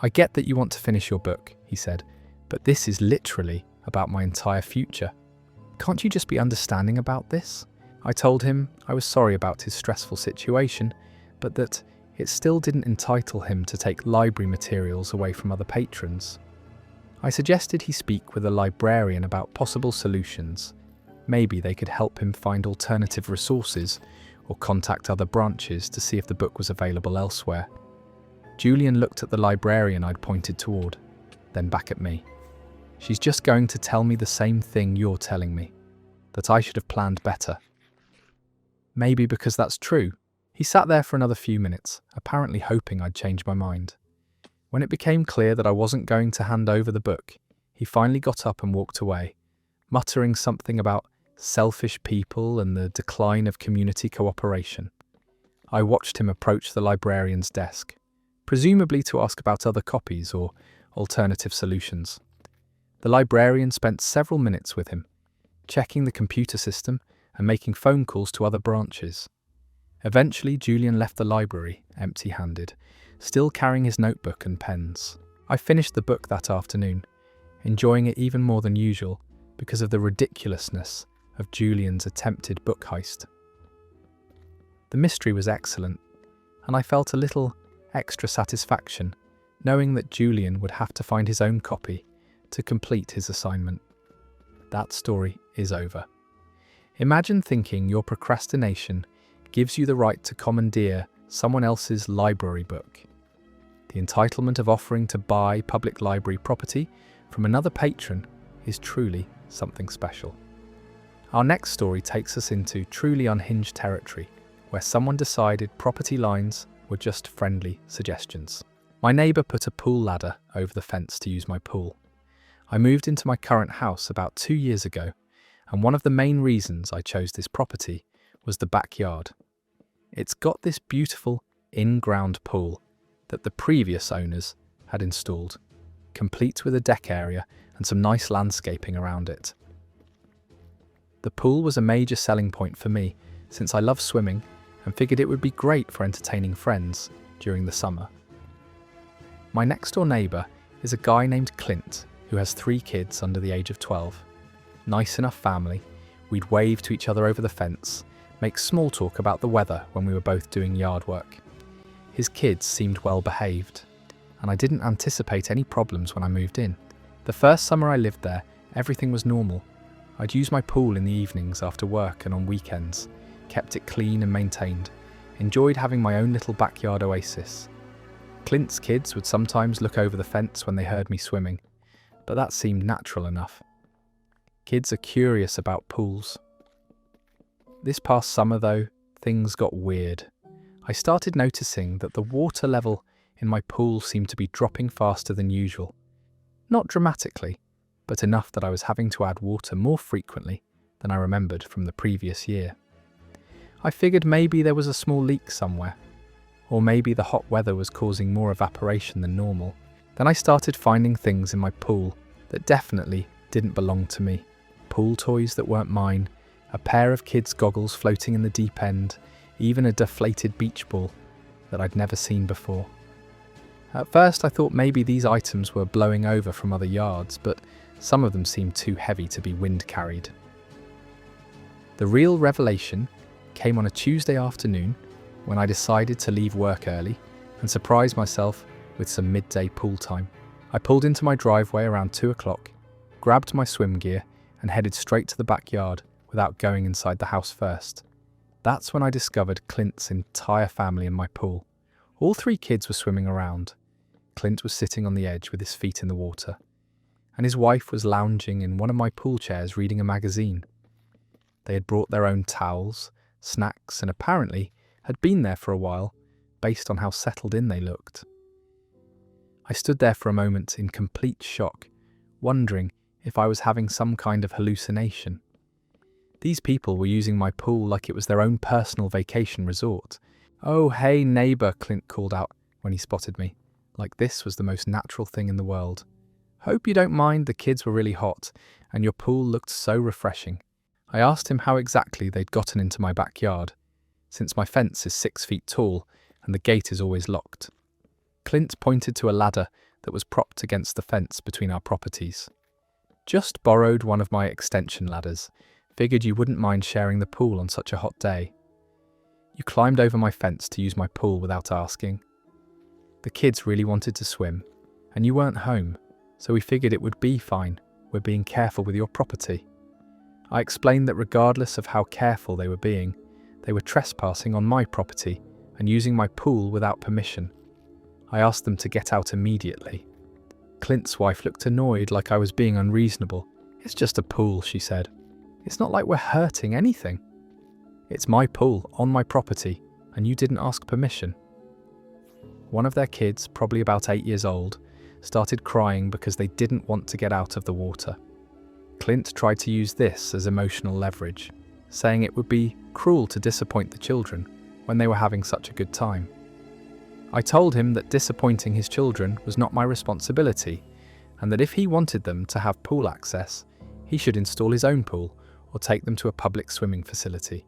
A: "I get that you want to finish your book," he said, "but this is literally about my entire future. Can't you just be understanding about this?" I told him I was sorry about his stressful situation, but that it still didn't entitle him to take library materials away from other patrons. I suggested he speak with a librarian about possible solutions. Maybe they could help him find alternative resources or contact other branches to see if the book was available elsewhere. Julian looked at the librarian I'd pointed toward, then back at me. "She's just going to tell me the same thing you're telling me, that I should have planned better." Maybe because that's true. He sat there for another few minutes, apparently hoping I'd change my mind. When it became clear that I wasn't going to hand over the book, he finally got up and walked away, muttering something about selfish people and the decline of community cooperation. I watched him approach the librarian's desk, presumably to ask about other copies or alternative solutions. The librarian spent several minutes with him, checking the computer system and making phone calls to other branches. Eventually, Julian left the library, empty-handed, still carrying his notebook and pens. I finished the book that afternoon, enjoying it even more than usual because of the ridiculousness of Julian's attempted book heist. The mystery was excellent, and I felt a little extra satisfaction knowing that Julian would have to find his own copy to complete his assignment. That story is over. Imagine thinking your procrastination gives you the right to commandeer someone else's library book. The entitlement of offering to buy public library property from another patron is truly something special. Our next story takes us into truly unhinged territory, where someone decided property lines were just friendly suggestions. My neighbour put a pool ladder over the fence to use my pool. I moved into my current house about 2 years ago, and one of the main reasons I chose this property was the backyard. It's got this beautiful in-ground pool that the previous owners had installed, complete with a deck area and some nice landscaping around it. The pool was a major selling point for me since I love swimming and figured it would be great for entertaining friends during the summer. My next door neighbour is a guy named Clint who has 3 kids under the age of 12. Nice enough family, we'd wave to each other over the fence, make small talk about the weather when we were both doing yard work. His kids seemed well behaved, and I didn't anticipate any problems when I moved in. The first summer I lived there, everything was normal. I'd use my pool in the evenings after work and on weekends, kept it clean and maintained, enjoyed having my own little backyard oasis. Clint's kids would sometimes look over the fence when they heard me swimming, but that seemed natural enough. Kids are curious about pools. This past summer though, things got weird. I started noticing that the water level in my pool seemed to be dropping faster than usual. Not dramatically, but enough that I was having to add water more frequently than I remembered from the previous year. I figured maybe there was a small leak somewhere, Or maybe the hot weather was causing more evaporation than normal. Then I started finding things in my pool that definitely didn't belong to me. Pool toys that weren't mine, a pair of kids' goggles floating in the deep end, even a deflated beach ball that I'd never seen before. At first I thought maybe these items were blowing over from other yards, but some of them seemed too heavy to be wind carried. The real revelation came on a Tuesday afternoon when I decided to leave work early and surprise myself with some midday pool time. I pulled into my driveway around 2 o'clock, grabbed my swim gear and headed straight to the backyard without going inside the house first. That's when I discovered Clint's entire family in my pool. All 3 kids were swimming around. Clint was sitting on the edge with his feet in the water, and his wife was lounging in one of my pool chairs reading a magazine. They had brought their own towels, snacks, and apparently had been there for a while, based on how settled in they looked. I stood there for a moment in complete shock, wondering if I was having some kind of hallucination. These people were using my pool like it was their own personal vacation resort. "Oh, hey neighbour," Clint called out when he spotted me, like this was the most natural thing in the world. "Hope you don't mind, the kids were really hot, and your pool looked so refreshing." I asked him how exactly they'd gotten into my backyard, since my fence is 6 feet tall and the gate is always locked. Clint pointed to a ladder that was propped against the fence between our properties. "Just borrowed one of my extension ladders. Figured you wouldn't mind sharing the pool on such a hot day. You climbed over my fence to use my pool without asking. The kids really wanted to swim, and you weren't home, so we figured it would be fine. We're being careful with your property." I explained that regardless of how careful they were being, they were trespassing on my property and using my pool without permission. I asked them to get out immediately. Clint's wife looked annoyed, like I was being unreasonable. "It's just a pool," she said. "It's not like we're hurting anything. It's my pool, on my property, and you didn't ask permission." One of their kids, probably about 8 years old, started crying because they didn't want to get out of the water. Clint tried to use this as emotional leverage, saying it would be cruel to disappoint the children when they were having such a good time. I told him that disappointing his children was not my responsibility, and that if he wanted them to have pool access, he should install his own pool or take them to a public swimming facility.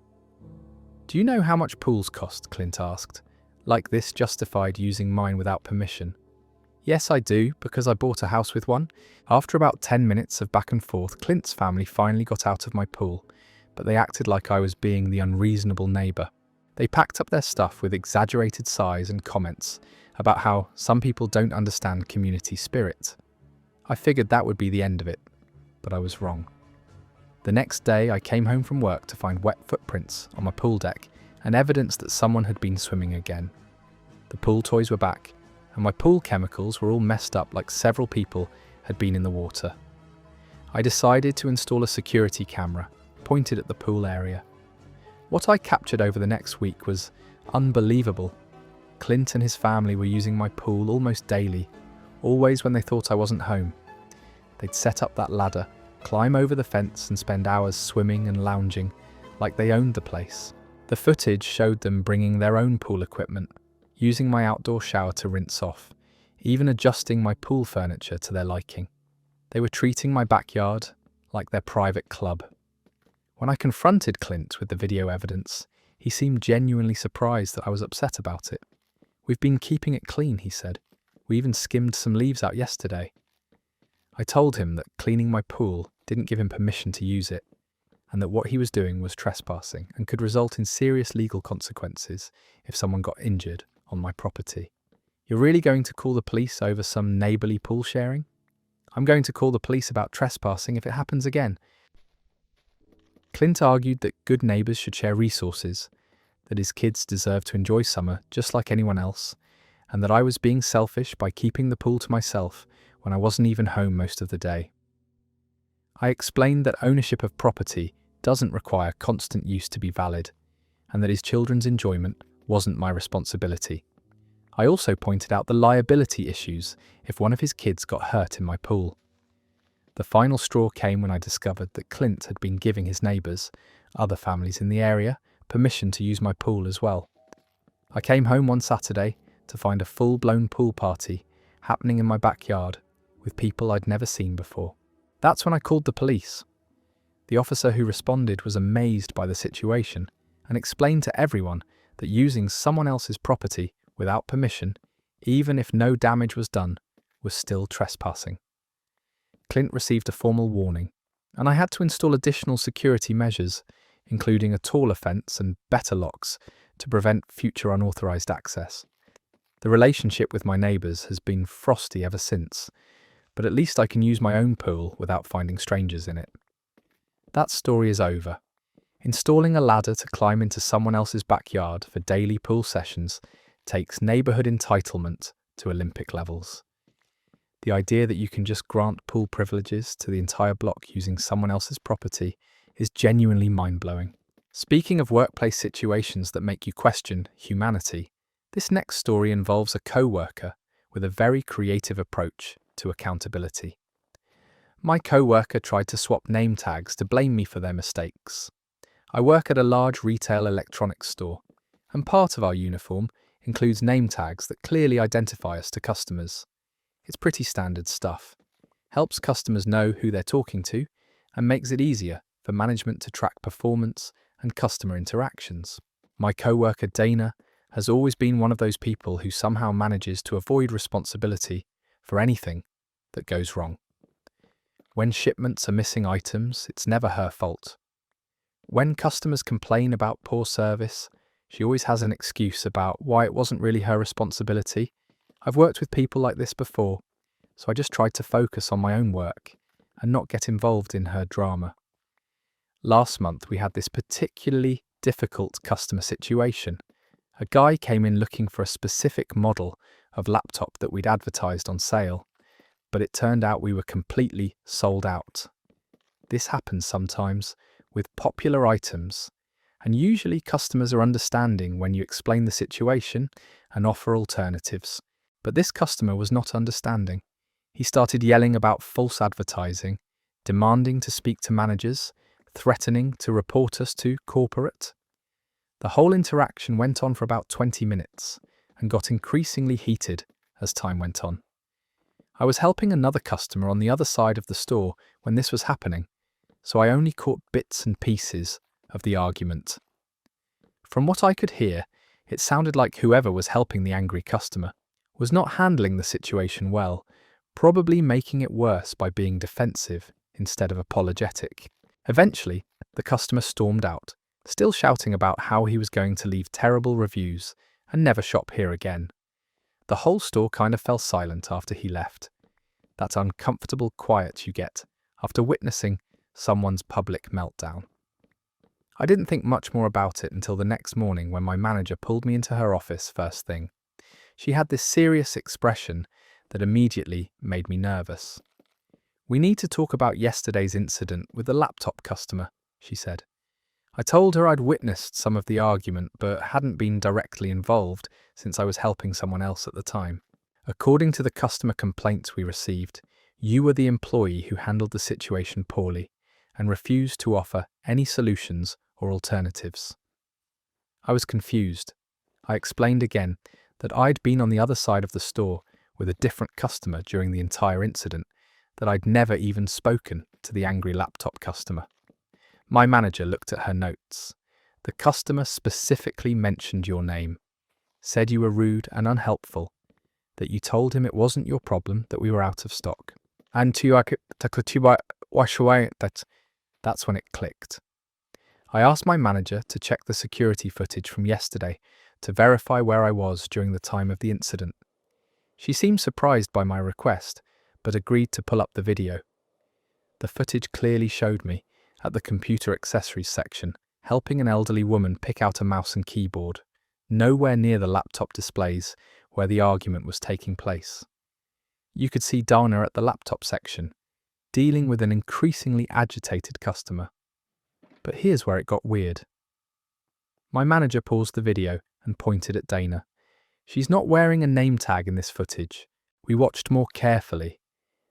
A: "Do you know how much pools cost?" Clint asked, like this justified using mine without permission. "Yes, I do, because I bought a house with one." After about 10 minutes of back and forth, Clint's family finally got out of my pool, but they acted like I was being the unreasonable neighbour. They packed up their stuff with exaggerated sighs and comments about how some people don't understand community spirit. I figured that would be the end of it, but I was wrong. The next day I came home from work to find wet footprints on my pool deck and evidence that someone had been swimming again. The pool toys were back, and my pool chemicals were all messed up like several people had been in the water. I decided to install a security camera pointed at the pool area. What I captured over the next week was unbelievable. Clint and his family were using my pool almost daily, always when they thought I wasn't home. They'd set up that ladder, climb over the fence and spend hours swimming and lounging like they owned the place. The footage showed them bringing their own pool equipment, using my outdoor shower to rinse off, even adjusting my pool furniture to their liking. They were treating my backyard like their private club. When I confronted Clint with the video evidence, he seemed genuinely surprised that I was upset about it. "We've been keeping it clean," he said. "We even skimmed some leaves out yesterday." I told him that cleaning my pool didn't give him permission to use it, and that what he was doing was trespassing and could result in serious legal consequences if someone got injured on my property. "You're really going to call the police over some neighbourly pool sharing?" "I'm going to call the police about trespassing if it happens again." Clint argued that good neighbours should share resources, that his kids deserved to enjoy summer just like anyone else, and that I was being selfish by keeping the pool to myself when I wasn't even home most of the day. I explained that ownership of property doesn't require constant use to be valid, and that his children's enjoyment wasn't my responsibility. I also pointed out the liability issues if one of his kids got hurt in my pool. The final straw came when I discovered that Clint had been giving his neighbours, other families in the area, permission to use my pool as well. I came home one Saturday to find a full-blown pool party happening in my backyard with people I'd never seen before. That's when I called the police. The officer who responded was amazed by the situation and explained to everyone that using someone else's property without permission, even if no damage was done, was still trespassing. Clint received a formal warning, and I had to install additional security measures, including a taller fence and better locks to prevent future unauthorized access. The relationship with my neighbours has been frosty ever since, but at least I can use my own pool without finding strangers in it. That story is over. Installing a ladder to climb into someone else's backyard for daily pool sessions takes neighbourhood entitlement to Olympic levels. The idea that you can just grant pool privileges to the entire block using someone else's property is genuinely mind-blowing. Speaking of workplace situations that make you question humanity, this next story involves a coworker with a very creative approach to accountability. My coworker tried to swap name tags to blame me for their mistakes. I work at a large retail electronics store, and part of our uniform includes name tags that clearly identify us to customers. It's pretty standard stuff. Helps customers know who they're talking to, and makes it easier for management to track performance and customer interactions. My coworker Dana has always been one of those people who somehow manages to avoid responsibility for anything that goes wrong. When shipments are missing items, it's never her fault. When customers complain about poor service, she always has an excuse about why it wasn't really her responsibility. I've worked with people like this before, so I just tried to focus on my own work and not get involved in her drama. Last month we had this particularly difficult customer situation. A guy came in looking for a specific model of laptop that we'd advertised on sale, but it turned out we were completely sold out. This happens sometimes with popular items, and usually customers are understanding when you explain the situation and offer alternatives. But this customer was not understanding. He started yelling about false advertising, demanding to speak to managers, threatening to report us to corporate. The whole interaction went on for about 20 minutes and got increasingly heated as time went on. I was helping another customer on the other side of the store when this was happening, so I only caught bits and pieces of the argument. From what I could hear, it sounded like whoever was helping the angry customer was not handling the situation well, probably making it worse by being defensive instead of apologetic. Eventually, the customer stormed out, still shouting about how he was going to leave terrible reviews and never shop here again. The whole store kind of fell silent after he left. That uncomfortable quiet you get after witnessing someone's public meltdown. I didn't think much more about it until the next morning when my manager pulled me into her office first thing. She had this serious expression that immediately made me nervous. "We need to talk about yesterday's incident with the laptop customer," she said. I told her I'd witnessed some of the argument but hadn't been directly involved since I was helping someone else at the time. "According to the customer complaints we received, you were the employee who handled the situation poorly and refused to offer any solutions or alternatives." I was confused. I explained again that I'd been on the other side of the store with a different customer during the entire incident, that I'd never even spoken to the angry laptop customer. My manager looked at her notes. "The customer specifically mentioned your name, said you were rude and unhelpful, that you told him it wasn't your problem that we were out of stock. And that's when it clicked. I asked my manager to check the security footage from yesterday to verify where I was during the time of the incident. She seemed surprised by my request, but agreed to pull up the video. The footage clearly showed me, at the computer accessories section, helping an elderly woman pick out a mouse and keyboard, nowhere near the laptop displays where the argument was taking place. You could see Dana at the laptop section, dealing with an increasingly agitated customer. But here's where it got weird. My manager paused the video and pointed at Dana. "She's not wearing a name tag in this footage." We watched more carefully,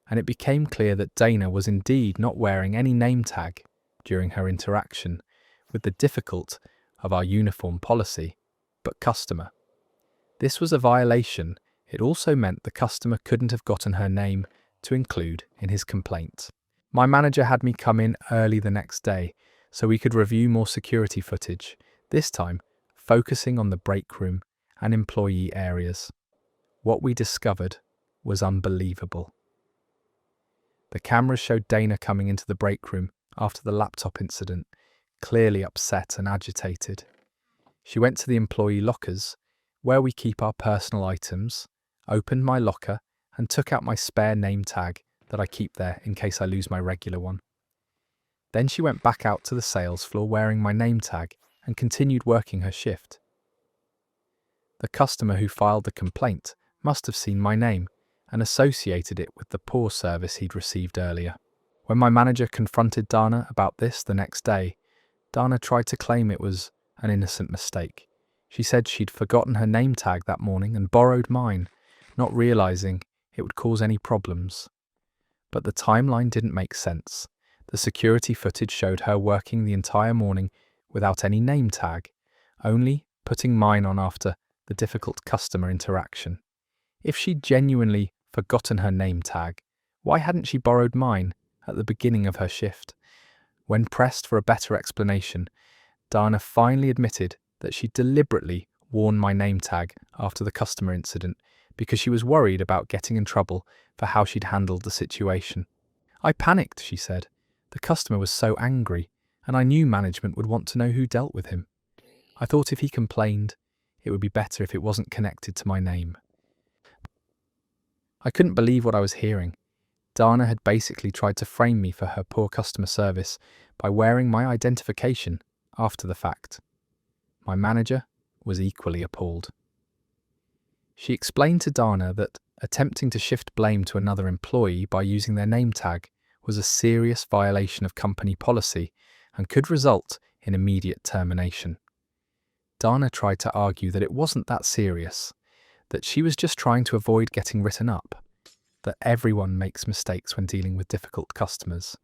A: and it became clear that Dana was indeed not wearing any name tag during her interaction with the difficult of our uniform policy, but customer. This was a violation. It also meant the customer couldn't have gotten her name to include in his complaint. My manager had me come in early the next day so we could review more security footage, this time focusing on the break room and employee areas. What we discovered was unbelievable. The cameras showed Dana coming into the break room after the laptop incident, clearly upset and agitated. She went to the employee lockers, where we keep our personal items, opened my locker and took out my spare name tag that I keep there in case I lose my regular one. Then she went back out to the sales floor wearing my name tag and continued working her shift. The customer who filed the complaint must have seen my name and associated it with the poor service he'd received earlier. When my manager confronted Dana about this the next day, Dana tried to claim it was an innocent mistake. She said she'd forgotten her name tag that morning and borrowed mine, not realizing it would cause any problems. But the timeline didn't make sense. The security footage showed her working the entire morning without any name tag, only putting mine on after the difficult customer interaction. If she'd genuinely forgotten her name tag, why hadn't she borrowed mine at the beginning of her shift? When pressed for a better explanation, Dana finally admitted that she deliberately worn my name tag after the customer incident because she was worried about getting in trouble for how she'd handled the situation. I panicked, she said. The customer was so angry, and I knew management would want to know who dealt with him. I thought if he complained, it would be better if it wasn't connected to my name. I couldn't believe what I was hearing. Dana had basically tried to frame me for her poor customer service by wearing my identification after the fact. My manager was equally appalled. She explained to Dana that attempting to shift blame to another employee by using their name tag was a serious violation of company policy and could result in immediate termination. Dana tried to argue that it wasn't that serious, that she was just trying to avoid getting written up, that everyone makes mistakes when dealing with difficult customers.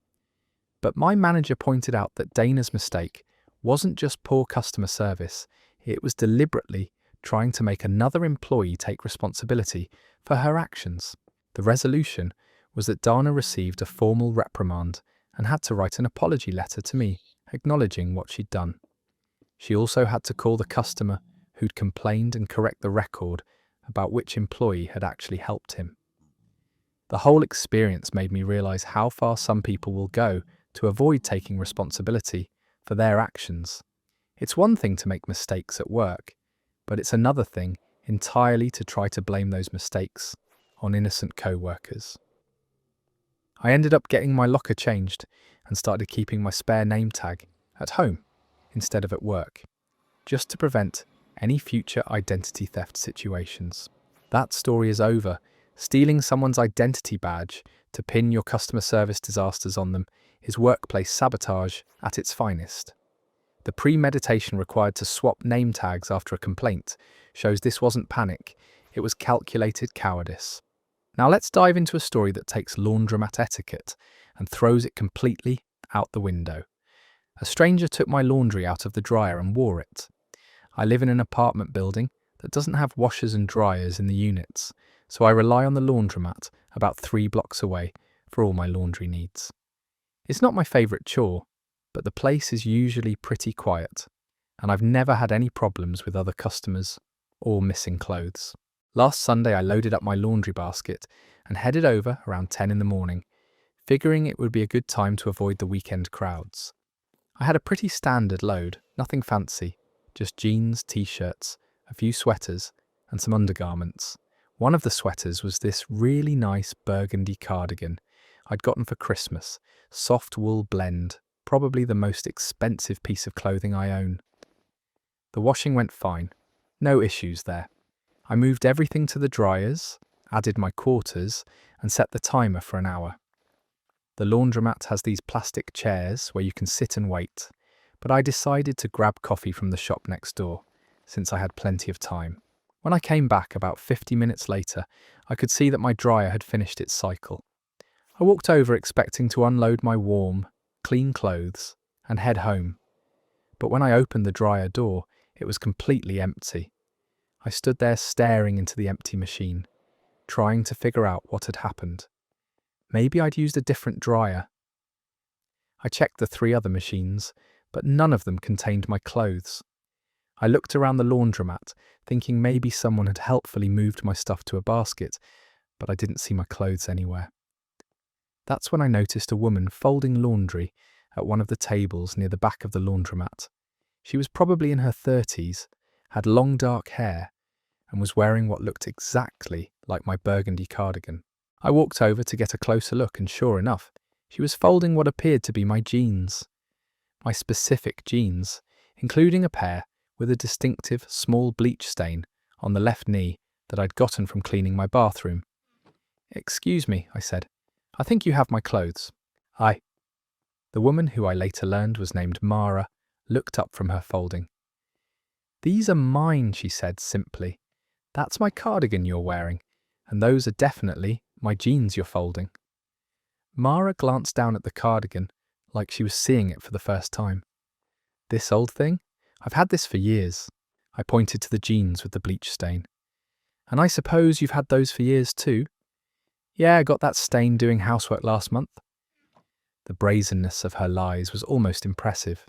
A: But my manager pointed out that Dana's mistake wasn't just poor customer service, it was deliberately trying to make another employee take responsibility for her actions. The resolution was that Dana received a formal reprimand and had to write an apology letter to me, acknowledging what she'd done. She also had to call the customer who'd complained and correct the record about which employee had actually helped him. The whole experience made me realize how far some people will go to avoid taking responsibility for their actions. It's one thing to make mistakes at work, but it's another thing entirely to try to blame those mistakes on innocent co-workers. I ended up getting my locker changed and started keeping my spare name tag at home instead of at work, just to prevent any future identity theft situations. That story is over. Stealing someone's identity badge to pin your customer service disasters on them is workplace sabotage at its finest. The premeditation required to swap name tags after a complaint shows this wasn't panic, it was calculated cowardice. Now let's dive into a story that takes laundromat etiquette and throws it completely out the window. A stranger took my laundry out of the dryer and wore it. I live in an apartment building that doesn't have washers and dryers in the units, so I rely on the laundromat about 3 blocks away for all my laundry needs. It's not my favourite chore, but the place is usually pretty quiet, and I've never had any problems with other customers or missing clothes. Last Sunday I loaded up my laundry basket and headed over around 10 in the morning, figuring it would be a good time to avoid the weekend crowds. I had a pretty standard load, nothing fancy, just jeans, t-shirts, a few sweaters, and some undergarments. One of the sweaters was this really nice burgundy cardigan I'd gotten for Christmas, soft wool blend, probably the most expensive piece of clothing I own. The washing went fine, no issues there. I moved everything to the dryers, added my quarters, and set the timer for an hour. The laundromat has these plastic chairs where you can sit and wait, but I decided to grab coffee from the shop next door, since I had plenty of time. When I came back about 50 minutes later, I could see that my dryer had finished its cycle. I walked over expecting to unload my warm, clean clothes and head home. But when I opened the dryer door, it was completely empty. I stood there staring into the empty machine, trying to figure out what had happened. Maybe I'd used a different dryer. I checked the 3 other machines, but none of them contained my clothes. I looked around the laundromat, thinking maybe someone had helpfully moved my stuff to a basket, but I didn't see my clothes anywhere. That's when I noticed a woman folding laundry at one of the tables near the back of the laundromat. She was probably in her 30s, had long dark hair, and was wearing what looked exactly like my burgundy cardigan. I walked over to get a closer look, and sure enough, she was folding what appeared to be my jeans. My specific jeans, including a pair with a distinctive small bleach stain on the left knee that I'd gotten from cleaning my bathroom. "Excuse me," I said. "I think you have my clothes." "Aye." The woman, who I later learned was named Mara, looked up from her folding. "These are mine," she said simply. "That's my cardigan you're wearing, and those are definitely my jeans you're folding." Mara glanced down at the cardigan like she was seeing it for the first time. "This old thing? I've had this for years." I pointed to the jeans with the bleach stain. "And I suppose you've had those for years too?" "Yeah, I got that stain doing housework last month." The brazenness of her lies was almost impressive.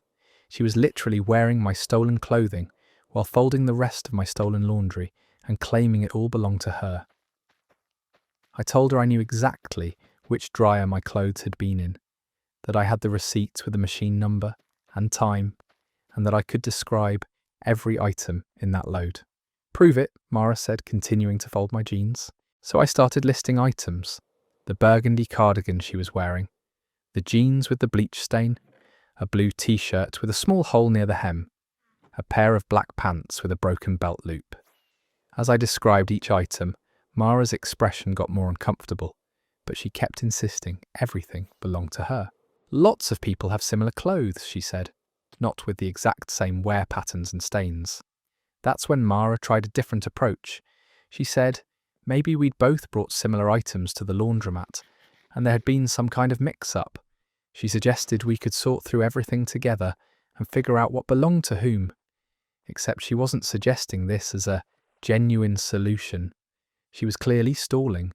A: She was literally wearing my stolen clothing while folding the rest of my stolen laundry and claiming it all belonged to her. I told her I knew exactly which dryer my clothes had been in, that I had the receipts with the machine number and time, and that I could describe every item in that load. "Prove it," Mara said, continuing to fold my jeans. So I started listing items: the burgundy cardigan she was wearing, the jeans with the bleach stain, a blue t-shirt with a small hole near the hem, a pair of black pants with a broken belt loop. As I described each item, Mara's expression got more uncomfortable, but she kept insisting everything belonged to her. "Lots of people have similar clothes," she said, not with the exact same wear patterns and stains. That's when Mara tried a different approach. She said maybe we'd both brought similar items to the laundromat, and there had been some kind of mix-up. She suggested we could sort through everything together and figure out what belonged to whom. Except she wasn't suggesting this as a genuine solution. She was clearly stalling,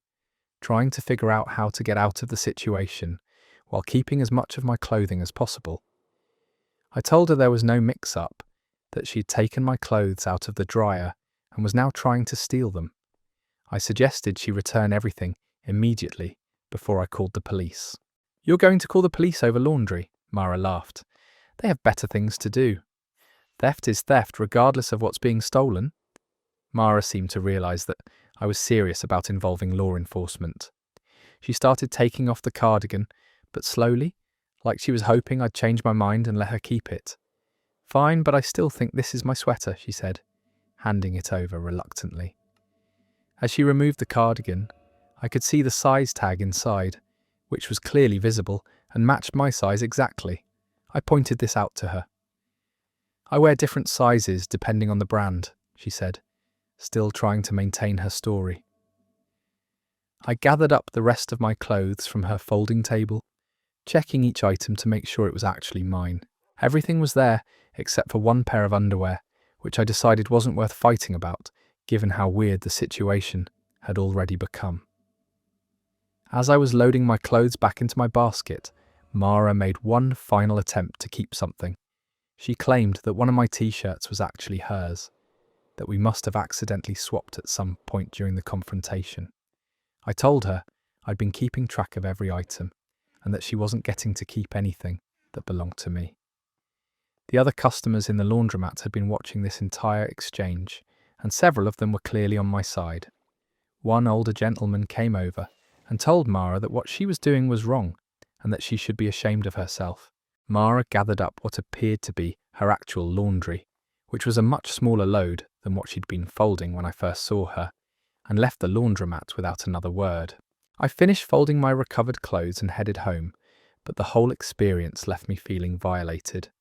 A: trying to figure out how to get out of the situation while keeping as much of my clothing as possible. I told her there was no mix-up, that she'd taken my clothes out of the dryer and was now trying to steal them. I suggested she return everything immediately before I called the police. "You're going to call the police over laundry?" Mara laughed. "They have better things to do. Theft is theft regardless of what's being stolen." Mara seemed to realise that I was serious about involving law enforcement. She started taking off the cardigan, but slowly, like she was hoping I'd change my mind and let her keep it. "Fine, but I still think this is my sweater," she said, handing it over reluctantly. As she removed the cardigan, I could see the size tag inside, which was clearly visible and matched my size exactly. I pointed this out to her. "I wear different sizes depending on the brand," she said, still trying to maintain her story. I gathered up the rest of my clothes from her folding table, checking each item to make sure it was actually mine. Everything was there except for one pair of underwear, which I decided wasn't worth fighting about, given how weird the situation had already become. As I was loading my clothes back into my basket, Mara made one final attempt to keep something. She claimed that one of my t-shirts was actually hers, that we must have accidentally swapped at some point during the confrontation. I told her I'd been keeping track of every item, and that she wasn't getting to keep anything that belonged to me. The other customers in the laundromat had been watching this entire exchange, and several of them were clearly on my side. One older gentleman came over and told Mara that what she was doing was wrong, and that she should be ashamed of herself. Mara gathered up what appeared to be her actual laundry, which was a much smaller load than what she'd been folding when I first saw her, and left the laundromat without another word. I finished folding my recovered clothes and headed home, but the whole experience left me feeling violated.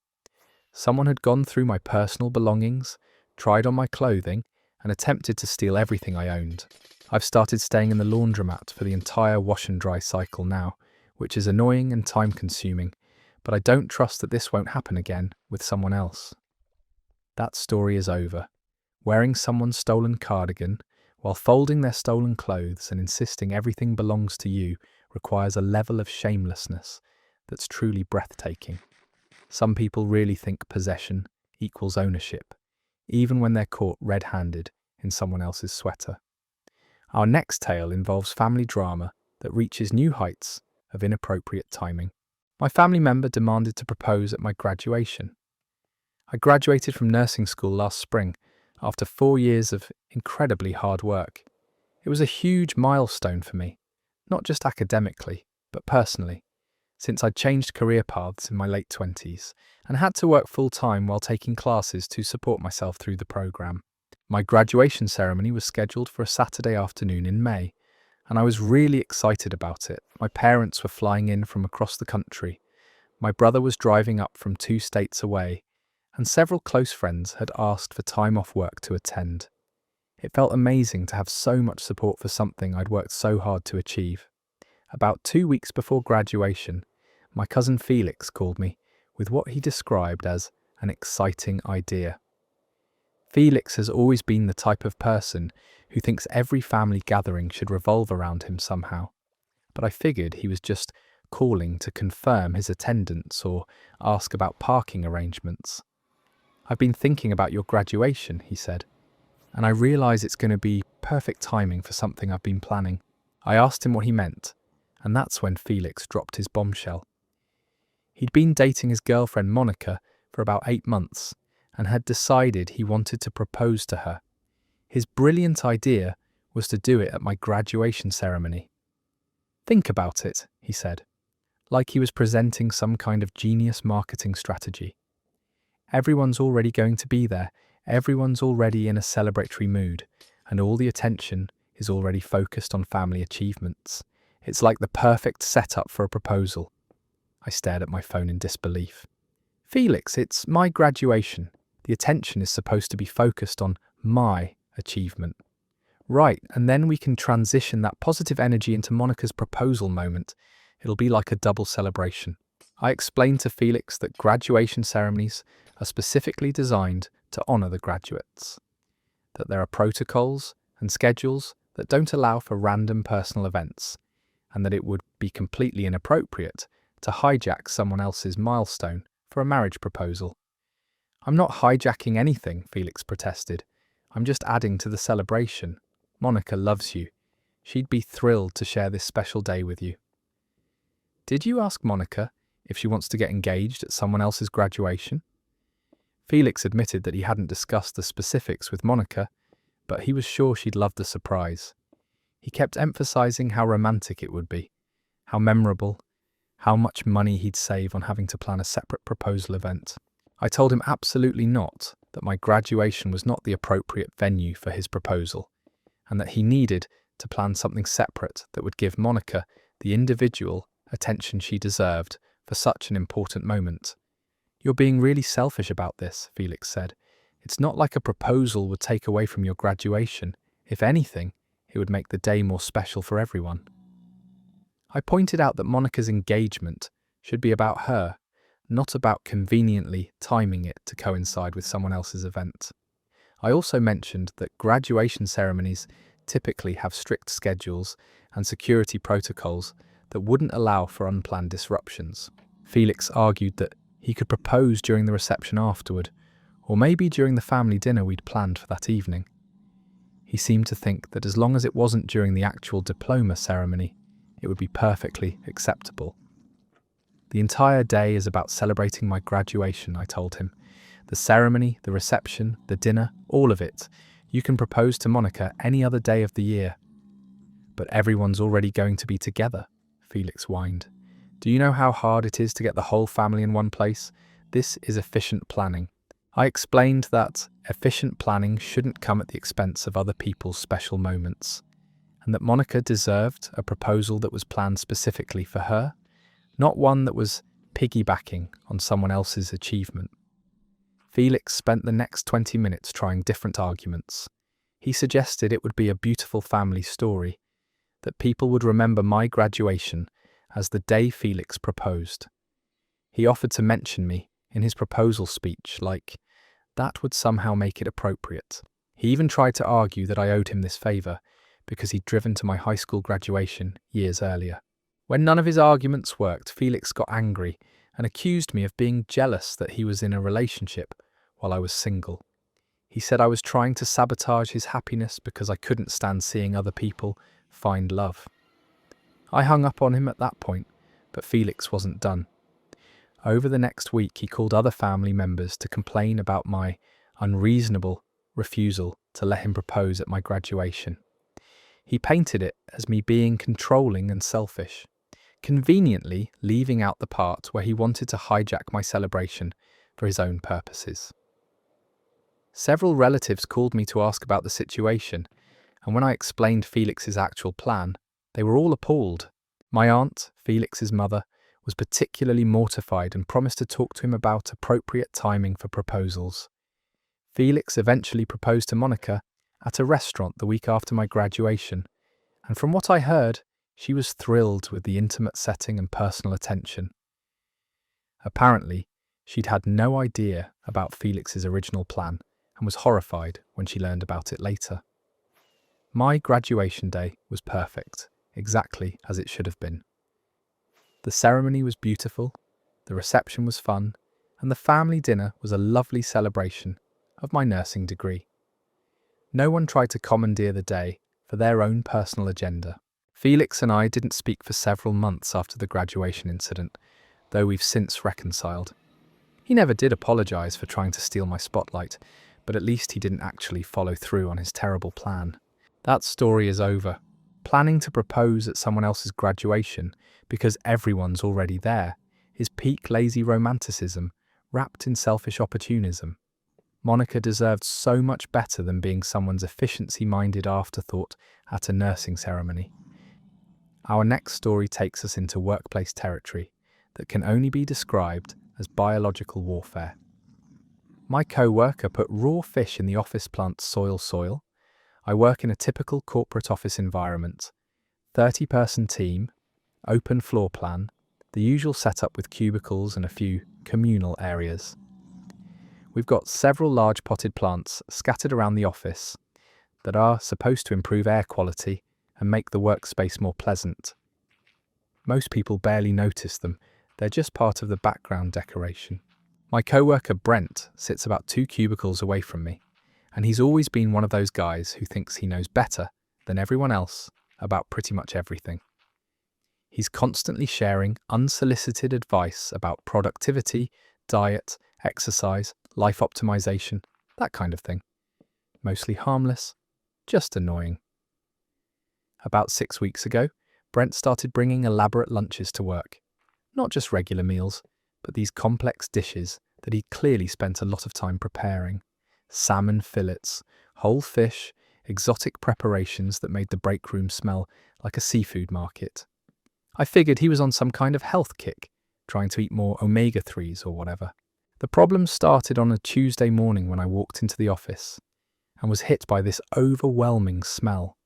A: Someone had gone through my personal belongings, tried on my clothing, and attempted to steal everything I owned. I've started staying in the laundromat for the entire wash and dry cycle now, which is annoying and time-consuming, but I don't trust that this won't happen again with someone else. That story is over. wearing someone's stolen cardigan, while folding their stolen clothes and insisting everything belongs to you requires a level of shamelessness that's truly breathtaking. Some people really think possession equals ownership, even when they're caught red-handed in someone else's sweater. Our next tale involves family drama that reaches new heights of inappropriate timing. My family member demanded to propose at my graduation. I graduated from nursing school last spring after 4 years of incredibly hard work. It was a huge milestone for me, not just academically, but personally, since I'd changed career paths in my late 20s and had to work full-time while taking classes to support myself through the program. My graduation ceremony was scheduled for a Saturday afternoon in May, and I was really excited about it. My parents were flying in from across the country. My brother was driving up from 2 states away, and several close friends had asked for time off work to attend. It felt amazing to have so much support for something I'd worked so hard to achieve. About 2 weeks before graduation, my cousin Felix called me with what he described as an exciting idea. Felix has always been the type of person who thinks every family gathering should revolve around him somehow, but I figured he was just calling to confirm his attendance or ask about parking arrangements. "I've been thinking about your graduation," he said, "and I realise it's going to be perfect timing for something I've been planning." I asked him what he meant, and that's when Felix dropped his bombshell. He'd been dating his girlfriend Monica for about 8 months and had decided he wanted to propose to her. His brilliant idea was to do it at my graduation ceremony. "Think about it," he said, like he was presenting some kind of genius marketing strategy. "Everyone's already going to be there, everyone's already in a celebratory mood, and all the attention is already focused on family achievements. It's like the perfect setup for a proposal." I stared at my phone in disbelief. "Felix, it's my graduation. The attention is supposed to be focused on my achievement." "Right, and then we can transition that positive energy into Monica's proposal moment. It'll be like a double celebration." I explained to Felix that graduation ceremonies are specifically designed to honour the graduates, that there are protocols and schedules that don't allow for random personal events, and that it would be completely inappropriate to hijack someone else's milestone for a marriage proposal. "I'm not hijacking anything," Felix protested. "I'm just adding to the celebration. Monica loves you. She'd be thrilled to share this special day with you." "Did you ask Monica if she wants to get engaged at someone else's graduation?" Felix admitted that he hadn't discussed the specifics with Monica, but he was sure she'd love the surprise. He kept emphasizing how romantic it would be, how memorable, how much money he'd save on having to plan a separate proposal event. I told him absolutely not, that my graduation was not the appropriate venue for his proposal, and that he needed to plan something separate that would give Monica the individual attention she deserved for such an important moment. "You're being really selfish about this," Felix said. "It's not like a proposal would take away from your graduation. If anything, it would make the day more special for everyone." I pointed out that Monica's engagement should be about her, not about conveniently timing it to coincide with someone else's event. I also mentioned that graduation ceremonies typically have strict schedules and security protocols that wouldn't allow for unplanned disruptions. Felix argued that he could propose during the reception afterward, or maybe during the family dinner we'd planned for that evening. He seemed to think that as long as it wasn't during the actual diploma ceremony, it would be perfectly acceptable. "The entire day is about celebrating my graduation," I told him. "The ceremony, the reception, the dinner, all of it. You can propose to Monica any other day of the year." "But everyone's already going to be together," Felix whined. "Do you know how hard it is to get the whole family in one place? This is efficient planning." I explained that efficient planning shouldn't come at the expense of other people's special moments, and that Monica deserved a proposal that was planned specifically for her, not one that was piggybacking on someone else's achievement. Felix spent the next 20 minutes trying different arguments. He suggested it would be a beautiful family story, that people would remember my graduation as the day Felix proposed. He offered to mention me in his proposal speech, like that would somehow make it appropriate. He even tried to argue that I owed him this favour because he'd driven to my high school graduation years earlier. When none of his arguments worked, Felix got angry and accused me of being jealous that he was in a relationship while I was single. He said I was trying to sabotage his happiness because I couldn't stand seeing other people find love. I hung up on him at that point, but Felix wasn't done. Over the next week, he called other family members to complain about my unreasonable refusal to let him propose at my graduation. He painted it as me being controlling and selfish, conveniently leaving out the part where he wanted to hijack my celebration for his own purposes. Several relatives called me to ask about the situation, and when I explained Felix's actual plan, they were all appalled. My aunt, Felix's mother, was particularly mortified and promised to talk to him about appropriate timing for proposals. Felix eventually proposed to Monica at a restaurant the week after my graduation, and from what I heard, she was thrilled with the intimate setting and personal attention. Apparently, she'd had no idea about Felix's original plan and was horrified when she learned about it later. My graduation day was perfect, exactly as it should have been. The ceremony was beautiful, the reception was fun, and the family dinner was a lovely celebration of my nursing degree. No one tried to commandeer the day for their own personal agenda. Felix and I didn't speak for several months after the graduation incident, though we've since reconciled. He never did apologise for trying to steal my spotlight, but at least he didn't actually follow through on his terrible plan. That story is over. Planning to propose at someone else's graduation because everyone's already there is peak lazy romanticism wrapped in selfish opportunism. Monica deserved so much better than being someone's efficiency-minded afterthought at a nursing ceremony. Our next story takes us into workplace territory that can only be described as biological warfare. My co-worker put raw fish in the office plant's soil. I work in a typical corporate office environment. 30-person team, open floor plan, the usual setup with cubicles and a few communal areas. We've got several large potted plants scattered around the office that are supposed to improve air quality and make the workspace more pleasant. Most people barely notice them, they're just part of the background decoration. My co-worker Brent sits about 2 cubicles away from me, and he's always been one of those guys who thinks he knows better than everyone else about pretty much everything. He's constantly sharing unsolicited advice about productivity, diet, exercise, life optimization, that kind of thing. Mostly harmless, just annoying. About 6 weeks ago, Brent started bringing elaborate lunches to work. Not just regular meals, but these complex dishes that he'd clearly spent a lot of time preparing. Salmon fillets, whole fish, exotic preparations that made the break room smell like a seafood market. I figured he was on some kind of health kick, trying to eat more omega-3s or whatever. The problem started on a Tuesday morning when I walked into the office and was hit by this overwhelming smell.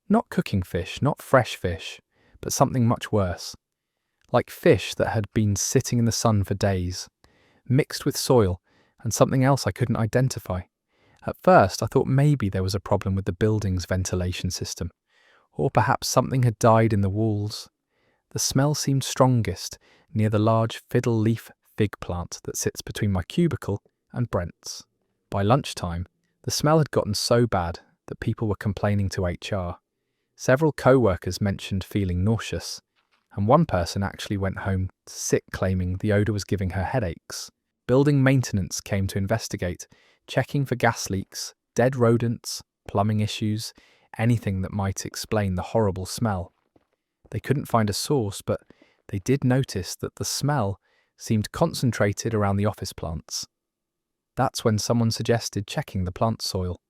A: Not cooking fish, not fresh fish, but something much worse. Like fish that had been sitting in the sun for days, mixed with soil and something else I couldn't identify. At first, I thought maybe there was a problem with the building's ventilation system, or perhaps something had died in the walls. The smell seemed strongest near the large fiddle leaf fig plant that sits between my cubicle and Brent's. By lunchtime, the smell had gotten so bad that people were complaining to HR. Several co-workers mentioned feeling nauseous, and one person actually went home sick claiming the odour was giving her headaches. Building maintenance came to investigate, checking for gas leaks, dead rodents, plumbing issues, anything that might explain the horrible smell. They couldn't find a source, but they did notice that the smell seemed concentrated around the office plants. That's when someone suggested checking the plant soil.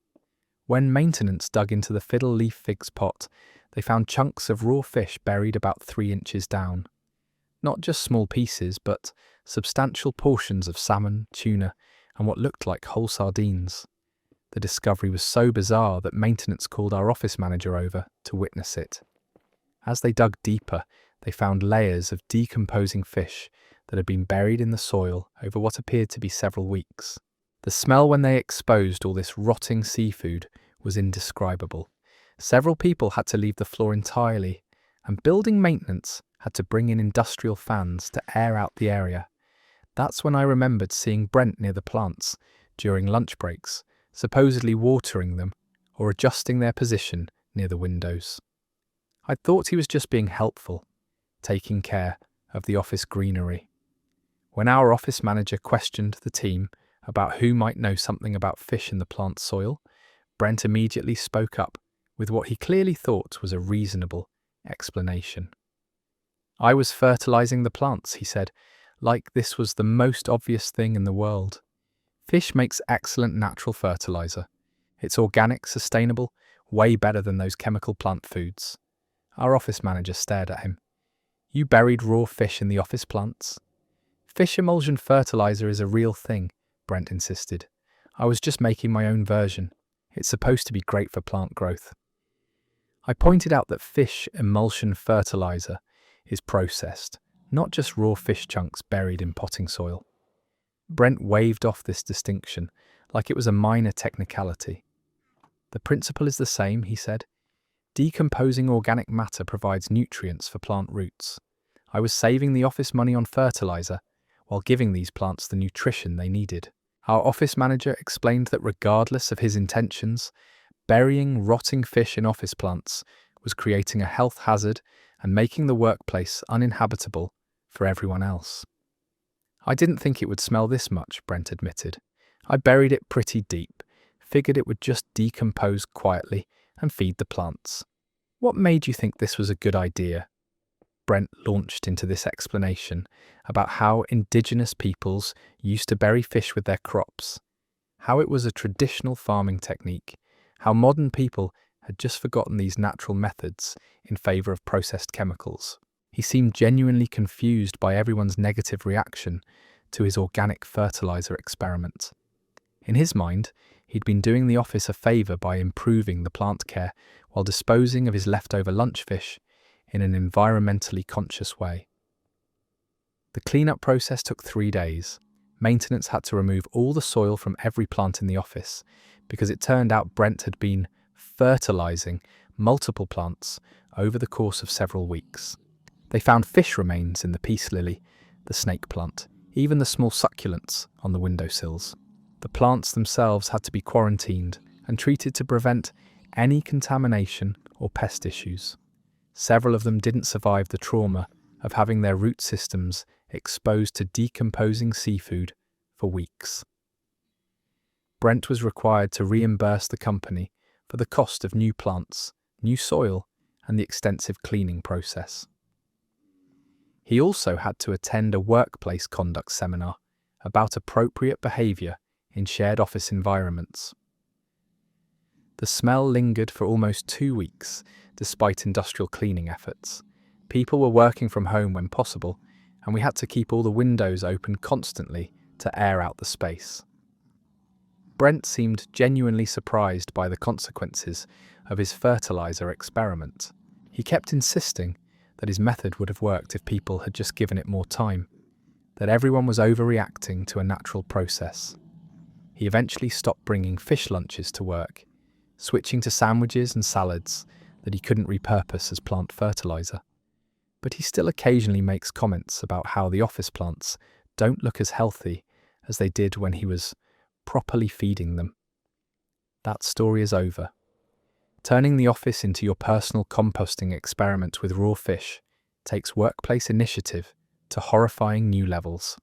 A: When maintenance dug into the fiddle leaf figs pot, they found chunks of raw fish buried about 3 inches down. Not just small pieces, but substantial portions of salmon, tuna, and what looked like whole sardines. The discovery was so bizarre that maintenance called our office manager over to witness it. As they dug deeper, they found layers of decomposing fish that had been buried in the soil over what appeared to be several weeks. The smell when they exposed all this rotting seafood was indescribable. Several people had to leave the floor entirely, and building maintenance had to bring in industrial fans to air out the area. That's when I remembered seeing Brent near the plants during lunch breaks, supposedly watering them or adjusting their position near the windows. I thought he was just being helpful, taking care of the office greenery. When our office manager questioned the team about who might know something about fish in the plant soil, Brent immediately spoke up with what he clearly thought was a reasonable explanation. I was fertilizing the plants, he said, like this was the most obvious thing in the world. Fish makes excellent natural fertilizer. It's organic, sustainable, way better than those chemical plant foods. Our office manager stared at him. You buried raw fish in the office plants? Fish emulsion fertilizer is a real thing, Brent insisted. I was just making my own version. It's supposed to be great for plant growth. I pointed out that fish emulsion fertilizer is processed, not just raw fish chunks buried in potting soil. Brent waved off this distinction like it was a minor technicality. The principle is the same, he said. Decomposing organic matter provides nutrients for plant roots. I was saving the office money on fertilizer while giving these plants the nutrition they needed. Our office manager explained that regardless of his intentions, burying rotting fish in office plants was creating a health hazard and making the workplace uninhabitable for everyone else. I didn't think it would smell this much, Brent admitted. I buried it pretty deep, figured it would just decompose quietly and feed the plants. What made you think this was a good idea? Brent launched into this explanation about how indigenous peoples used to bury fish with their crops, how it was a traditional farming technique, how modern people had just forgotten these natural methods in favor of processed chemicals. He seemed genuinely confused by everyone's negative reaction to his organic fertilizer experiment. In his mind, he'd been doing the office a favor by improving the plant care while disposing of his leftover lunch fish in an environmentally conscious way. The cleanup process took 3 days. Maintenance had to remove all the soil from every plant in the office because it turned out Brent had been fertilizing multiple plants over the course of several weeks. They found fish remains in the peace lily, the snake plant, even the small succulents on the windowsills. The plants themselves had to be quarantined and treated to prevent any contamination or pest issues. Several of them didn't survive the trauma of having their root systems exposed to decomposing seafood for weeks. Brent was required to reimburse the company for the cost of new plants, new soil, and the extensive cleaning process. He also had to attend a workplace conduct seminar about appropriate behaviour in shared office environments. The smell lingered for almost 2 weeks, despite industrial cleaning efforts. People were working from home when possible, and we had to keep all the windows open constantly to air out the space. Brent seemed genuinely surprised by the consequences of his fertilizer experiment. He kept insisting that his method would have worked if people had just given it more time, that everyone was overreacting to a natural process. He eventually stopped bringing fish lunches to work, switching to sandwiches and salads that he couldn't repurpose as plant fertilizer. But he still occasionally makes comments about how the office plants don't look as healthy as they did when he was properly feeding them. That story is over. Turning the office into your personal composting experiment with raw fish takes workplace initiative to horrifying new levels.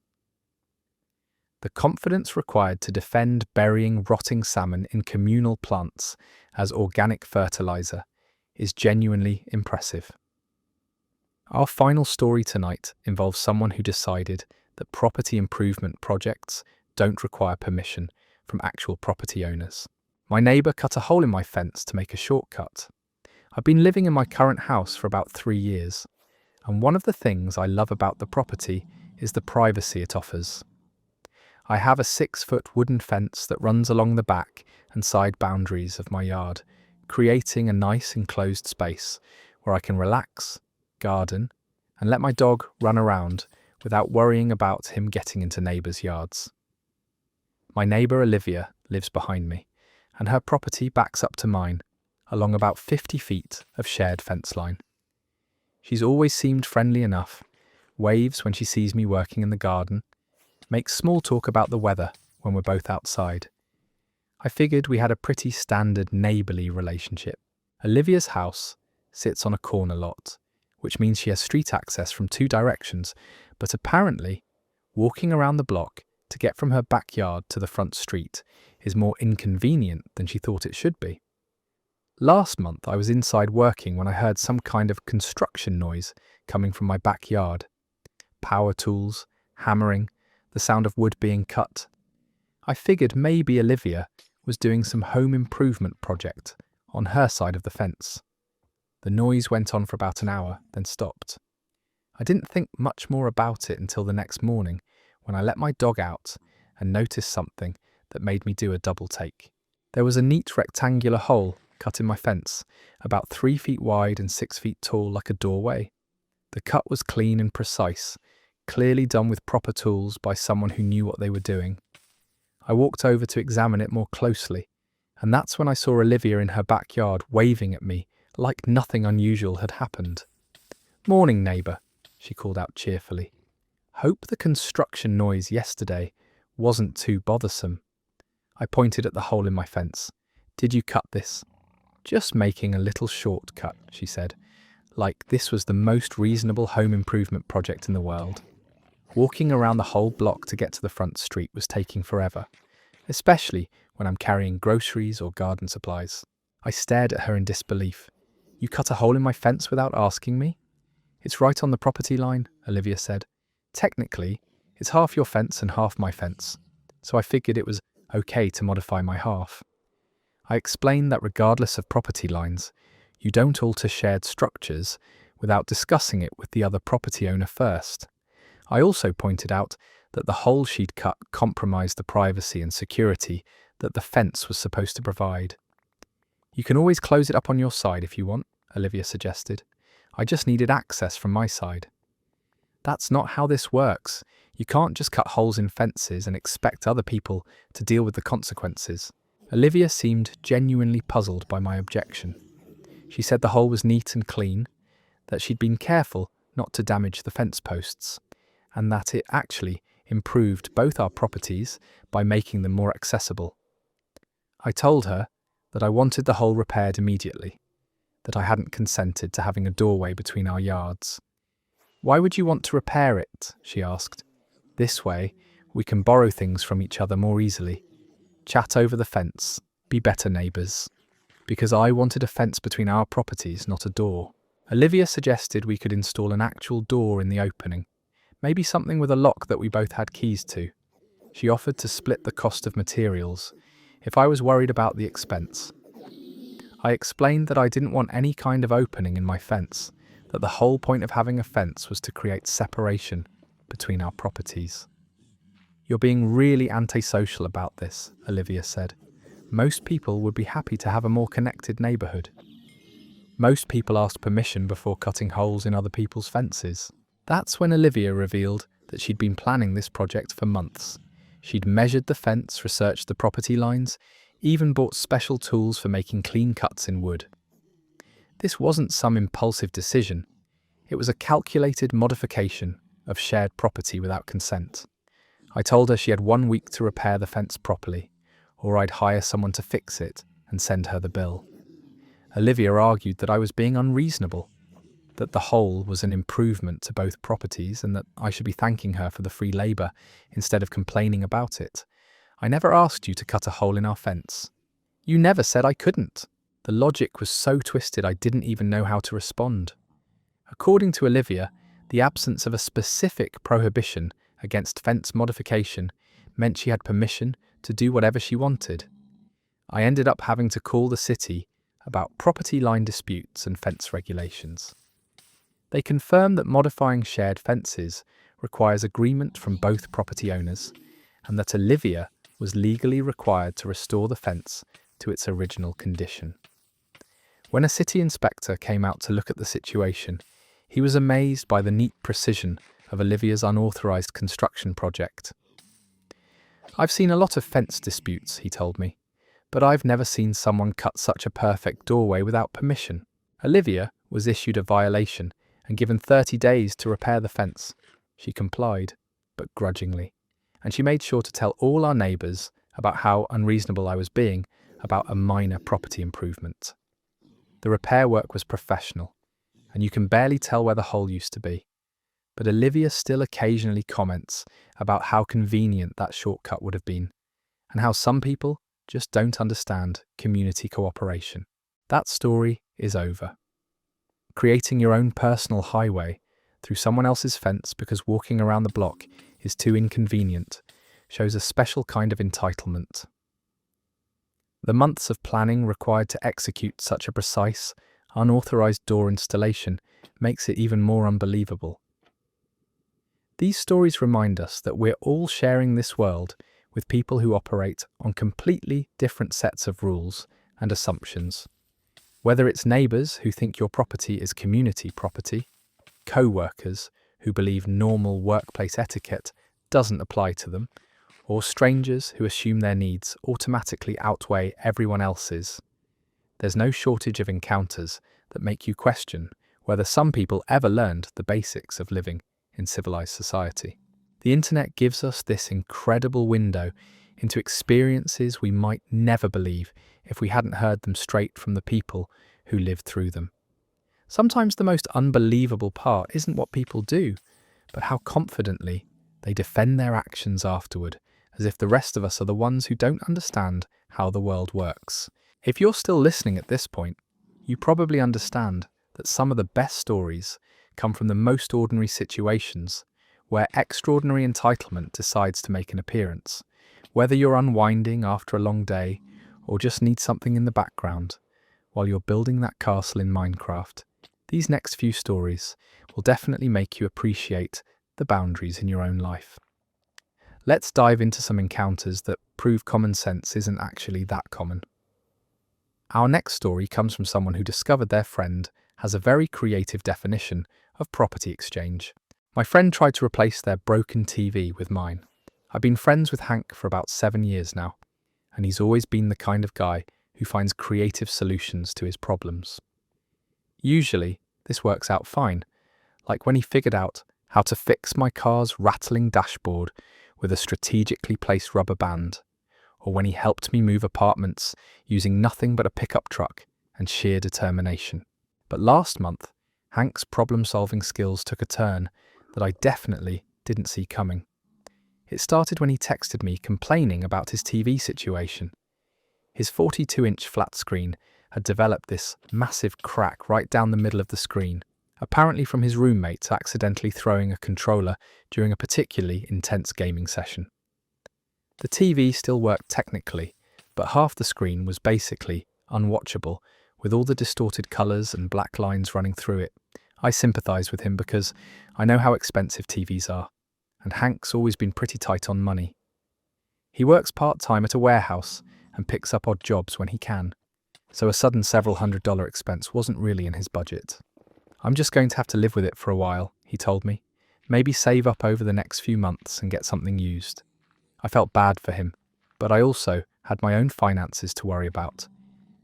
A: The confidence required to defend burying rotting salmon in communal plants as organic fertilizer is genuinely impressive. Our final story tonight involves someone who decided that property improvement projects don't require permission from actual property owners. My neighbour cut a hole in my fence to make a shortcut. I've been living in my current house for about 3 years, and one of the things I love about the property is the privacy it offers. I have a 6-foot wooden fence that runs along the back and side boundaries of my yard, creating a nice enclosed space where I can relax, garden, and let my dog run around without worrying about him getting into neighbours' yards. My neighbour Olivia lives behind me, and her property backs up to mine, along about 50 feet of shared fence line. She's always seemed friendly enough, waves when she sees me working in the garden, makes small talk about the weather when we're both outside. I figured we had a pretty standard neighbourly relationship. Olivia's house sits on a corner lot, which means she has street access from 2 directions, but apparently, walking around the block to get from her backyard to the front street is more inconvenient than she thought it should be. Last month I was inside working when I heard some kind of construction noise coming from my backyard. Power tools, hammering, the sound of wood being cut. I figured maybe Olivia was doing some home improvement project on her side of the fence. The noise went on for about an hour, then stopped. I didn't think much more about it until the next morning when I let my dog out and noticed something that made me do a double take. There was a neat rectangular hole cut in my fence, about 3 feet wide and 6 feet tall like a doorway. The cut was clean and precise, clearly done with proper tools by someone who knew what they were doing. I walked over to examine it more closely, and that's when I saw Olivia in her backyard waving at me like nothing unusual had happened. "Morning, neighbour," she called out cheerfully. "Hope the construction noise yesterday wasn't too bothersome." I pointed at the hole in my fence. "Did you cut this?" "Just making a little shortcut," she said, like this was the most reasonable home improvement project in the world. Walking around the whole block to get to the front street was taking forever, especially when I'm carrying groceries or garden supplies. I stared at her in disbelief. "You cut a hole in my fence without asking me?" "It's right on the property line," Olivia said. "Technically, it's half your fence and half my fence, so I figured it was okay to modify my half." I explained that regardless of property lines, you don't alter shared structures without discussing it with the other property owner first. I also pointed out that the hole she'd cut compromised the privacy and security that the fence was supposed to provide. "You can always close it up on your side if you want," Olivia suggested. "I just needed access from my side." "That's not how this works. You can't just cut holes in fences and expect other people to deal with the consequences." Olivia seemed genuinely puzzled by my objection. She said the hole was neat and clean, that she'd been careful not to damage the fence posts, and that it actually improved both our properties by making them more accessible. I told her that I wanted the hole repaired immediately, that I hadn't consented to having a doorway between our yards. "Why would you want to repair it?" she asked. "This way, we can borrow things from each other more easily. Chat over the fence, be better neighbours." Because I wanted a fence between our properties, not a door. Olivia suggested we could install an actual door in the opening, maybe something with a lock that we both had keys to. She offered to split the cost of materials if I was worried about the expense. I explained that I didn't want any kind of opening in my fence, that the whole point of having a fence was to create separation between our properties. "You're being really antisocial about this," Olivia said. "Most people would be happy to have a more connected neighbourhood." "Most people ask permission before cutting holes in other people's fences." That's when Olivia revealed that she'd been planning this project for months. She'd measured the fence, researched the property lines, even bought special tools for making clean cuts in wood. This wasn't some impulsive decision. It was a calculated modification of shared property without consent. I told her she had 1 week to repair the fence properly, or I'd hire someone to fix it and send her the bill. Olivia argued that I was being unreasonable, that the hole was an improvement to both properties and that I should be thanking her for the free labour instead of complaining about it. "I never asked you to cut a hole in our fence. You never said I couldn't." The logic was so twisted I didn't even know how to respond. According to Olivia, the absence of a specific prohibition against fence modification meant she had permission to do whatever she wanted. I ended up having to call the city about property line disputes and fence regulations. They confirmed that modifying shared fences requires agreement from both property owners, and that Olivia was legally required to restore the fence to its original condition. When a city inspector came out to look at the situation, he was amazed by the neat precision of Olivia's unauthorized construction project. I've seen a lot of fence disputes, he told me, but I've never seen someone cut such a perfect doorway without permission. Olivia was issued a violation and given 30 days to repair the fence. She complied, but grudgingly, and she made sure to tell all our neighbours about how unreasonable I was being about a minor property improvement. The repair work was professional, and you can barely tell where the hole used to be. But Olivia still occasionally comments about how convenient that shortcut would have been, and how some people just don't understand community cooperation. That story is over. Creating your own personal highway through someone else's fence because walking around the block is too inconvenient shows a special kind of entitlement. The months of planning required to execute such a precise, unauthorized door installation makes it even more unbelievable. These stories remind us that we're all sharing this world with people who operate on completely different sets of rules and assumptions. Whether it's neighbours who think your property is community property, co-workers who believe normal workplace etiquette doesn't apply to them, or strangers who assume their needs automatically outweigh everyone else's. There's no shortage of encounters that make you question whether some people ever learned the basics of living in civilized society. The internet gives us this incredible window into experiences we might never believe if we hadn't heard them straight from the people who lived through them. Sometimes the most unbelievable part isn't what people do, but how confidently they defend their actions afterward, as if the rest of us are the ones who don't understand how the world works. If you're still listening at this point, you probably understand that some of the best stories come from the most ordinary situations where extraordinary entitlement decides to make an appearance. Whether you're unwinding after a long day or just need something in the background while you're building that castle in Minecraft, these next few stories will definitely make you appreciate the boundaries in your own life. Let's dive into some encounters that prove common sense isn't actually that common. Our next story comes from someone who discovered their friend has a very creative definition of property exchange. My friend tried to replace their broken TV with mine. I've been friends with Hank for about 7 years now, and he's always been the kind of guy who finds creative solutions to his problems. Usually, this works out fine, like when he figured out how to fix my car's rattling dashboard with a strategically placed rubber band, or when he helped me move apartments using nothing but a pickup truck and sheer determination. But last month, Hank's problem-solving skills took a turn that I definitely didn't see coming. It started when he texted me complaining about his TV situation. His 42-inch flat screen had developed this massive crack right down the middle of the screen, apparently from his roommates accidentally throwing a controller during a particularly intense gaming session. The TV still worked technically, but half the screen was basically unwatchable, with all the distorted colours and black lines running through it. I sympathise with him because I know how expensive TVs are, and Hank's always been pretty tight on money. He works part-time at a warehouse and picks up odd jobs when he can, so a sudden several $100 expense wasn't really in his budget. I'm just going to have to live with it for a while, he told me. Maybe save up over the next few months and get something used. I felt bad for him, but I also had my own finances to worry about.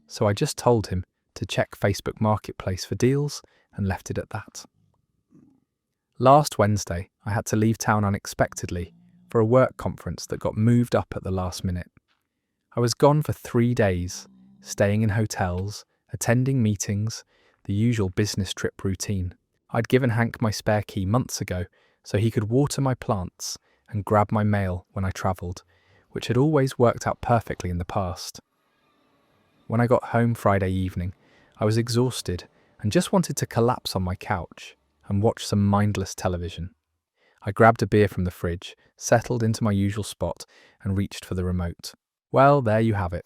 A: So I just told him to check Facebook Marketplace for deals and left it at that. Last Wednesday, I had to leave town unexpectedly for a work conference that got moved up at the last minute. I was gone for 3 days, staying in hotels, attending meetings, the usual business trip routine. I'd given Hank my spare key months ago so he could water my plants and grab my mail when I travelled, which had always worked out perfectly in the past. When I got home Friday evening, I was exhausted and just wanted to collapse on my couch and watch some mindless television. I grabbed a beer from the fridge, settled into my usual spot, and reached for the remote. Well, there you have it.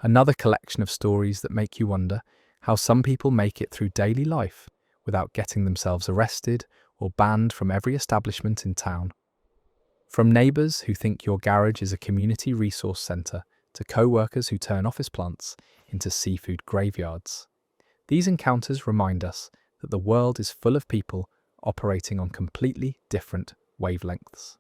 A: Another collection of stories that make you wonder how some people make it through daily life without getting themselves arrested or banned from every establishment in town. From neighbours who think your garage is a community resource centre to co-workers who turn office plants into seafood graveyards. These encounters remind us that the world is full of people operating on completely different wavelengths.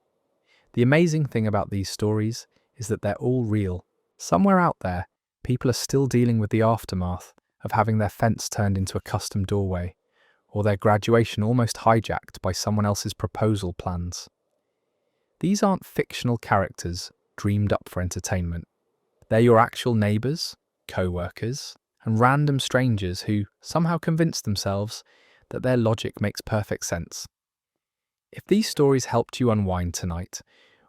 A: The amazing thing about these stories is that they're all real. Somewhere out there, people are still dealing with the aftermath of having their fence turned into a custom doorway, or their graduation almost hijacked by someone else's proposal plans. These aren't fictional characters dreamed up for entertainment. They're your actual neighbours, co-workers, and random strangers who somehow convince themselves that their logic makes perfect sense. If these stories helped you unwind tonight,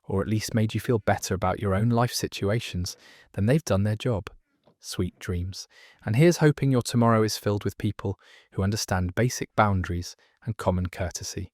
A: or at least made you feel better about your own life situations, then they've done their job. Sweet dreams. And here's hoping your tomorrow is filled with people who understand basic boundaries and common courtesy.